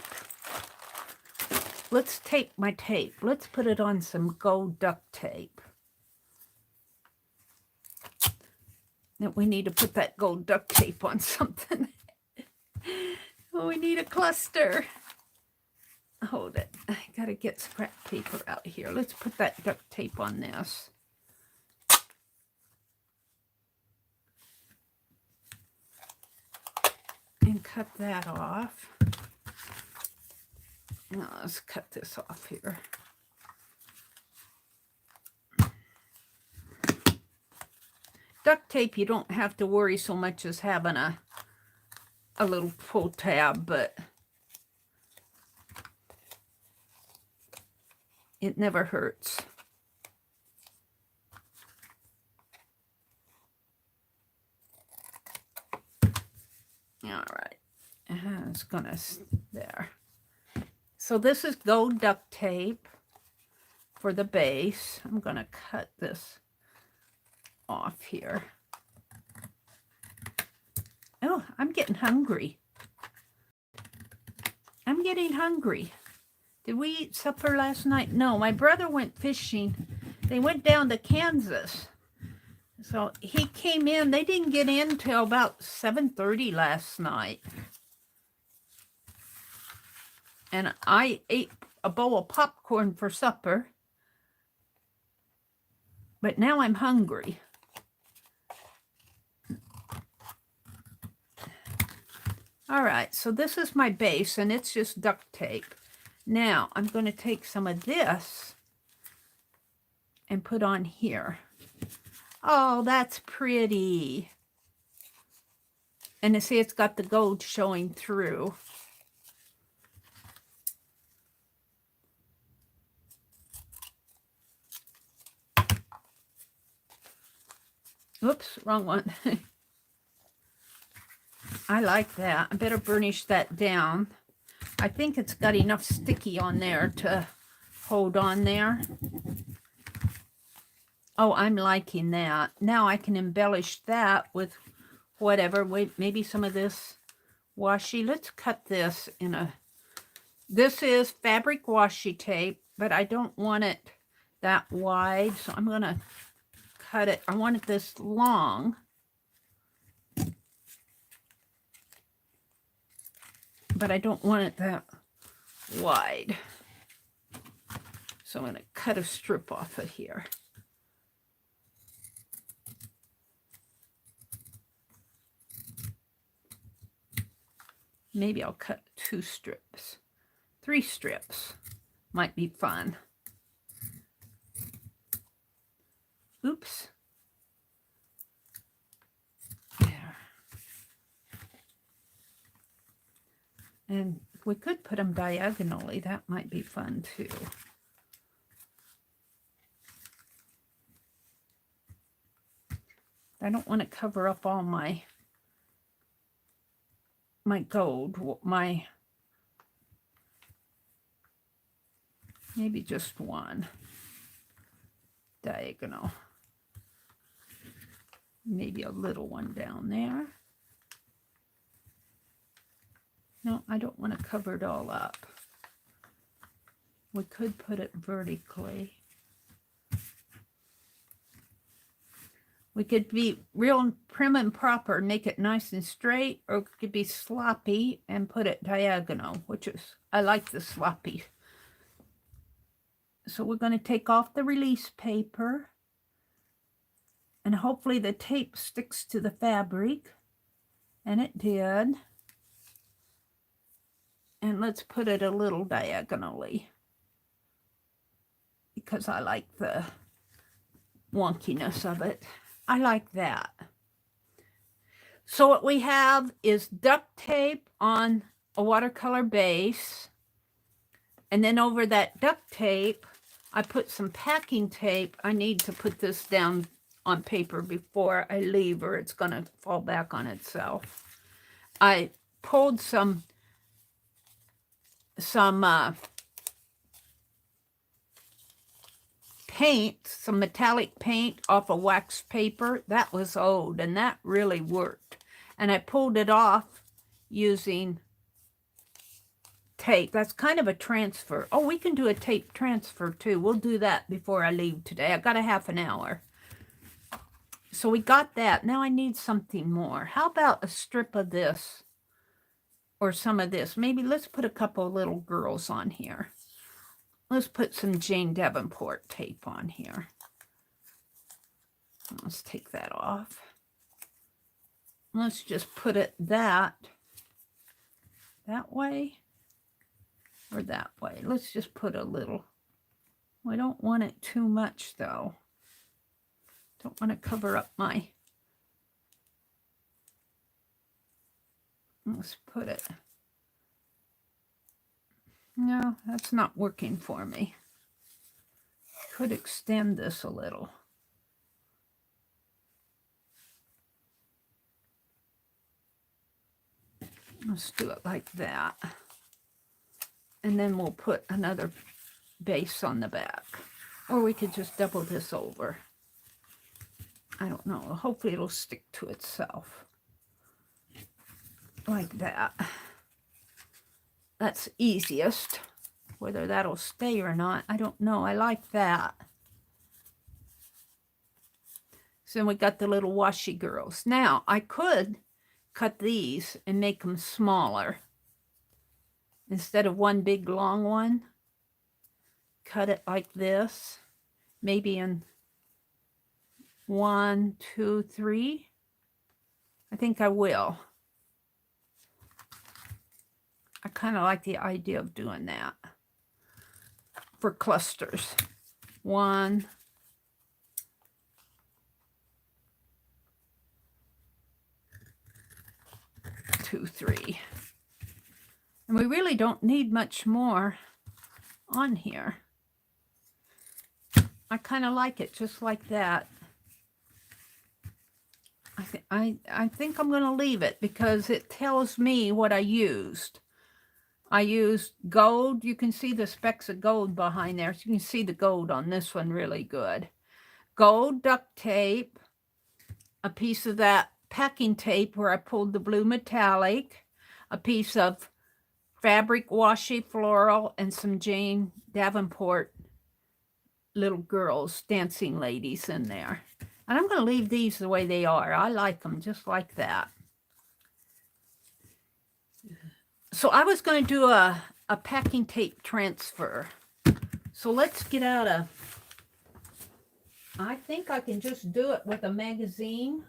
Let's tape my tape. Let's put it on some gold duct tape. We need to put that gold duct tape on something. Oh, we need a cluster. Hold it. I gotta get scrap paper out here. Let's put that duct tape on this. And cut that off. Now let's cut this off here. Duct tape, you don't have to worry so much as having a little pull tab, but it never hurts. All right, it's gonna, there. So this is gold duct tape for the base. I'm gonna cut this off here. Oh, I'm getting hungry. I'm getting hungry. Did we eat supper last night? No, my brother went fishing. They went down to Kansas. So he came in. They didn't get in till about 7:30 last night. And I ate a bowl of popcorn for supper. But now I'm hungry. All right, so this is my base, and it's just duct tape. Now, I'm going to take some of this and put on here. Oh, that's pretty. And you see it's got the gold showing through. Oops, wrong one. I like that. I better burnish that down. I think it's got enough sticky on there to hold on there. Oh, I'm liking that. Now I can embellish that with whatever. Wait, maybe some of this washi. Let's cut this in a... This is fabric washi tape, but I don't want it that wide, so I'm going to cut it. I want it this long. But I don't want it that wide. So I'm going to cut a strip off of here. Maybe I'll cut 2 strips. 3 strips might be fun. Oops. There. And we could put them diagonally. That might be fun too. I don't want to cover up all my gold, maybe just one diagonal. Maybe a little one down there. No, I don't want to cover it all up. We could put it vertically. We could be real prim and proper, make it nice and straight, or it could be sloppy and put it diagonal, which is, I like the sloppy. So we're going to take off the release paper, and hopefully the tape sticks to the fabric, and it did. And let's put it a little diagonally, because I like the wonkiness of it. I like that. So what we have is duct tape on a watercolor base. And then over that duct tape, I put some packing tape. I need to put this down on paper before I leave, or it's going to fall back on itself. I pulled some paint, some metallic paint off of wax paper. That was old, and that really worked. And I pulled it off using tape. That's kind of a transfer. Oh, we can do a tape transfer too. We'll do that before I leave today. I've got a half an hour. So we got that. Now I need something more. How about a strip of this or some of this? Maybe let's put a couple of little girls on here. Let's put some Jane Davenport tape on here. Let's take that off. Let's just put it that way or that way. Let's just put a little. We don't want it too much though. Don't want to cover up my. Let's put it. No, that's not working for me. Could extend this a little. Let's do it like that. And then we'll put another base on the back. Or we could just double this over. I don't know. Hopefully it'll stick to itself. Like that. That's easiest. Whether that'll stay or not, I don't know. I like that. So then we got the little washi girls. Now, I could cut these and make them smaller. Instead of one big long one, cut it like this. Maybe in 1, 2, 3. I think I will. I kind of like the idea of doing that for clusters. 1, 2, 3. And we really don't need much more on here. I kind of like it just like that. I think I'm going to leave it because it tells me what I used. I used gold. You can see the specks of gold behind there. So you can see the gold on this one really good. Gold duct tape, a piece of that packing tape where I pulled the blue metallic, a piece of fabric washi floral, and some Jane Davenport little girls, dancing ladies in there. And I'm going to leave these the way they are. I like them just like that. So I was going to do a packing tape transfer. So let's get out a, I think I can just do it with a magazine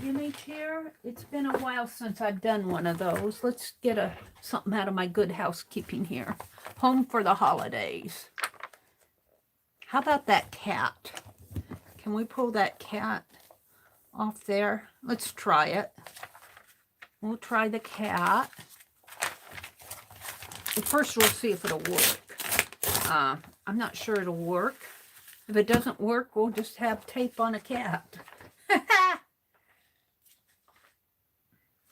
image here. It's been a while since I've done one of those. Let's get something out of my good housekeeping here. Home for the holidays. How about that cat? Can we pull that cat off there? Let's try it. We'll try the cat. Well, first we'll see if it'll work. I'm not sure it'll work. If it doesn't work, we'll just have tape on a cat.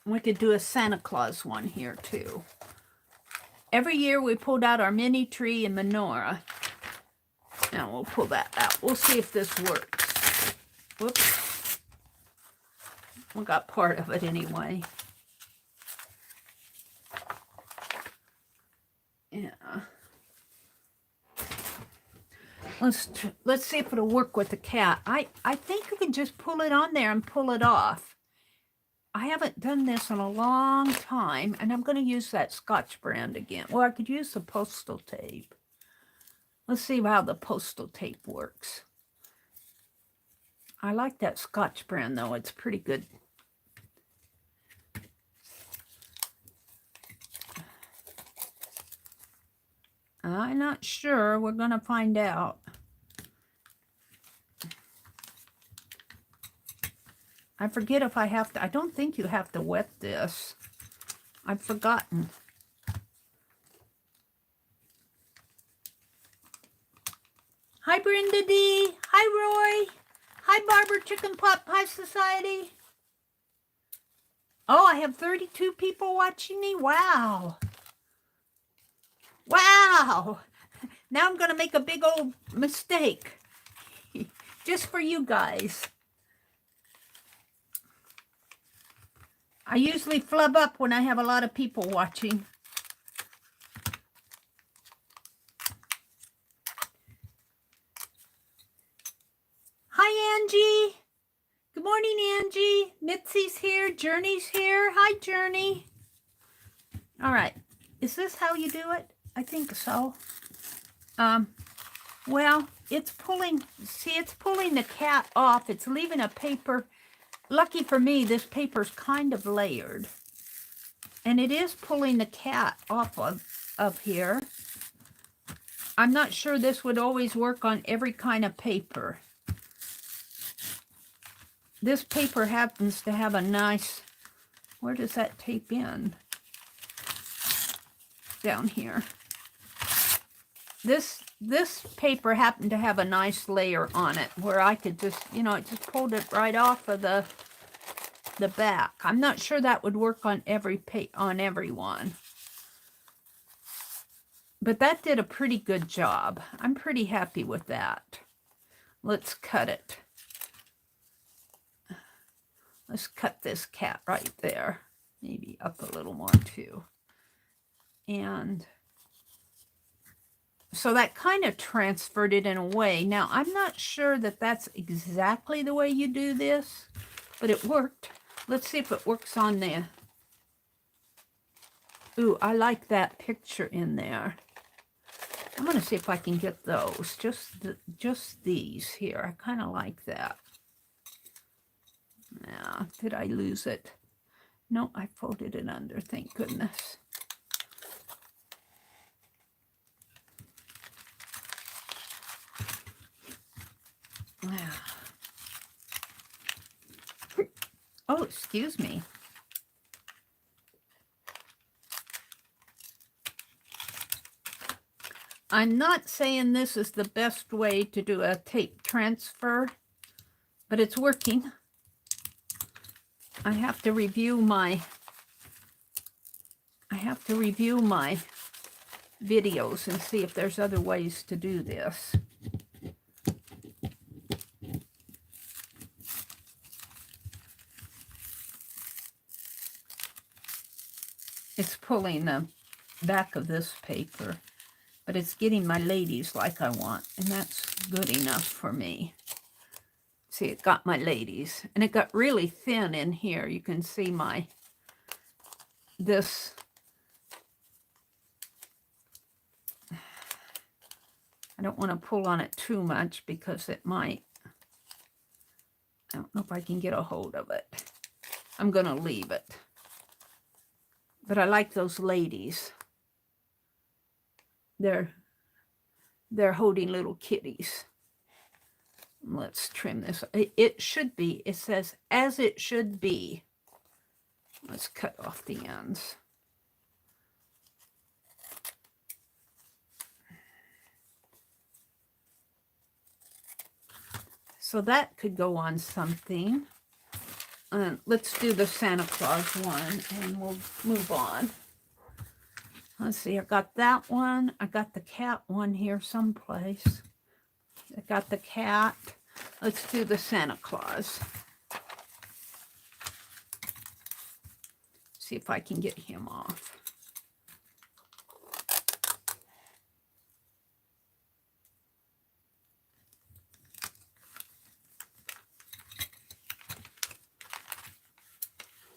We could do a Santa Claus one here too. Every year we pulled out our mini tree and menorah. Now we'll pull that out. We'll see if this works. Whoops. We got part of it anyway. Yeah. Let's see if it'll work with the cat. I think you can just pull it on there and pull it off. I haven't done this in a long time, and I'm going to use that Scotch brand again. Well, I could use the postal tape. Let's see how the postal tape works. I like that Scotch brand, though. It's pretty good. I'm not sure. We're going to find out. I forget if I have to. I don't think you have to wet this. I've forgotten. Hi, Brenda D. Hi, Roy. Hi, Barber Chicken Pot Pie Society. Oh, I have 32 people watching me. Wow. Wow. Now I'm going to make a big old mistake. Just for you guys. I usually flub up when I have a lot of people watching. Hi, Angie. Good morning, Angie. Mitzi's here. Journey's here. Hi, Journey. All right. Is this how you do it? I think so. Well, it's pulling, see, it's pulling the cat off. It's leaving a paper. Lucky for me, this paper's kind of layered. And it is pulling the cat off of here. I'm not sure this would always work on every kind of paper. This paper happens to have a nice, where does that tape in? Down here. This paper happened to have a nice layer on it where I could just, you know, it just pulled it right off of the back. I'm not sure that would work on everyone. But that did a pretty good job. I'm pretty happy with that. Let's cut it. Let's cut this cat right there. Maybe up a little more too. And so that kind of transferred it in a way. Now, I'm not sure that that's exactly the way you do this, but it worked. Let's see if it works on there. Ooh, I like that picture in there. I'm going to see if I can get those. Just these here. I kind of like that. Now, did I lose it? No, I folded it under. Thank goodness. Oh, excuse me. I'm not saying this is the best way to do a tape transfer, but it's working. I have to review my videos and see if there's other ways to do this. It's pulling the back of this paper, but it's getting my ladies like I want, and that's good enough for me. See, it got my ladies, and it got really thin in here. You can see this. I don't want to pull on it too much because it might, I don't know if I can get a hold of it. I'm going to leave it. But I like those ladies. They're holding little kitties. Let's trim this. It should be, it says, as it should be. Let's cut off the ends. So that could go on something. Let's do the Santa Claus one and we'll move on. Let's see, I got that one. I got the cat one here someplace. I got the cat. Let's do the Santa Claus. See if I can get him off.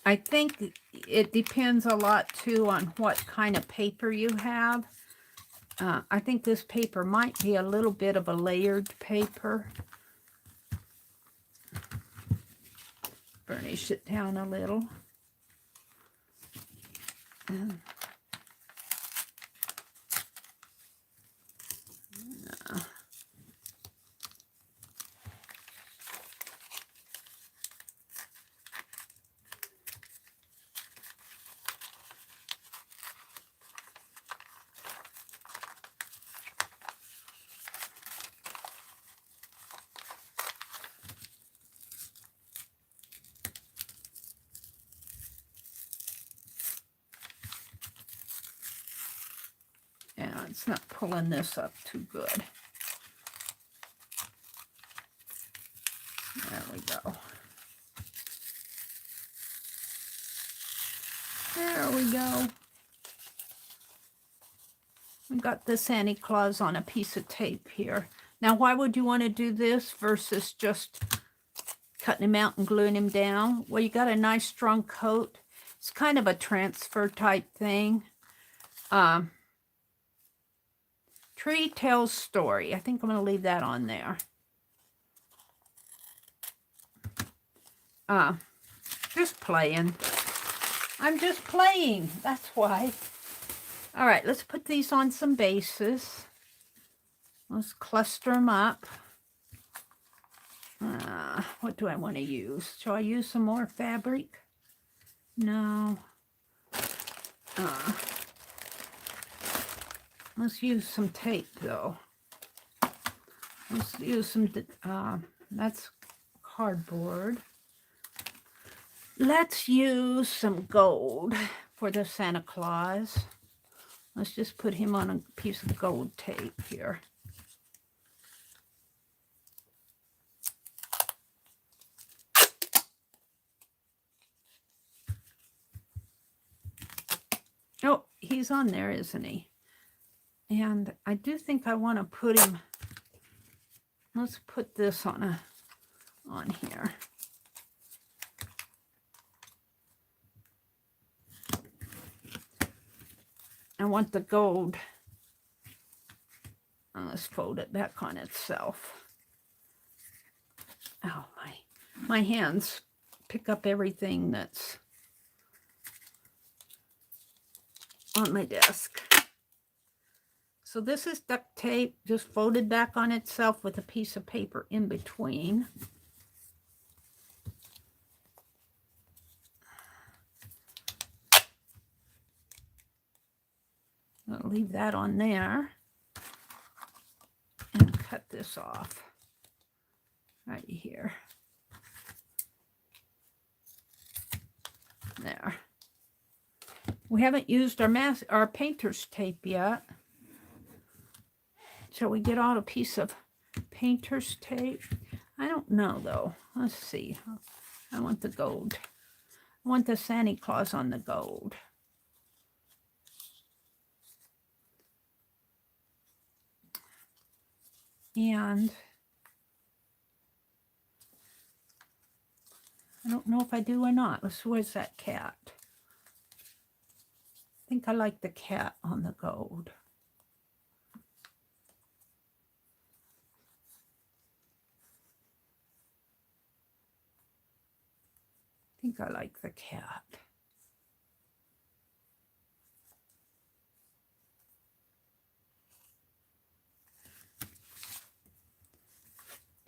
I think it depends a lot too on what kind of paper you have. I think this paper might be a little bit of a layered paper. Burnish it down a little. Yeah, it's not pulling this up too good. There we go. There we go. We got the Santa Claus on a piece of tape here. Now, why would you want to do this versus just cutting him out and gluing him down? Well, you got a nice strong coat. It's kind of a transfer type thing. Tree tells story. I think I'm going to leave that on there. Just playing. I'm just playing. That's why. All right, let's put these on some bases. Let's cluster them up. What do I want to use? Shall I use some more fabric? No. Let's use some tape, though. Let's use some, that's cardboard. Let's use some gold for the Santa Claus. Let's just put him on a piece of gold tape here. Oh, he's on there, isn't he? And I do think I want to put him, let's put this on here. I want the gold. Let's fold it back on itself. Oh, my hands pick up everything that's on my desk. So this is duct tape, just folded back on itself with a piece of paper in between. I'll leave that on there and cut this off right here. There. We haven't used our painter's tape yet. Shall we get out a piece of painter's tape? I don't know, though. Let's see. I want the gold. I want the Santa Claus on the gold. And I don't know if I do or not. Where's that cat? I think I like the cat on the gold. I think I like the cat.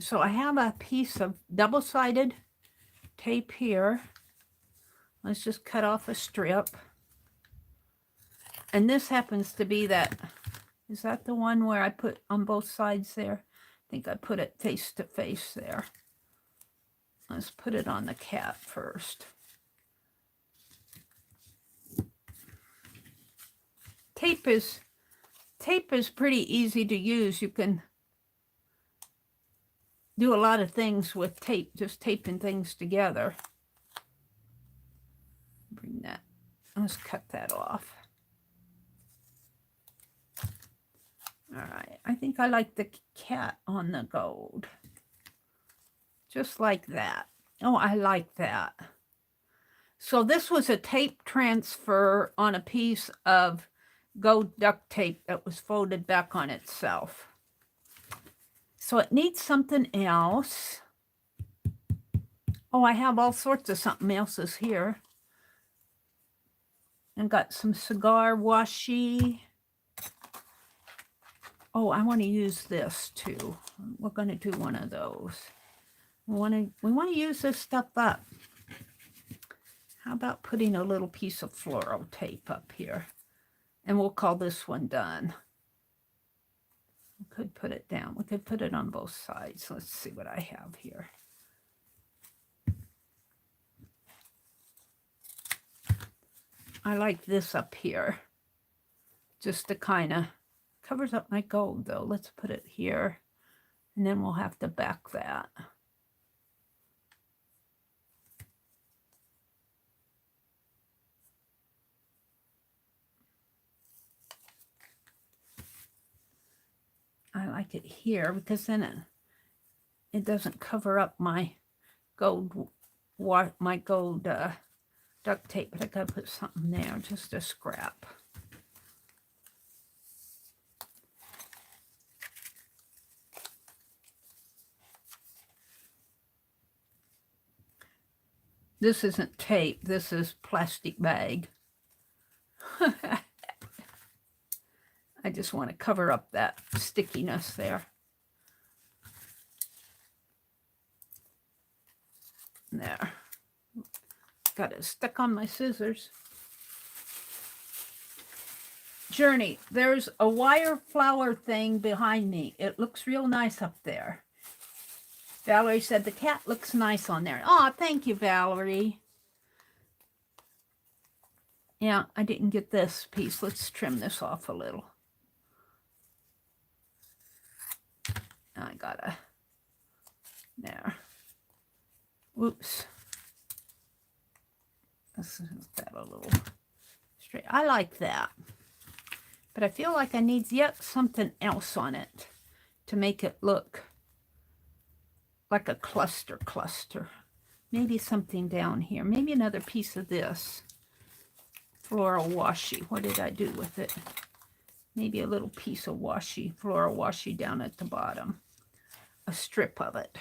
So I have a piece of double-sided tape here. Let's just cut off a strip. And this happens to be that, is that the one where I put on both sides there? I think I put it face to face there. Let's put it on the cat first. Tape is pretty easy to use. You can do a lot of things with tape, just taping things together. Bring that, let's cut that off. All right, I think I like the cat on the gold. Just like that. Oh, I like that. So this was a tape transfer on a piece of gold duct tape that was folded back on itself. So it needs something else. Oh, I have all sorts of something else's here. And got some cigar washi. Oh, I want to use this too. We're going to do one of those. We want to use this stuff up. How about putting a little piece of floral tape up here? And we'll call this one done. We could put it down. We could put it on both sides. Let's see what I have here. I like this up here. Just to kind of covers up my gold, though. Let's put it here. And then we'll have to back that. I like it here because then it doesn't cover up my gold duct tape, but I gotta put something there, just a scrap. This isn't tape, this is plastic bag. I just want to cover up that stickiness there. There. Got it stuck on my scissors. Journey, there's a wire flower thing behind me. It looks real nice up there. Valerie said the cat looks nice on there. Oh, thank you, Valerie. Yeah, I didn't get this piece. Let's trim this off a little. I gotta, there. Whoops. Let's move that a little straight. I like that. But I feel like I need yet something else on it to make it look like a cluster. Maybe something down here. Maybe another piece of this floral washi. What did I do with it? Maybe a little piece of washi, floral washi down at the bottom. A strip of it.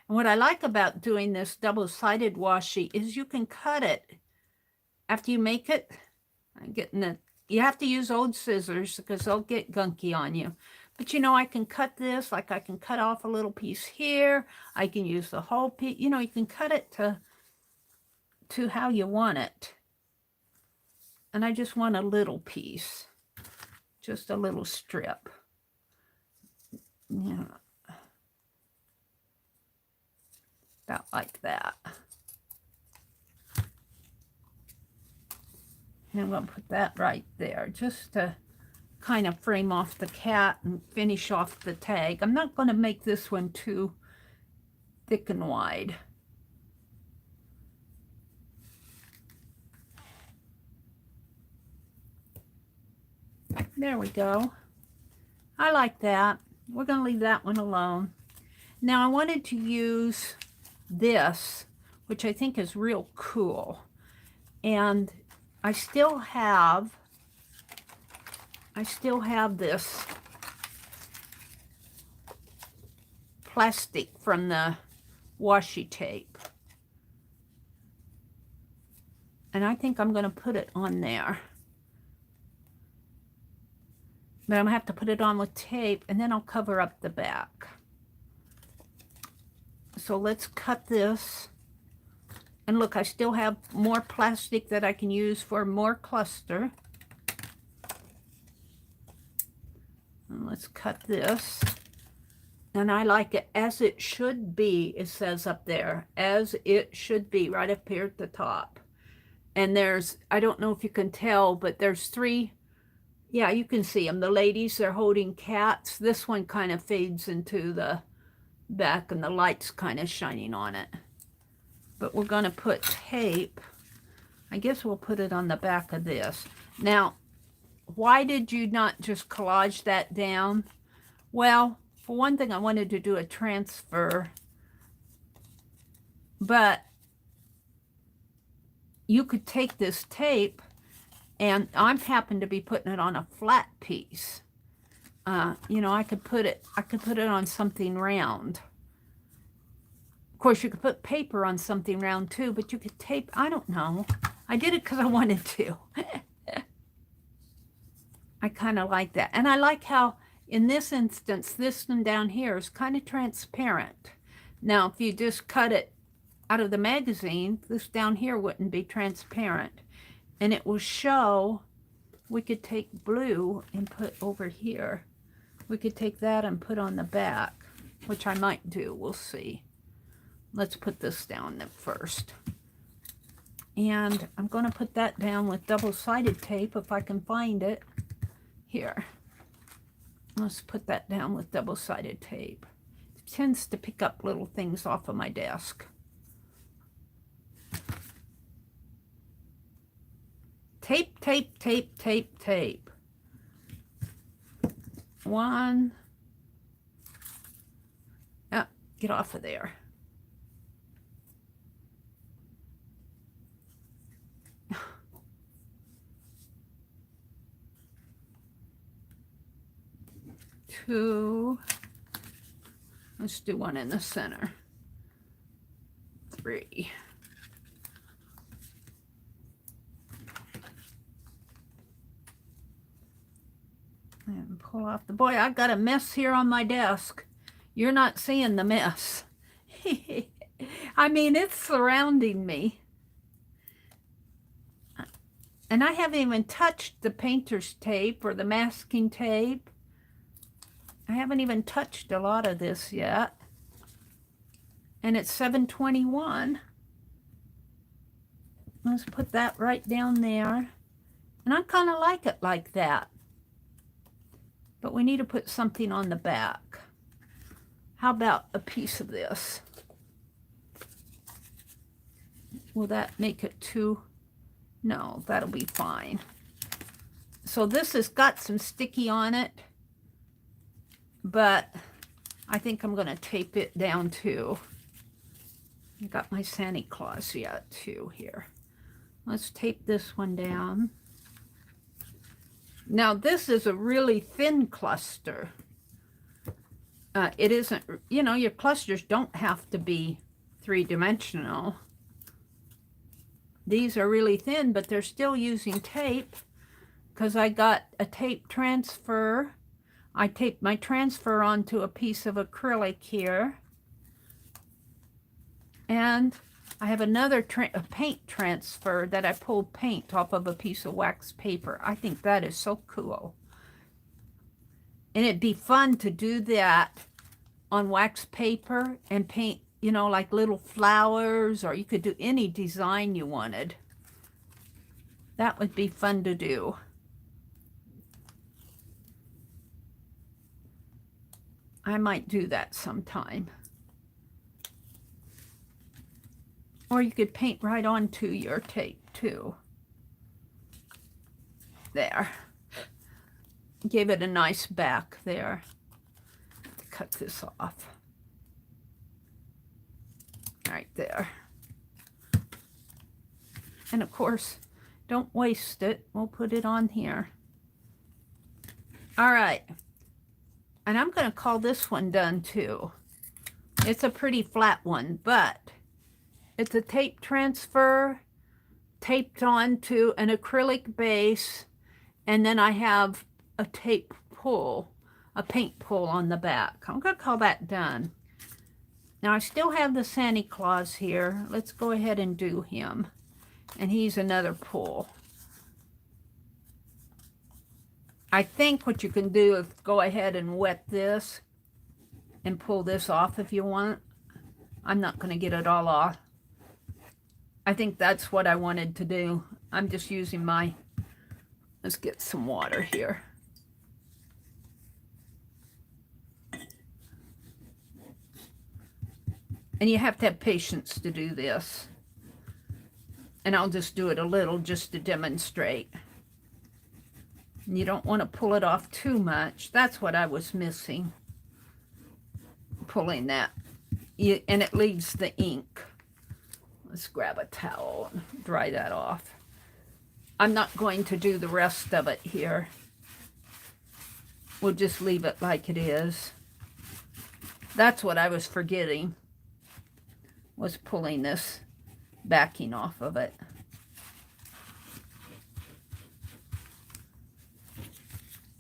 And what I like about doing this double-sided washi is you can cut it after you make it. I'm getting it. You have to use old scissors because they'll get gunky on you. But you know, I can cut this, like I can cut off a little piece here. I can use the whole piece. You know, you can cut it to how you want it. And I just want a little piece. Just a little strip. Yeah. About like that. And I'm going to put that right there just to kind of frame off the cat and finish off the tag. I'm not going to make this one too thick and wide. There we go. I like that. We're going to leave that one alone. Now I wanted to use this, which I think is real cool. And I still have this plastic from the washi tape. And I think I'm going to put it on there. But I'm going to have to put it on with tape, and then I'll cover up the back. So let's cut this. And look, I still have more plastic that I can use for more cluster. And let's cut this. And I like it as it should be, it says up there. As it should be, right up here at the top. And there's, I don't know if you can tell, but there's 3. Yeah, you can see them. The ladies, they're holding cats. This one kind of fades into the back and the light's kind of shining on it. But we're going to put tape. I guess we'll put it on the back of this. Now, why did you not just collage that down? Well, for one thing, I wanted to do a transfer. But you could take this tape, and I happen to be putting it on a flat piece. You know, I could put it on something round. Of course, you could put paper on something round too, but you could tape, I don't know. I did it because I wanted to. I kind of like that. And I like how, in this instance, this one down here is kind of transparent. Now, if you just cut it out of the magazine, this down here wouldn't be transparent. And it will show, we could take blue and put over here. We could take that and put on the back, which I might do, we'll see. Let's put this down first. And I'm going to put that down with double-sided tape if I can find it. Here. Let's put that down with double-sided tape. It tends to pick up little things off of my desk. Tape, tape, tape, tape, tape. 1. Ah, get off of there. Two. Let's do one in the center. 3. And pull off the, boy, I've got a mess here on my desk. You're not seeing the mess. I mean, it's surrounding me. And I haven't even touched the painter's tape or the masking tape. I haven't even touched a lot of this yet. And it's 7:21. Let's put that right down there. And I kind of like it like that. But we need to put something on the back. How about a piece of this? Will that make it too? No, that'll be fine. So this has got some sticky on it, but I think I'm going to tape it down too. I got my Santa Claus yet too here. Let's tape this one down. Now this is a really thin cluster. It isn't, you know, your clusters don't have to be 3-dimensional. These are really thin, but they're still using tape because I got a tape transfer. I taped my transfer onto a piece of acrylic here. And I have another paint transfer that I pulled paint off of a piece of wax paper. I think that is so cool. And it'd be fun to do that on wax paper and paint you know, like little flowers, or you could do any design you wanted. That would be fun to do. I might do that sometime. Or you could paint right onto your tape too. There. Give it a nice back there. Cut this off. Right there. And of course, don't waste it. We'll put it on here. All right. And I'm going to call this one done too. It's a pretty flat one, but it's a tape transfer taped onto an acrylic base, and then I have a tape pull, a paint pull on the back. I'm going to call that done. Now I still have the Santa Claus here. Let's go ahead and do him. And he's another pull. I think what you can do is go ahead and wet this and pull this off if you want. I'm not going to get it all off. I think that's what I wanted to do. I'm just using my, let's get some water here. And you have to have patience to do this. And I'll just do it a little just to demonstrate. And you don't want to pull it off too much. That's what I was missing. Pulling that. And it leaves the ink. Let's grab a towel and dry that off. I'm not going to do the rest of it here. We'll just leave it like it is. That's what I was forgetting, was pulling this backing off of it.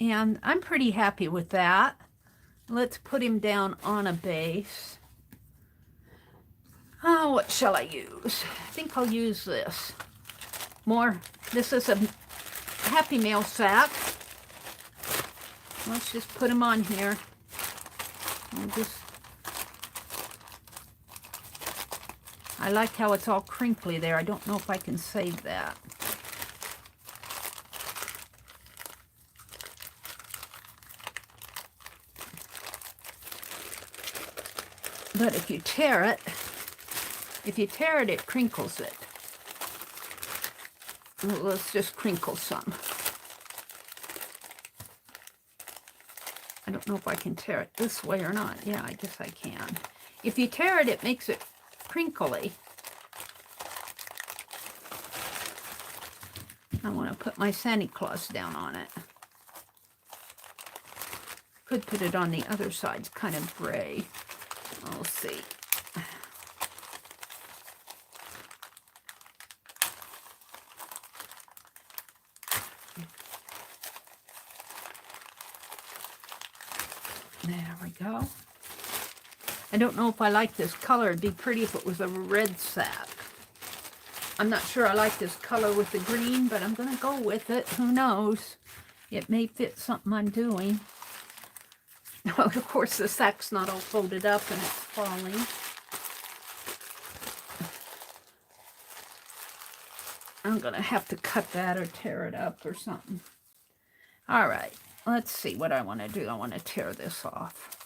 And I'm pretty happy with that. Let's put him down on a base. Oh, what shall I use? I think I'll use this. This is a Happy Mail sack. Let's just put them on here. I like how it's all crinkly there. I don't know if I can save that. But if you tear it, it crinkles it. Well, let's just crinkle some. I don't know if I can tear it this way or not. Yeah, I guess I can. If you tear it, it makes it crinkly. I want to put my Santa Claus down on it. Could put it on the other side. It's kind of gray. We'll see. There we go. I don't know if I like this color. It'd be pretty if it was a red sack. I'm not sure I like this color with the green, but I'm going to go with it. Who knows? It may fit something I'm doing. Of course, the sack's not all folded up and it's falling. I'm going to have to cut that or tear it up or something. All right, let's see what I want to do. I want to tear this off.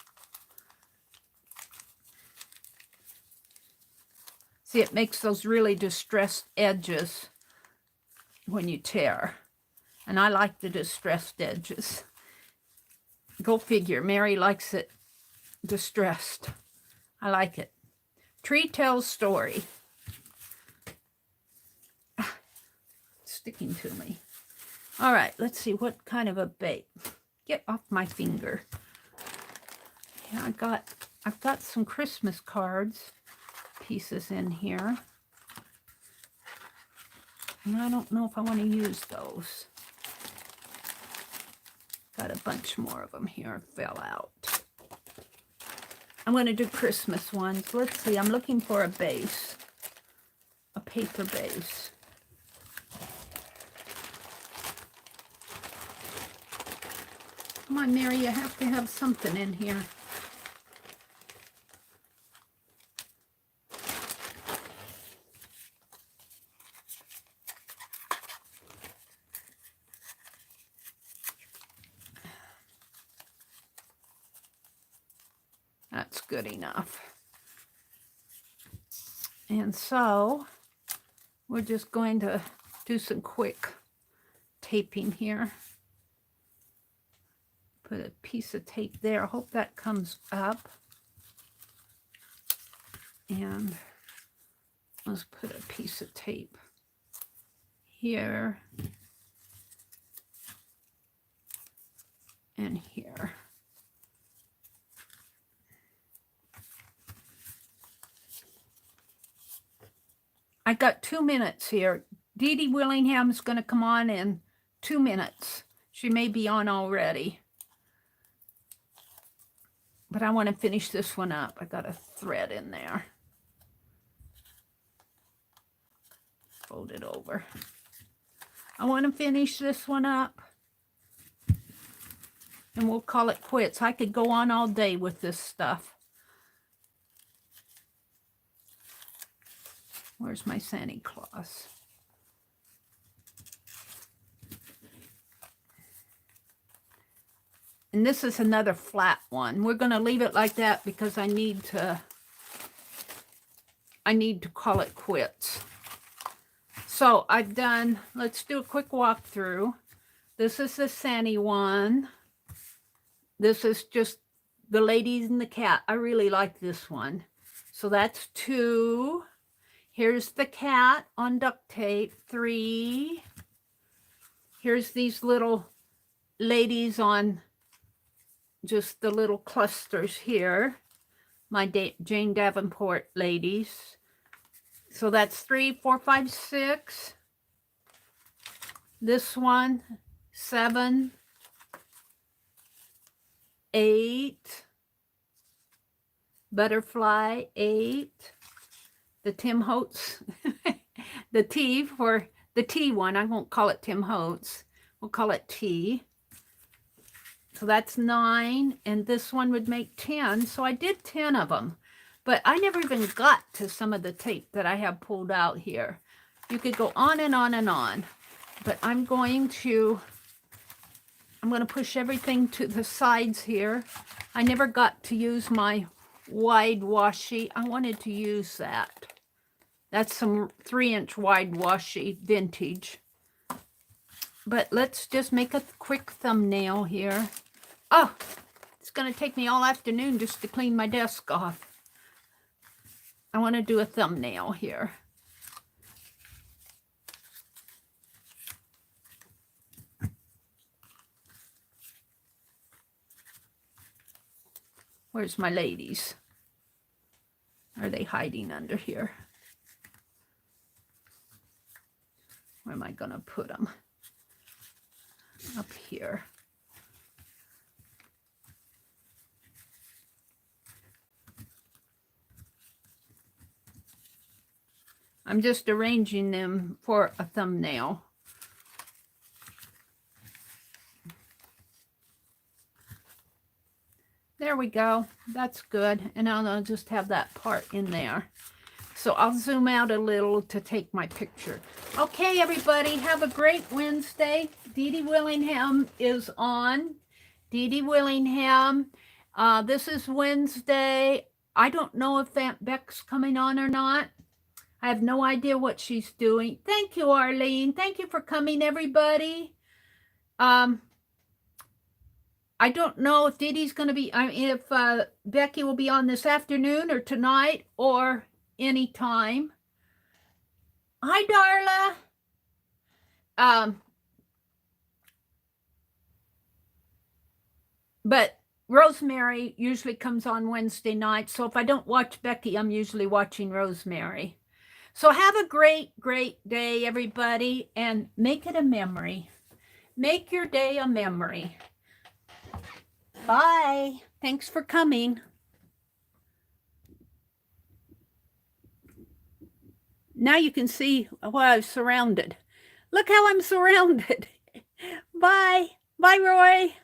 See, it makes those really distressed edges when you tear. And I like the distressed edges. Go figure. Mary likes it distressed. I like it. Tree tells story. Sticking to me. All right, let's see what kind of a bait. Get off my finger. Yeah, I've got some Christmas cards pieces in here. And I don't know if I want to use those. Got a bunch more of them here. Fell out. I'm going to do Christmas ones. Let's see. I'm looking for a base. A paper base. Come on, Mary. You have to have something in here. That's good enough. And so we're just going to do some quick taping here. Put a piece of tape there. I hope that comes up. And let's put a piece of tape here and here. I got 2 minutes here. Dee Dee Willingham's going to come on in 2 minutes. She may be on already. But I want to finish this one up. I got a thread in there. Fold it over. I want to finish this one up. And we'll call it quits. I could go on all day with this stuff. Where's my Santa Claus? And this is another flat one. We're going to leave it like that because I need to call it quits. So I've done, let's do a quick walkthrough. This is the Santa one. This is just the ladies and the cat. I really like this one. So that's 2. Here's the cat on duct tape, 3. Here's these little ladies on just the little clusters here. My Jane Davenport ladies. So that's 3, 4, 5, 6. This one, 7, 8. Butterfly, 8. The Tim Holtz, the T for the T one. I won't call it Tim Holtz. We'll call it T. So that's 9. And this one would make 10. So I did 10 of them. But I never even got to some of the tape that I have pulled out here. You could go on and on and on. But I'm going to push everything to the sides here. I never got to use my wide washi. I wanted to use that. That's some 3-inch wide washi vintage. But let's just make a quick thumbnail here. Oh, it's going to take me all afternoon just to clean my desk off. I want to do a thumbnail here. Where's my ladies? Are they hiding under here? Where am I going to put them? Up here. I'm just arranging them for a thumbnail. There we go. That's good. And I'll just have that part in there. So I'll zoom out a little to take my picture. Okay, everybody, have a great Wednesday. Dee Dee Willingham is on. Dee Dee Willingham. This is Wednesday. I don't know if Aunt Beck's coming on or not. I have no idea what she's doing. Thank you, Arlene. Thank you for coming, everybody. I don't know if Dee Dee's going to be, if Becky will be on this afternoon or tonight or anytime. Hi, Darla. But Rosemary usually comes on Wednesday night. So if I don't watch Becky, I'm usually watching Rosemary. So have a great, great day, everybody, and make it a memory. Make your day a memory. Bye. Thanks for coming. Now you can see why I'm surrounded. Look how I'm surrounded. Bye. Bye, Roy.